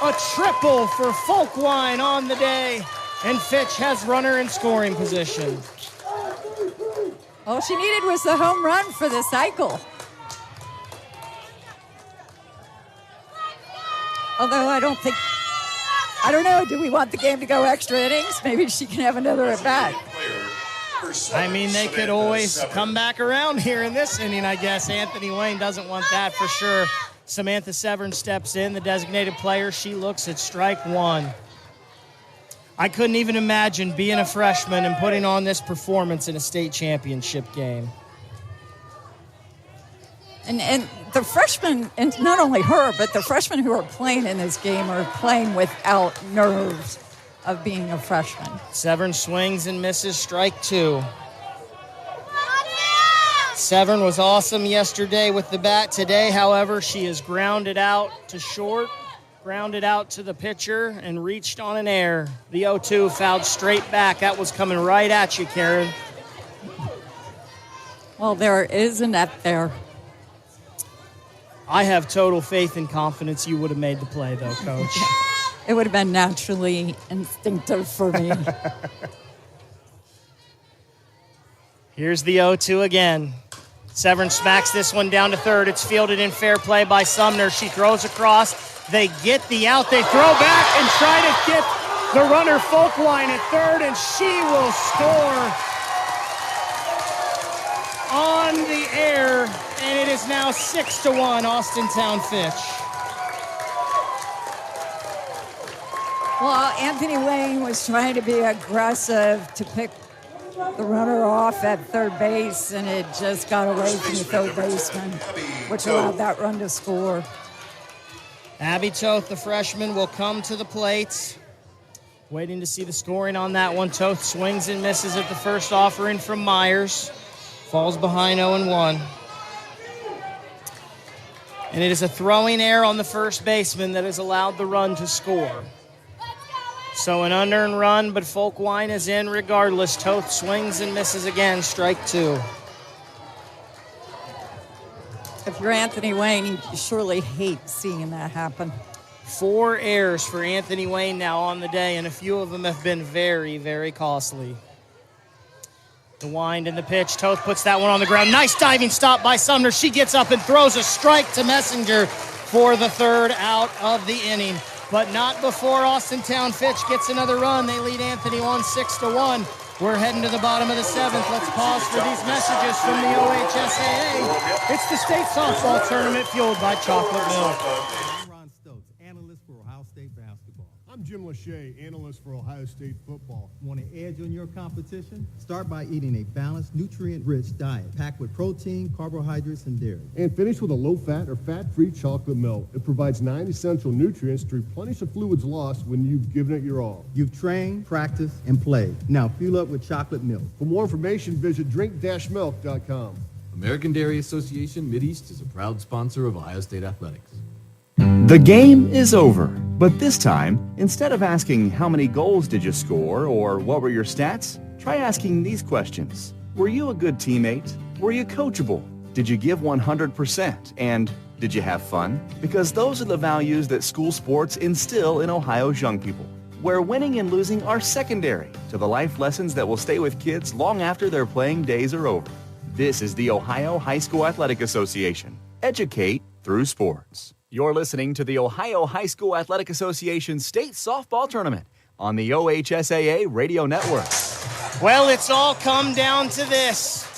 a triple for Folkwine on the day. And Fitch has runner in scoring position. All she needed was the home run for the cycle. Although I don't know, do we want the game to go extra innings? Maybe she can have another at bat. I mean, they could always come back around here in this inning, I guess. Anthony Wayne doesn't want that for sure. Samantha Severn steps in, the designated player. She looks at strike 1. I couldn't even imagine being a freshman and putting on this performance in a state championship game. And the freshmen, and not only her, but the freshmen who are playing in this game are playing without nerves of being a freshman. Severn swings and misses strike 2. Severn was awesome yesterday with the bat. Today, however, she is grounded out to short, grounded out to the pitcher, and reached on an error. The 0-2 fouled straight back. That was coming right at you, Karen. Well, there is a net there. I have total faith and confidence you would have made the play, though, Coach. It would have been naturally instinctive for me. Here's the 0-2 again. Severn smacks this one down to third. It's fielded in fair play by Sumner. She throws across. They get the out. They throw back and try to get the runner Folkwine at third, and she will score on the air, and it is now 6-1 Austintown Fitch. Well, Anthony Wayne was trying to be aggressive to pick the runner off at third base, and it just got away from the third baseman, which allowed that run to score. Abby Toth, the freshman, will come to the plate. Waiting to see the scoring on that one. Toth swings and misses at the first offering from Myers. Falls behind 0-1. And it is a throwing error on the first baseman that has allowed the run to score. So an unearned run, but Folkwine is in regardless. Toth swings and misses again, strike 2. If you're Anthony Wayne, you surely hate seeing that happen. 4 errors for Anthony Wayne now on the day, and a few of them have been very, very costly. The wind and the pitch. Toth puts that one on the ground. Nice diving stop by Sumner. She gets up and throws a strike to Messenger for the third out of the inning. But not before Austintown Fitch gets another run. They lead Anthony 6-1. We're heading to the bottom of the 7th. Let's pause for these messages from the OHSAA. It's the state softball tournament fueled by chocolate milk. I'm Jim Lachey, analyst for Ohio State football. Want an edge on your competition? Start by eating a balanced, nutrient-rich diet packed with protein, carbohydrates, and dairy. And finish with a low-fat or fat-free chocolate milk. It provides 9 essential nutrients to replenish the fluids lost when you've given it your all. You've trained, practiced, and played. Now fuel up with chocolate milk. For more information, visit drink-milk.com. American Dairy Association Mideast is a proud sponsor of Ohio State Athletics. The game is over, but this time, instead of asking how many goals did you score or what were your stats, try asking these questions. Were you a good teammate? Were you coachable? Did you give 100%? And did you have fun? Because those are the values that school sports instill in Ohio's young people. where winning and losing are secondary to the life lessons that will stay with kids long after their playing days are over. This is the Ohio High School Athletic Association. Educate through sports. You're listening to the Ohio High School Athletic Association State Softball Tournament on the OHSAA Radio Network. Well, it's all come down to this.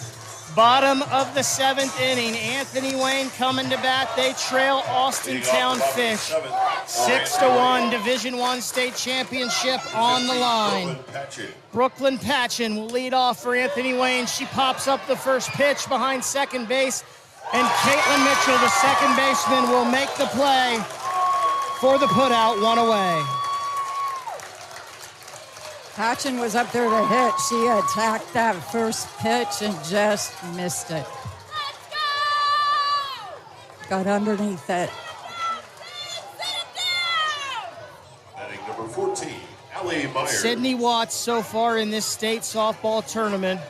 Bottom of the 7th inning. Anthony Wayne coming to bat. They trail Austintown Fish. 6-1 Division I state championship on the line. Brooklyn Patchen will lead off for Anthony Wayne. She pops up the first pitch behind second base. And Caitlin Mitchell, the second baseman, will make the play for the putout, one away. Patchen was up there to hit. She attacked that first pitch and just missed it. Got underneath it. Batting number 14, Allie Myers. Sydney Watts, so far in this state softball tournament,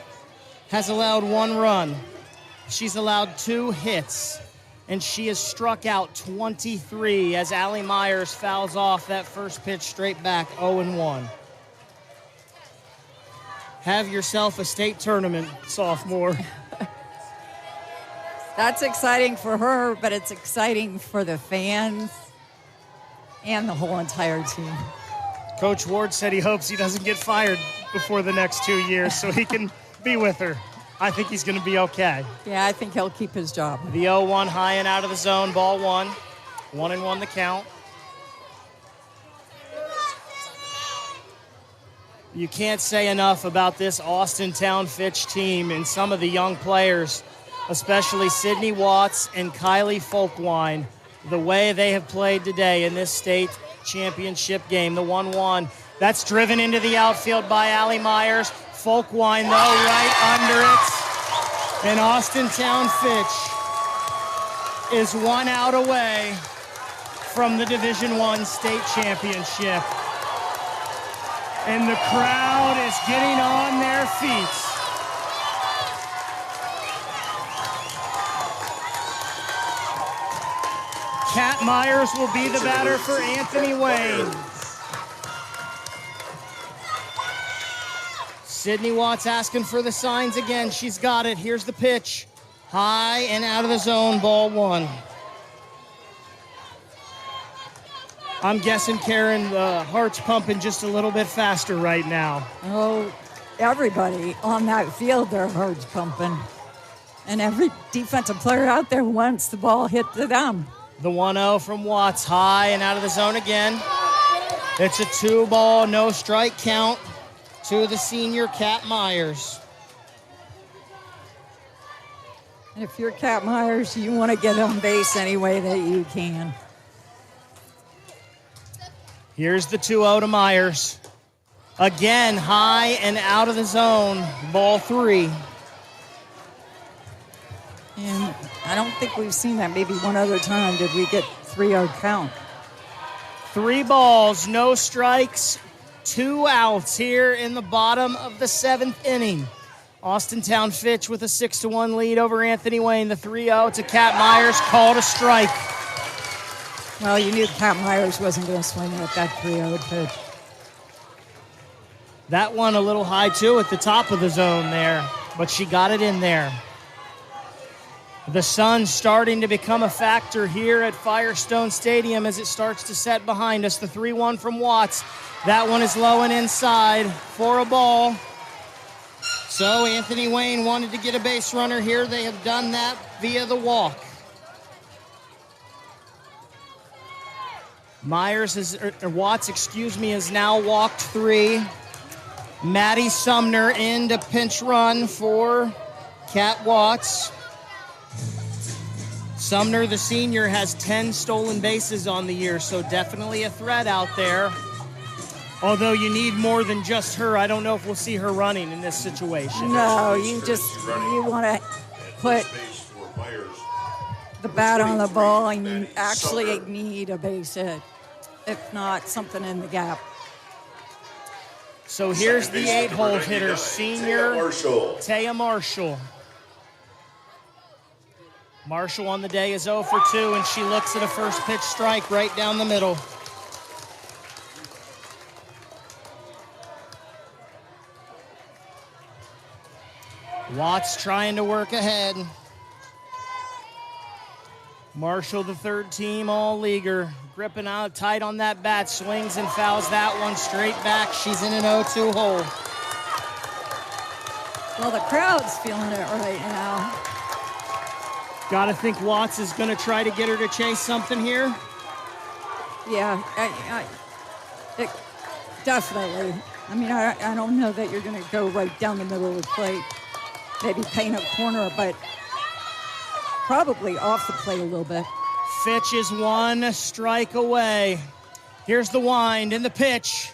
has allowed 1 run. She's allowed 2 hits, and she has struck out 23 as Allie Myers fouls off that first pitch straight back, 0-1. Have yourself a state tournament, sophomore. That's exciting for her, but it's exciting for the fans and the whole entire team. Coach Ward said he hopes he doesn't get fired before the next 2 years so he can be with her. I think he's going to be okay. Yeah, I think he'll keep his job. The 0-1 high and out of the zone, ball 1. 1-1 the count. You can't say enough about this Austintown Fitch team and some of the young players, especially Sydney Watts and Kylie Folkwine, the way they have played today in this state championship game, the 1-1. That's driven into the outfield by Allie Myers. Folkwine, though, right under it. And Austintown Fitch is 1 out away from the Division I state championship. And the crowd is getting on their feet. Kat Myers will be the batter for Anthony Wayne. Sydney Watts asking for the signs again. She's got it. Here's the pitch. High and out of the zone, ball 1. I'm guessing, Karen, the heart's pumping just a little bit faster right now. Oh, everybody on that field, their heart's pumping. And every defensive player out there wants the ball hit to them. The 1-0 from Watts, high and out of the zone again. It's a 2-ball, no strike count to the senior Kat Myers. And if you're Kat Myers, you want to get on base any way that you can. Here's the 2-0 to Myers. Again, high and out of the zone, ball 3. And I don't think we've seen that. Maybe one other time did we get 3-0 count. 3 balls, no strikes, 2 outs here in the bottom of the 7th inning. Austintown Fitch with a 6-1 lead over Anthony Wayne. The 3-0 to Kat Myers, called a strike. Well, you knew Kat Myers wasn't going to swing at that 3-0 pitch. That one a little high, too, at the top of the zone there, but she got it in there. The sun starting to become a factor here at Firestone Stadium as it starts to set behind us. The 3-1 from Watts. That one is low and inside for a ball. So Anthony Wayne wanted to get a base runner here. They have done that via the walk. Watts has now walked 3. Maddie Sumner in to pinch run for Kat Watts. Sumner, the senior, has 10 stolen bases on the year, so definitely a threat out there. Although you need more than just her. I don't know if we'll see her running in this situation. No, you want to put the bat on the ball and you actually need a base hit. If not, something in the gap. So here's the 8-hole hitter, senior Taya Marshall. Marshall on the day is 0 for 2, and she looks at a first pitch strike right down the middle. Watts trying to work ahead. Marshall, the third team all-leaguer, gripping out tight on that bat, swings and fouls that one straight back. She's in an 0-2 hole. Well, the crowd's feeling it right now. Got to think Watts is going to try to get her to chase something here. Yeah, definitely. I mean, I don't know that you're going to go right down the middle of the plate. Maybe paint a corner, but probably off the plate a little bit. Fitch is 1 strike away. Here's the wind and the pitch.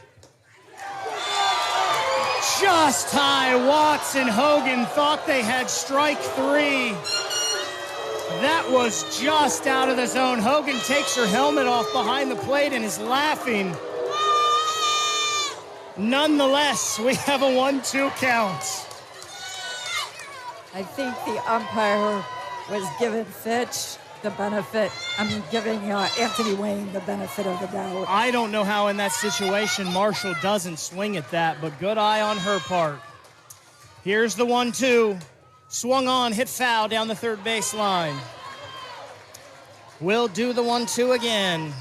Just high. Watts and Hogan thought they had strike 3. That was just out of the zone. Hogan takes her helmet off behind the plate and is laughing. Nonetheless, we have a 1-2 count. I think the umpire was giving Fitch the benefit. Giving Anthony Wayne the benefit of the doubt. I don't know how in that situation Marshall doesn't swing at that, but good eye on her part. Here's the 1-2. Swung on, hit foul down the third baseline. We'll do the 1-2 again.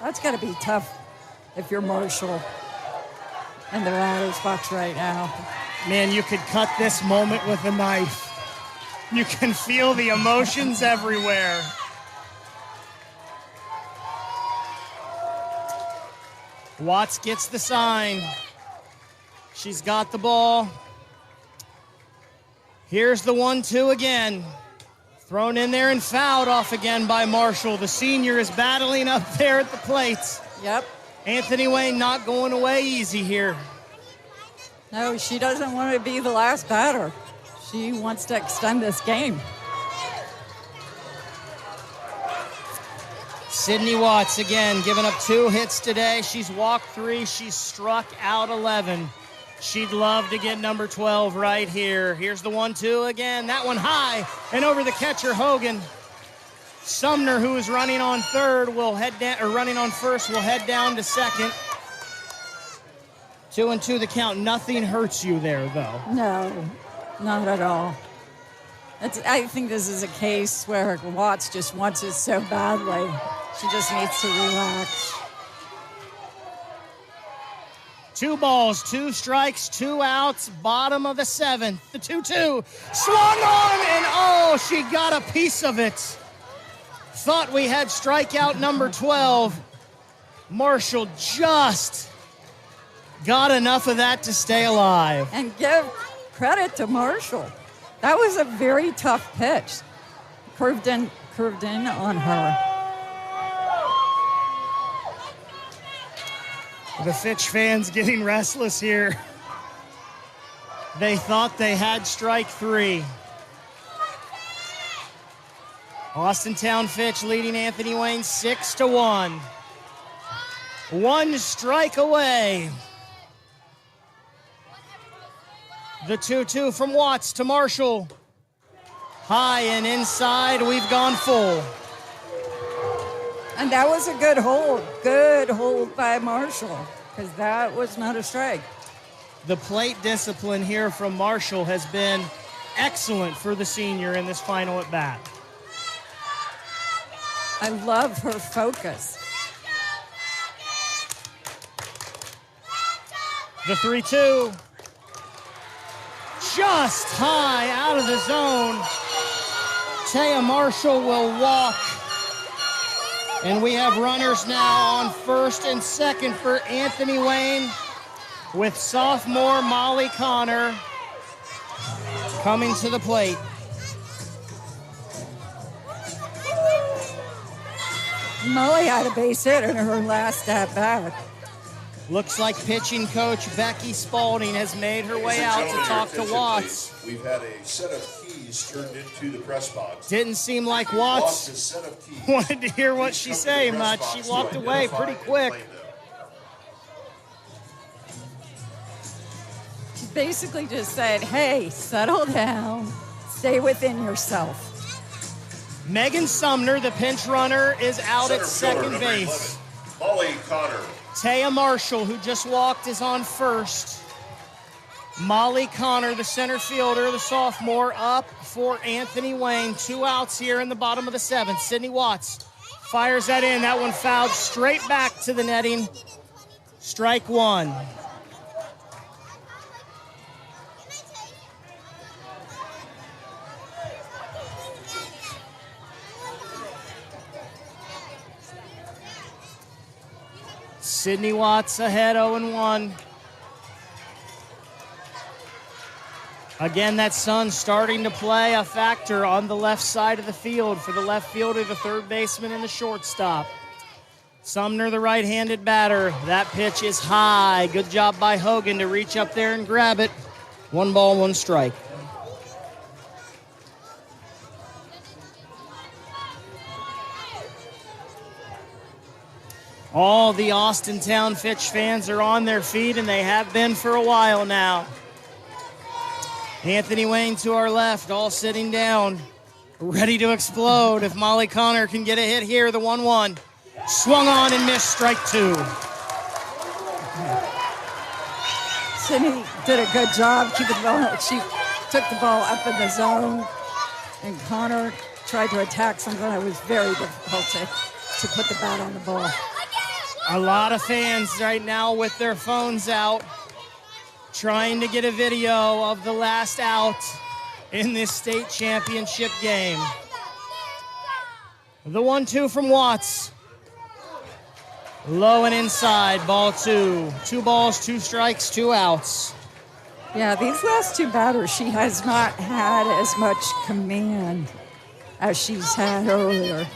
That's got to be tough if you're Marshall in the batter's box right now. Man, you could cut this moment with a knife. You can feel the emotions everywhere. Watts gets the sign. She's got the ball. Here's the 1-2 again. Thrown in there and fouled off again by Marshall. The senior is battling up there at the plate. Yep. Anthony Wayne not going away easy here. No, she doesn't want to be the last batter. She wants to extend this game. Sydney Watts again giving up 2 hits today. She's walked 3. She's struck out 11. She'd love to get number 12 right here. Here's the 1-2 again. That one high and over the catcher, Hogan. Sumner, who is running on third, will head down, or running on first, will head down to second. 2-2 the count. Nothing hurts you there, though. No, not at all. I think this is a case where Watts just wants it so badly. She just needs to relax. 2 balls, 2 strikes, 2 outs, bottom of the 7th. The 2-2, swung on, and oh, she got a piece of it. Thought we had strikeout number 12. Marshall just got enough of that to stay alive. And give credit to Marshall. That was a very tough pitch. Curved in on her. The Fitch fans getting restless here. They thought they had strike 3. Austintown Fitch leading Anthony Wayne 6-1. 1 strike away. The 2-2 from Watts to Marshall. High and inside, we've gone full. And that was a good hold by Marshall, because that was not a strike. The plate discipline here from Marshall has been excellent for the senior in this final at bat. I love her focus. The 3-2. Just high out of the zone. Taya Marshall will walk. And we have runners now on first and second for Anthony Wayne, with sophomore Molly Connor coming to the plate. Molly had a base hit in her last at bat. Looks like pitching coach Becky Spalding has made her way out to talk to Watts. We've had a set of keys turned into the press box. Didn't seem like Watts wanted to hear what she say much. She walked away pretty quick. She basically just said, hey, settle down, stay within yourself. Megan Sumner, the pinch runner, is out at second base. Molly Connor. Taya Marshall, who just walked, is on first. Molly Connor, the center fielder, the sophomore, up for Anthony Wayne. 2 outs here in the bottom of the 7th. Sydney Watts fires that in. That one fouled straight back to the netting. Strike 1. Sydney Watts ahead 0-1. Again, that sun starting to play a factor on the left side of the field for the left fielder, the third baseman, and the shortstop. Sumner, the right-handed batter. That pitch is high. Good job by Hogan to reach up there and grab it. 1 ball, 1 strike. All the Austintown Fitch fans are on their feet, and they have been for a while now. Anthony Wayne to our left, all sitting down, ready to explode. If Molly Connor can get a hit here, the 1-1. Swung on and missed, strike 2. Sydney did a good job keeping the ball. She took the ball up in the zone, and Connor tried to attack something that was very difficult to put the bat on the ball. A lot of fans right now with their phones out, trying to get a video of the last out in this state championship game. The 1-2 from Watts. Low and inside, ball 2. 2 balls, 2 strikes, 2 outs. Yeah, these last 2 batters, she has not had as much command as she's had earlier.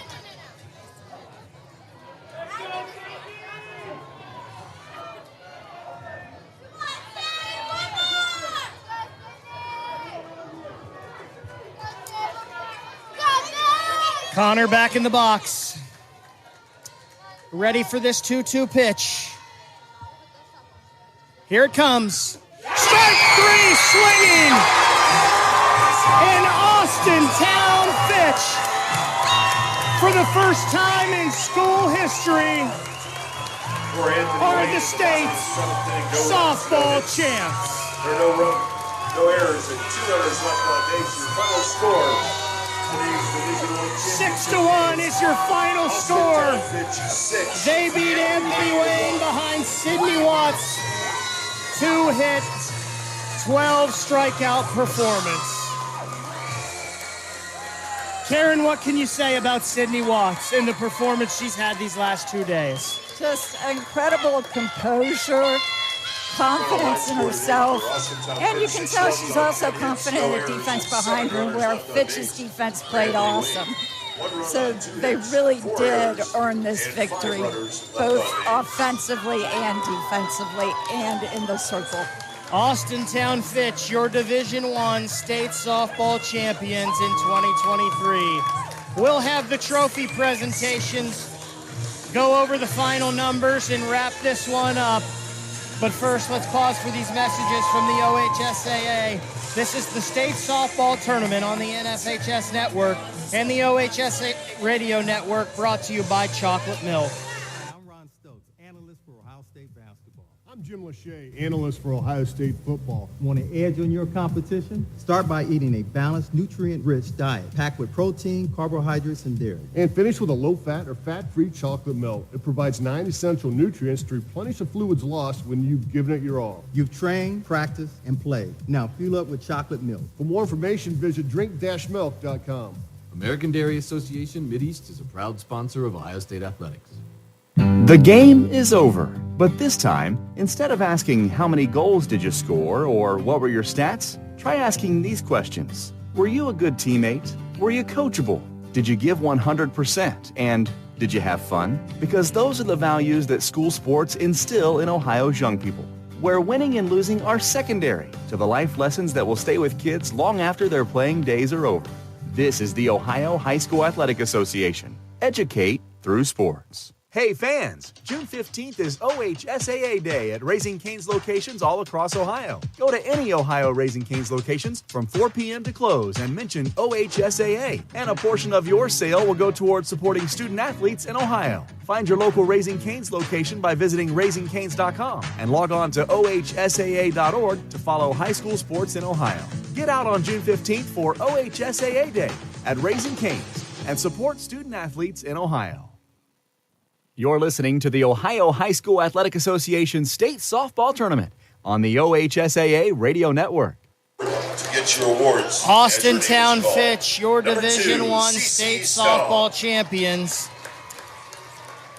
Connor back in the box. Ready for this 2-2 pitch. Here it comes. Strike 3, swinging. And Austintown Fitch, for the first time in school history, are the state's softball champs. There are no errors and 2 runners left on base. Your final score. 6-1 is your final score. They beat Anthony Wayne behind Sydney Watts. 2-hit, 12 strikeout performance. Karen, what can you say about Sydney Watts and the performance she's had these last 2 days? Just incredible composure, confidence in herself, and you can tell she's also confident in the defense behind her, where Fitch's defense played awesome. So they really did earn this victory, both offensively and defensively and in the circle. Austintown Fitch, your Division I state softball champions in 2023. We'll have the trophy presentations, go over the final numbers, and wrap this one up. But first, let's pause for these messages from the OHSAA. This is the state softball tournament on the NFHS network and the OHSAA radio network, brought to you by Chocolate Milk. I'm Ron Stokes, analyst for Ohio State basketball. I'm Jim Lachey, analyst for Ohio State football. Want an edge on your competition? Start by eating a balanced, nutrient-rich diet packed with protein, carbohydrates, and dairy. And finish with a low-fat or fat-free chocolate milk. It provides 9 essential nutrients to replenish the fluids lost when you've given it your all. You've trained, practiced, and played. Now fuel up with chocolate milk. For more information, visit drink-milk.com. American Dairy Association Mideast is a proud sponsor of Ohio State Athletics. The game is over, but this time, instead of asking how many goals did you score or what were your stats, try asking these questions. Were you a good teammate? Were you coachable? Did you give 100%? And did you have fun? Because those are the values that school sports instill in Ohio's young people, where winning and losing are secondary to the life lessons that will stay with kids long after their playing days are over. This is the Ohio High School Athletic Association. Educate through sports. Hey fans, June 15th is OHSAA Day at Raising Cane's locations all across Ohio. Go to any Ohio Raising Cane's locations from 4 p.m. to close and mention OHSAA, and a portion of your sale will go towards supporting student athletes in Ohio. Find your local Raising Cane's location by visiting raisingcanes.com and log on to ohsaa.org to follow high school sports in Ohio. Get out on June 15th for OHSAA Day at Raising Cane's and support student athletes in Ohio. You're listening to the Ohio High School Athletic Association State Softball Tournament on the OHSAA Radio Network. To get your awards. Austintown Fitch, your Division I state softball champions.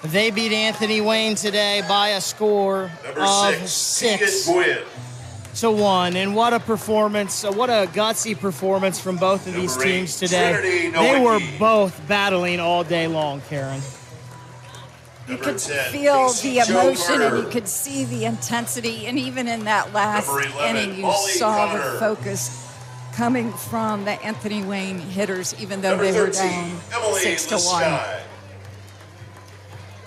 They beat Anthony Wayne today by a score of 6-1. And what a performance, what a gutsy performance from both of these teams today. They were both battling all day long, Karen. You could feel the emotion and you could see the intensity. And even in that last inning, you saw the focus coming from the Anthony Wayne hitters, even though they were down 6-1.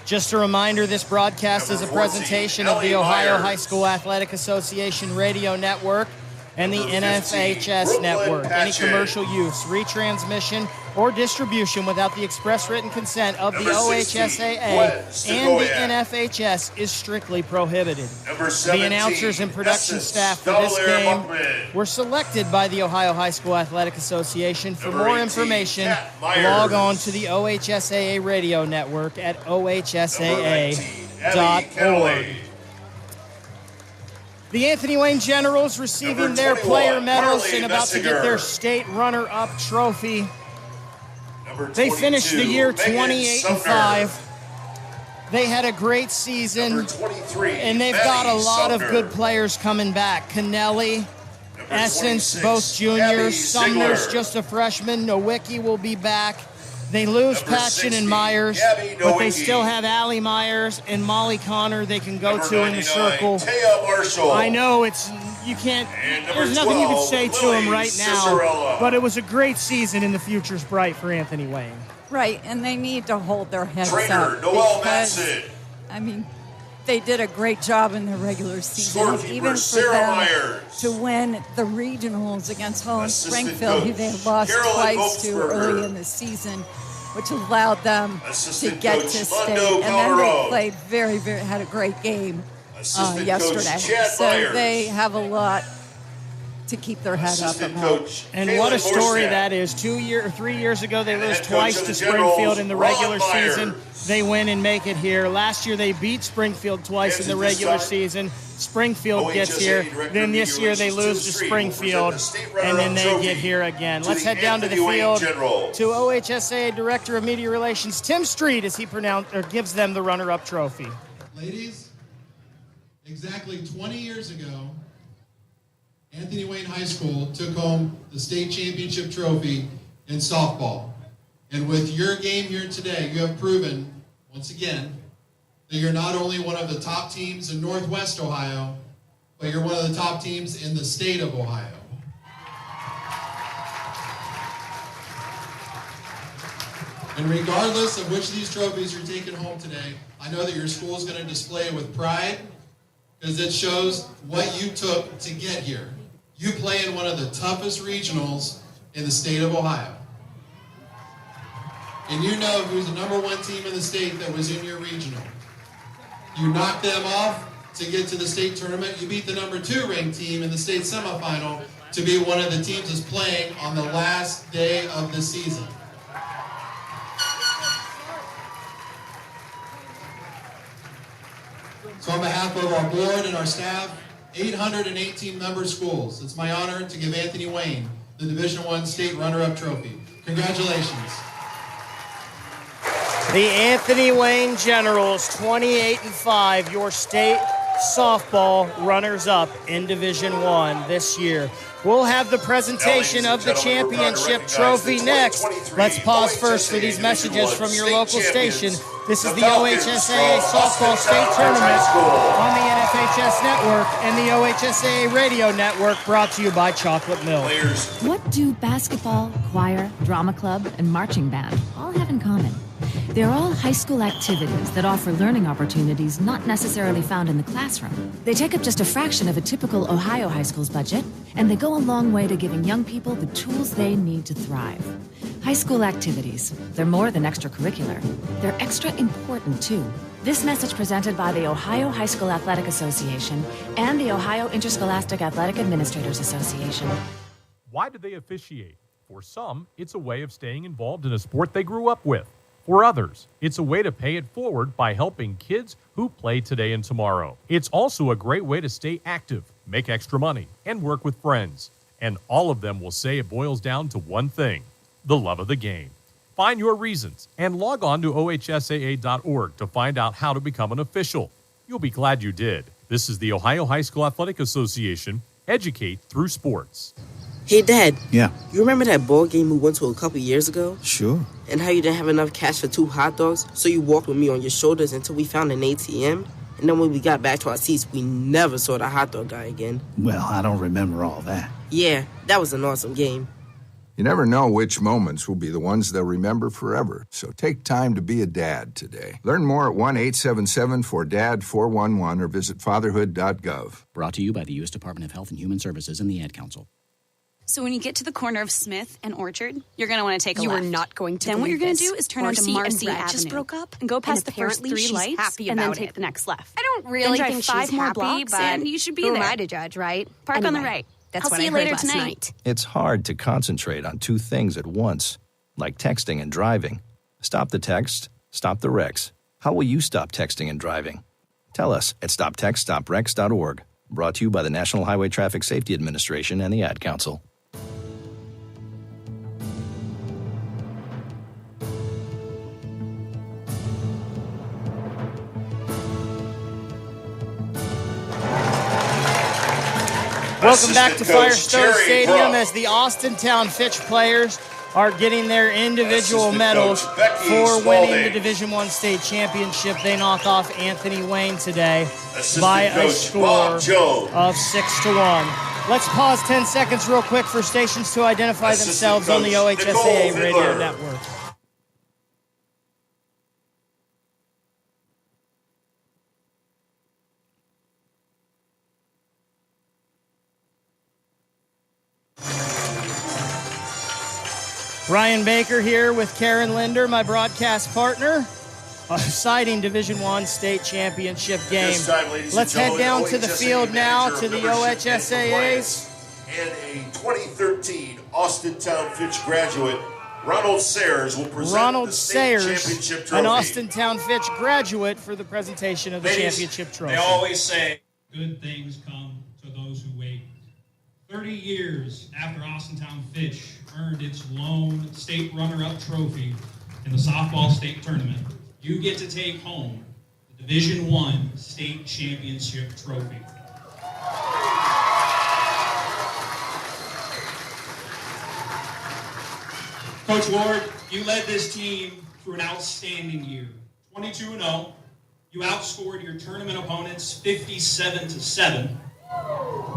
Just a reminder, this broadcast is a presentation of the Ohio High School Athletic Association Radio Network and the NFHS Network. Any commercial use, retransmission, or distribution without the express written consent of the OHSAA and the NFHS is strictly prohibited. The announcers and production staff for this game were selected by the Ohio High School Athletic Association. For more information, log on to the OHSAA Radio Network at ohsaa.org. The Anthony Wayne Generals receiving their player medals and about to get their state runner-up trophy. They finished the year 28-5. They had a great season, and they've got a lot of good players coming back. Kennelly, Essence, both juniors. Sumner's just a freshman. Nowicki will be back. They lose Patchen and Myers, but they still have Allie Myers and Molly Connor they can go to in the circle. I know there's nothing you can say to them right now, but it was a great season and the future's bright for Anthony Wayne. Right, and they need to hold their heads up because, they did a great job in the regular season, even for them to win the regionals against Holland Springfield, who they lost twice to early in the season, which allowed them to get to state. And then they played had a great game yesterday. So they have a lot to keep their head up about. And what a story that is. 3 years ago, they lose twice to Springfield in the regular season. They win and make it here. Last year, they beat Springfield twice in the regular season. Springfield gets here. Then this year, they lose to Springfield, and then they get here again. Let's head down to the field to OHSAA Director of Media Relations, Tim Street, as he gives them the runner-up trophy. Ladies, exactly 20 years ago, Anthony Wayne High School took home the state championship trophy in softball. And with your game here today, you have proven, once again, that you're not only one of the top teams in Northwest Ohio, but you're one of the top teams in the state of Ohio. And regardless of which of these trophies you're taking home today, I know that your school is going to display it with pride because it shows what you took to get here. You play in one of the toughest regionals in the state of Ohio. And you know who's the #1 team in the state that was in your regional. You knocked them off to get to the state tournament. You beat the #2 ranked team in the state semifinal to be one of the teams that's playing on the last day of the season. So on behalf of our board and our staff, 818 member schools, it's my honor to give Anthony Wayne the Division I State Runner-Up Trophy. Congratulations. The Anthony Wayne Generals, 28-5, your state softball runners-up in Division I this year. We'll have the presentation of the championship trophy next. Let's pause first for these messages from your local station. This is the OHSAA Softball State Tournament on the NFHS Network and the OHSAA Radio Network, brought to you by Chocolate Milk. What do basketball, choir, drama club, and marching band all have in common? They're all high school activities that offer learning opportunities not necessarily found in the classroom. They take up just a fraction of a typical Ohio high school's budget, and they go a long way to giving young people the tools they need to thrive. High school activities, they're more than extracurricular. They're extra important, too. This message presented by the Ohio High School Athletic Association and the Ohio Interscholastic Athletic Administrators Association. Why do they officiate? For some, it's a way of staying involved in a sport they grew up with. For others, it's a way to pay it forward by helping kids who play today and tomorrow. It's also a great way to stay active, make extra money, and work with friends. And all of them will say it boils down to one thing: the love of the game. Find your reasons and log on to ohsaa.org to find out how to become an official. You'll be glad you did. This is the Ohio High School Athletic Association. Educate through sports. Hey, Dad. Yeah. You remember that ball game we went to a couple years ago? Sure. And how you didn't have enough cash for 2 hot dogs, so you walked with me on your shoulders until we found an ATM? And then when we got back to our seats, we never saw the hot dog guy again. Well, I don't remember all that. Yeah, that was an awesome game. You never know which moments will be the ones they'll remember forever, so take time to be a dad today. Learn more at 1-877-4DAD-411 or visit fatherhood.gov. Brought to you by the U.S. Department of Health and Human Services and the Ad Council. So when you get to the corner of Smith and Orchard, you're going to want to take a left. You are not going to. Then what you're going to do is turn onto Marcy Avenue. Just broke up, and go past the first 3 lights, happy and then about take it. the next left. I don't really then think drive 5 she's more happy, blocks, but and you should be who there. am I to judge, right? Park on the right. That's I'll what see I you heard later last tonight. night. It's hard to concentrate on two things at once, like texting and driving. Stop the text, stop the wrecks. How will you stop texting and driving? Tell us at stoptextstopwrecks.org. Brought to you by the National Highway Traffic Safety Administration and the Ad Council. Welcome back to Firestone Terry Stadium Brock. as the Austintown Fitch players are getting their individual Assistant medals coach Becky for winning the Spalding. Division I state championship. They knock off Anthony Wayne today Assistant by a coach score Bob Jones. of 6-1. Let's pause 10 seconds real quick for stations to identify Assistant themselves on the coach OHSAA Nicole radio Fiddler. network. Ryan Baker here with Karen Linder, my broadcast partner. A exciting Division I state championship game. This time, ladies and Let's head gentlemen, down to the OHSAA field now manager to of the membership and OHSAAs. And a 2013 Austintown Fitch graduate, Ronald Sayers, will present Ronald the state Sayers, championship trophy. an Austintown Fitch graduate, for the presentation of the Ladies, championship trophy. They always say, good things come to those who wait. 30 years after Austintown Fitch earned its lone state runner-up trophy in the softball state tournament, you get to take home the Division I state championship trophy. Coach Ward, you led this team through an outstanding year. 22-0, you outscored your tournament opponents 57-7,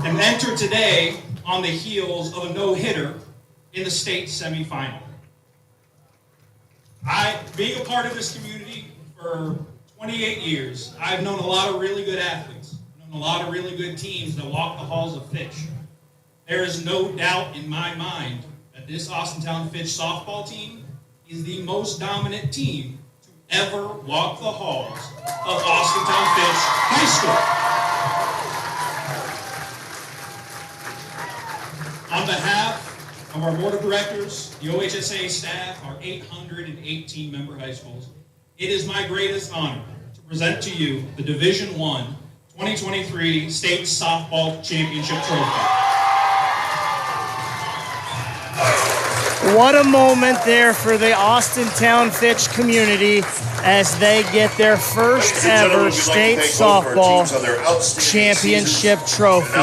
and enter today on the heels of a no-hitter in the state semifinal. Being a part of this community for 28 years, I've known a lot of really good athletes, I've known a lot of really good teams that walk the halls of Fitch. There is no doubt in my mind that this Austintown Fitch softball team is the most dominant team to ever walk the halls of Austintown Fitch High School. On behalf of our board of directors, the OHSAA staff, our 818 member high schools, it is my greatest honor to present to you the Division I 2023 State Softball Championship Trophy. What a moment there for the Austintown Fitch community as they get their first ever state softball championship trophy.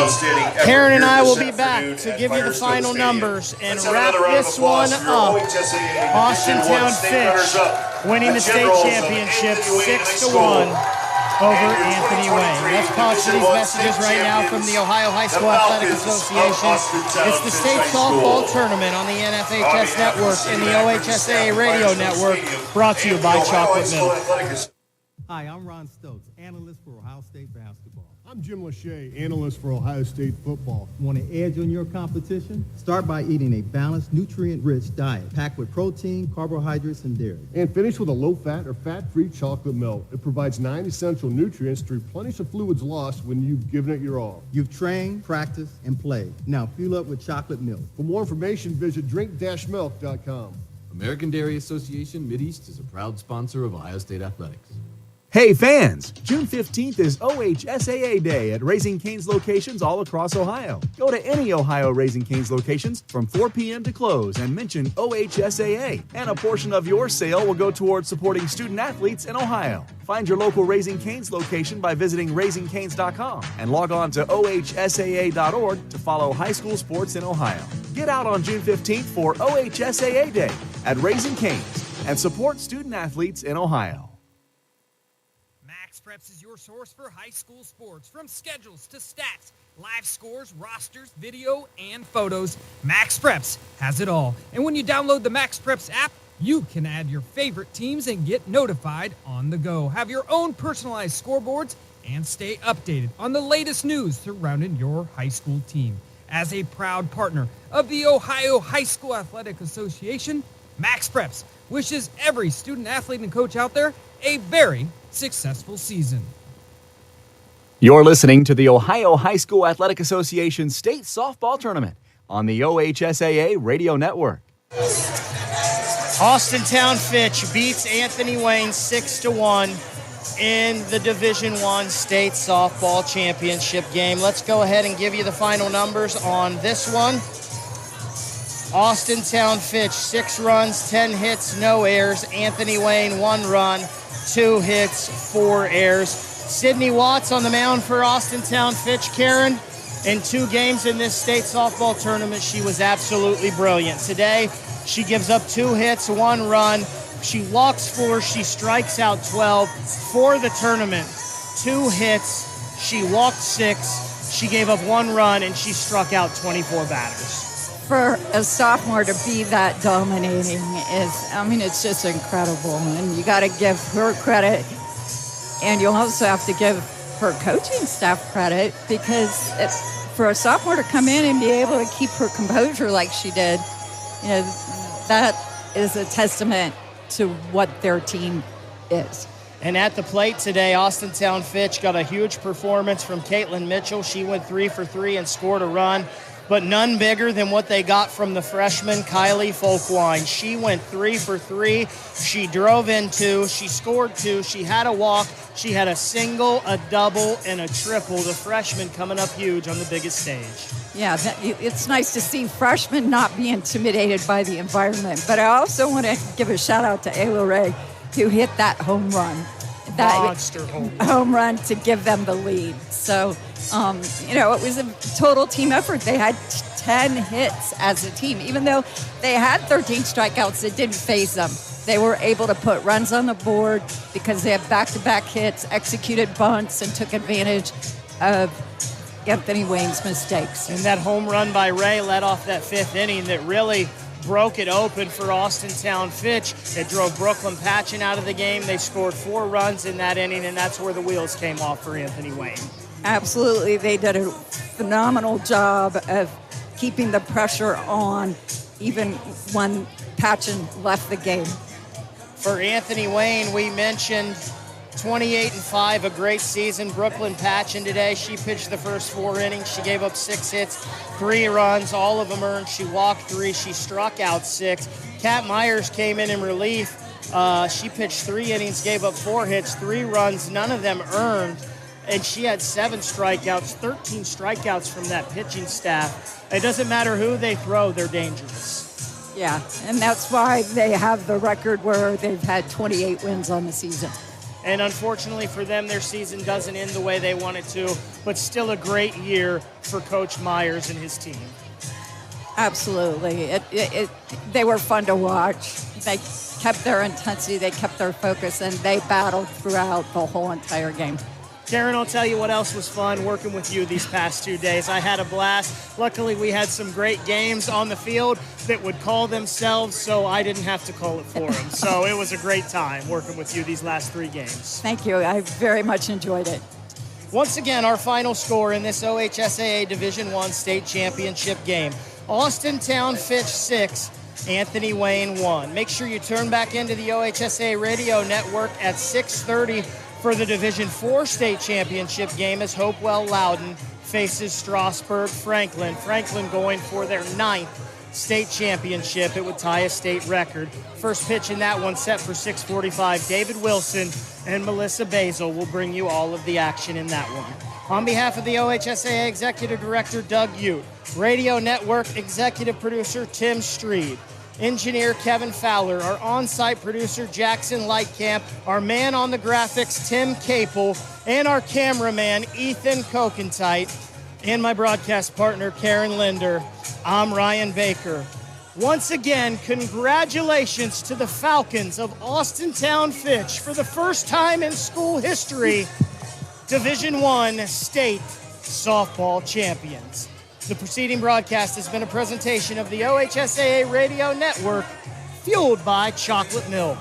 Karen and I will be back to give you the final numbers and wrap this one up. Austintown Fitch winning the state championship 6-1 over Anthony Wayne. Let's pause for these messages right now from the Ohio High School Athletic Association. It's the state softball tournament on the NFHS Network and the OHSAA Radio Network, brought to you by Chocolate Milk. Hi, I'm Ron Stokes, analyst for Ohio State basketball. I'm Jim Lachey, analyst for Ohio State football. Want an edge on your competition? Start by eating a balanced, nutrient-rich diet packed with protein, carbohydrates, and dairy. And finish with a low-fat or fat-free chocolate milk. It provides 9 essential nutrients to replenish the fluids lost when you've given it your all. You've trained, practiced, and played. Now fuel up with chocolate milk. For more information, visit drink-milk.com. American Dairy Association Mideast is a proud sponsor of Ohio State Athletics. Hey fans, June 15th is OHSAA Day at Raising Cane's locations all across Ohio. Go to any Ohio Raising Cane's locations from 4 p.m. to close and mention OHSAA, and a portion of your sale will go towards supporting student athletes in Ohio. Find your local Raising Cane's location by visiting raisingcanes.com and log on to ohsaa.org to follow high school sports in Ohio. Get out on June 15th for OHSAA Day at Raising Cane's and support student athletes in Ohio. Preps is your source for high school sports. From schedules to stats, live scores, rosters, video, and photos, Max Preps has it all. And when you download the Max Preps app, you can add your favorite teams and get notified on the go. Have your own personalized scoreboards and stay updated on the latest news surrounding your high school team. As a proud partner of the Ohio High School Athletic Association, Max Preps wishes every student, athlete, and coach out there a very successful season. You're listening to the Ohio High School Athletic Association State Softball Tournament on the OHSAA Radio Network. Austintown Fitch beats Anthony Wayne 6-1 in the Division I State Softball Championship game. Let's go ahead and give you the final numbers on this one. Austintown Fitch, 6 runs, 10 hits, no errors. Anthony Wayne, 1 run, 2 hits, 4 errors. Sydney Watts on the mound for Austintown Fitch. Karen, in 2 games in this state softball tournament, she was absolutely brilliant. Today, she gives up 2 hits, 1 run. She walks 4, she strikes out 12. For the tournament, 2 hits, she walked 6, she gave up 1 run, and she struck out 24 batters. For a sophomore to be that dominating it's just incredible. And you got to give her credit. And you also have to give her coaching staff credit, because for a sophomore to come in and be able to keep her composure like she did, that is a testament to what their team is. And at the plate today, Austintown Fitch got a huge performance from Caitlin Mitchell. She went 3 for 3 and scored a run, but none bigger than what they got from the freshman Kylie Folkwine. She went 3 for 3. She drove in 2. She scored 2. She had a walk. She had a single, a double, and a triple. The freshman coming up huge on the biggest stage. Yeah, it's nice to see freshmen not be intimidated by the environment. But I also want to give a shout out to Ayla Ray, who hit that home run. That monster home run to give them the lead. So, it was a total team effort. They had 10 hits as a team. Even though they had 13 strikeouts, it didn't faze them. They were able to put runs on the board because they had back-to-back hits, executed bunts, and took advantage of Anthony Wayne's mistakes. And that home run by Ray led off that 5th inning that really broke it open for Austintown Fitch. It drove Brooklyn Patchen out of the game. They scored 4 runs in that inning, and that's where the wheels came off for Anthony Wayne. Absolutely. They did a phenomenal job of keeping the pressure on even when Patchen left the game. For Anthony Wayne, we mentioned 28-5, a great season. Brooklyn Patchen today, she pitched the first 4 innings. She gave up 6 hits, 3 runs, all of them earned. She walked 3, she struck out 6. Kat Myers came in relief. She pitched 3 innings, gave up 4 hits, 3 runs, none of them earned. And she had 7 strikeouts, 13 strikeouts from that pitching staff. It doesn't matter who they throw, they're dangerous. Yeah, and that's why they have the record where they've had 28 wins on the season. And unfortunately for them, their season doesn't end the way they want it to, but still a great year for Coach Myers and his team. Absolutely. They were fun to watch. They kept their intensity, they kept their focus, and they battled throughout the whole entire game. Karen, I'll tell you what else was fun working with you these past 2 days. I had a blast. Luckily, we had some great games on the field that would call themselves, so I didn't have to call it for them. So it was a great time working with you these last 3 games. Thank you. I very much enjoyed it. Once again, our final score in this OHSAA Division I state championship game. Austintown Fitch 6, Anthony Wayne 1. Make sure you turn back into the OHSAA radio network at 6:30 for the Division IV state championship game as Hopewell Loudon faces Strasburg Franklin. Franklin going for their 9th state championship. It would tie a state record. First pitch in that one set for 6:45. David Wilson and Melissa Basil will bring you all of the action in that one. On behalf of the OHSAA Executive Director Doug Ute, Radio Network Executive Producer Tim Streed, Engineer Kevin Fowler, our on-site producer Jackson Lightcamp, our man on the graphics Tim Capel, and our cameraman Ethan Kokentite, and my broadcast partner Karen Linder, I'm Ryan Baker. Once again, congratulations to the Falcons of Austintown Fitch for the first time in school history, Division I state softball champions. The preceding broadcast has been a presentation of the OHSAA Radio Network, fueled by Chocolate Milk.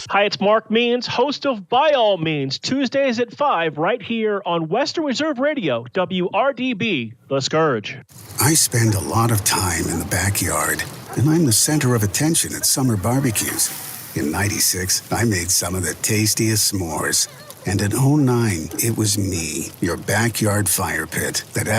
Hi, it's Mark Means, host of By All Means, Tuesdays at 5, right here on Western Reserve Radio, WRDB, The Scourge. I spend a lot of time in the backyard, and I'm the center of attention at summer barbecues. In '96, I made some of the tastiest s'mores. And in '09, it was me, your backyard fire pit, that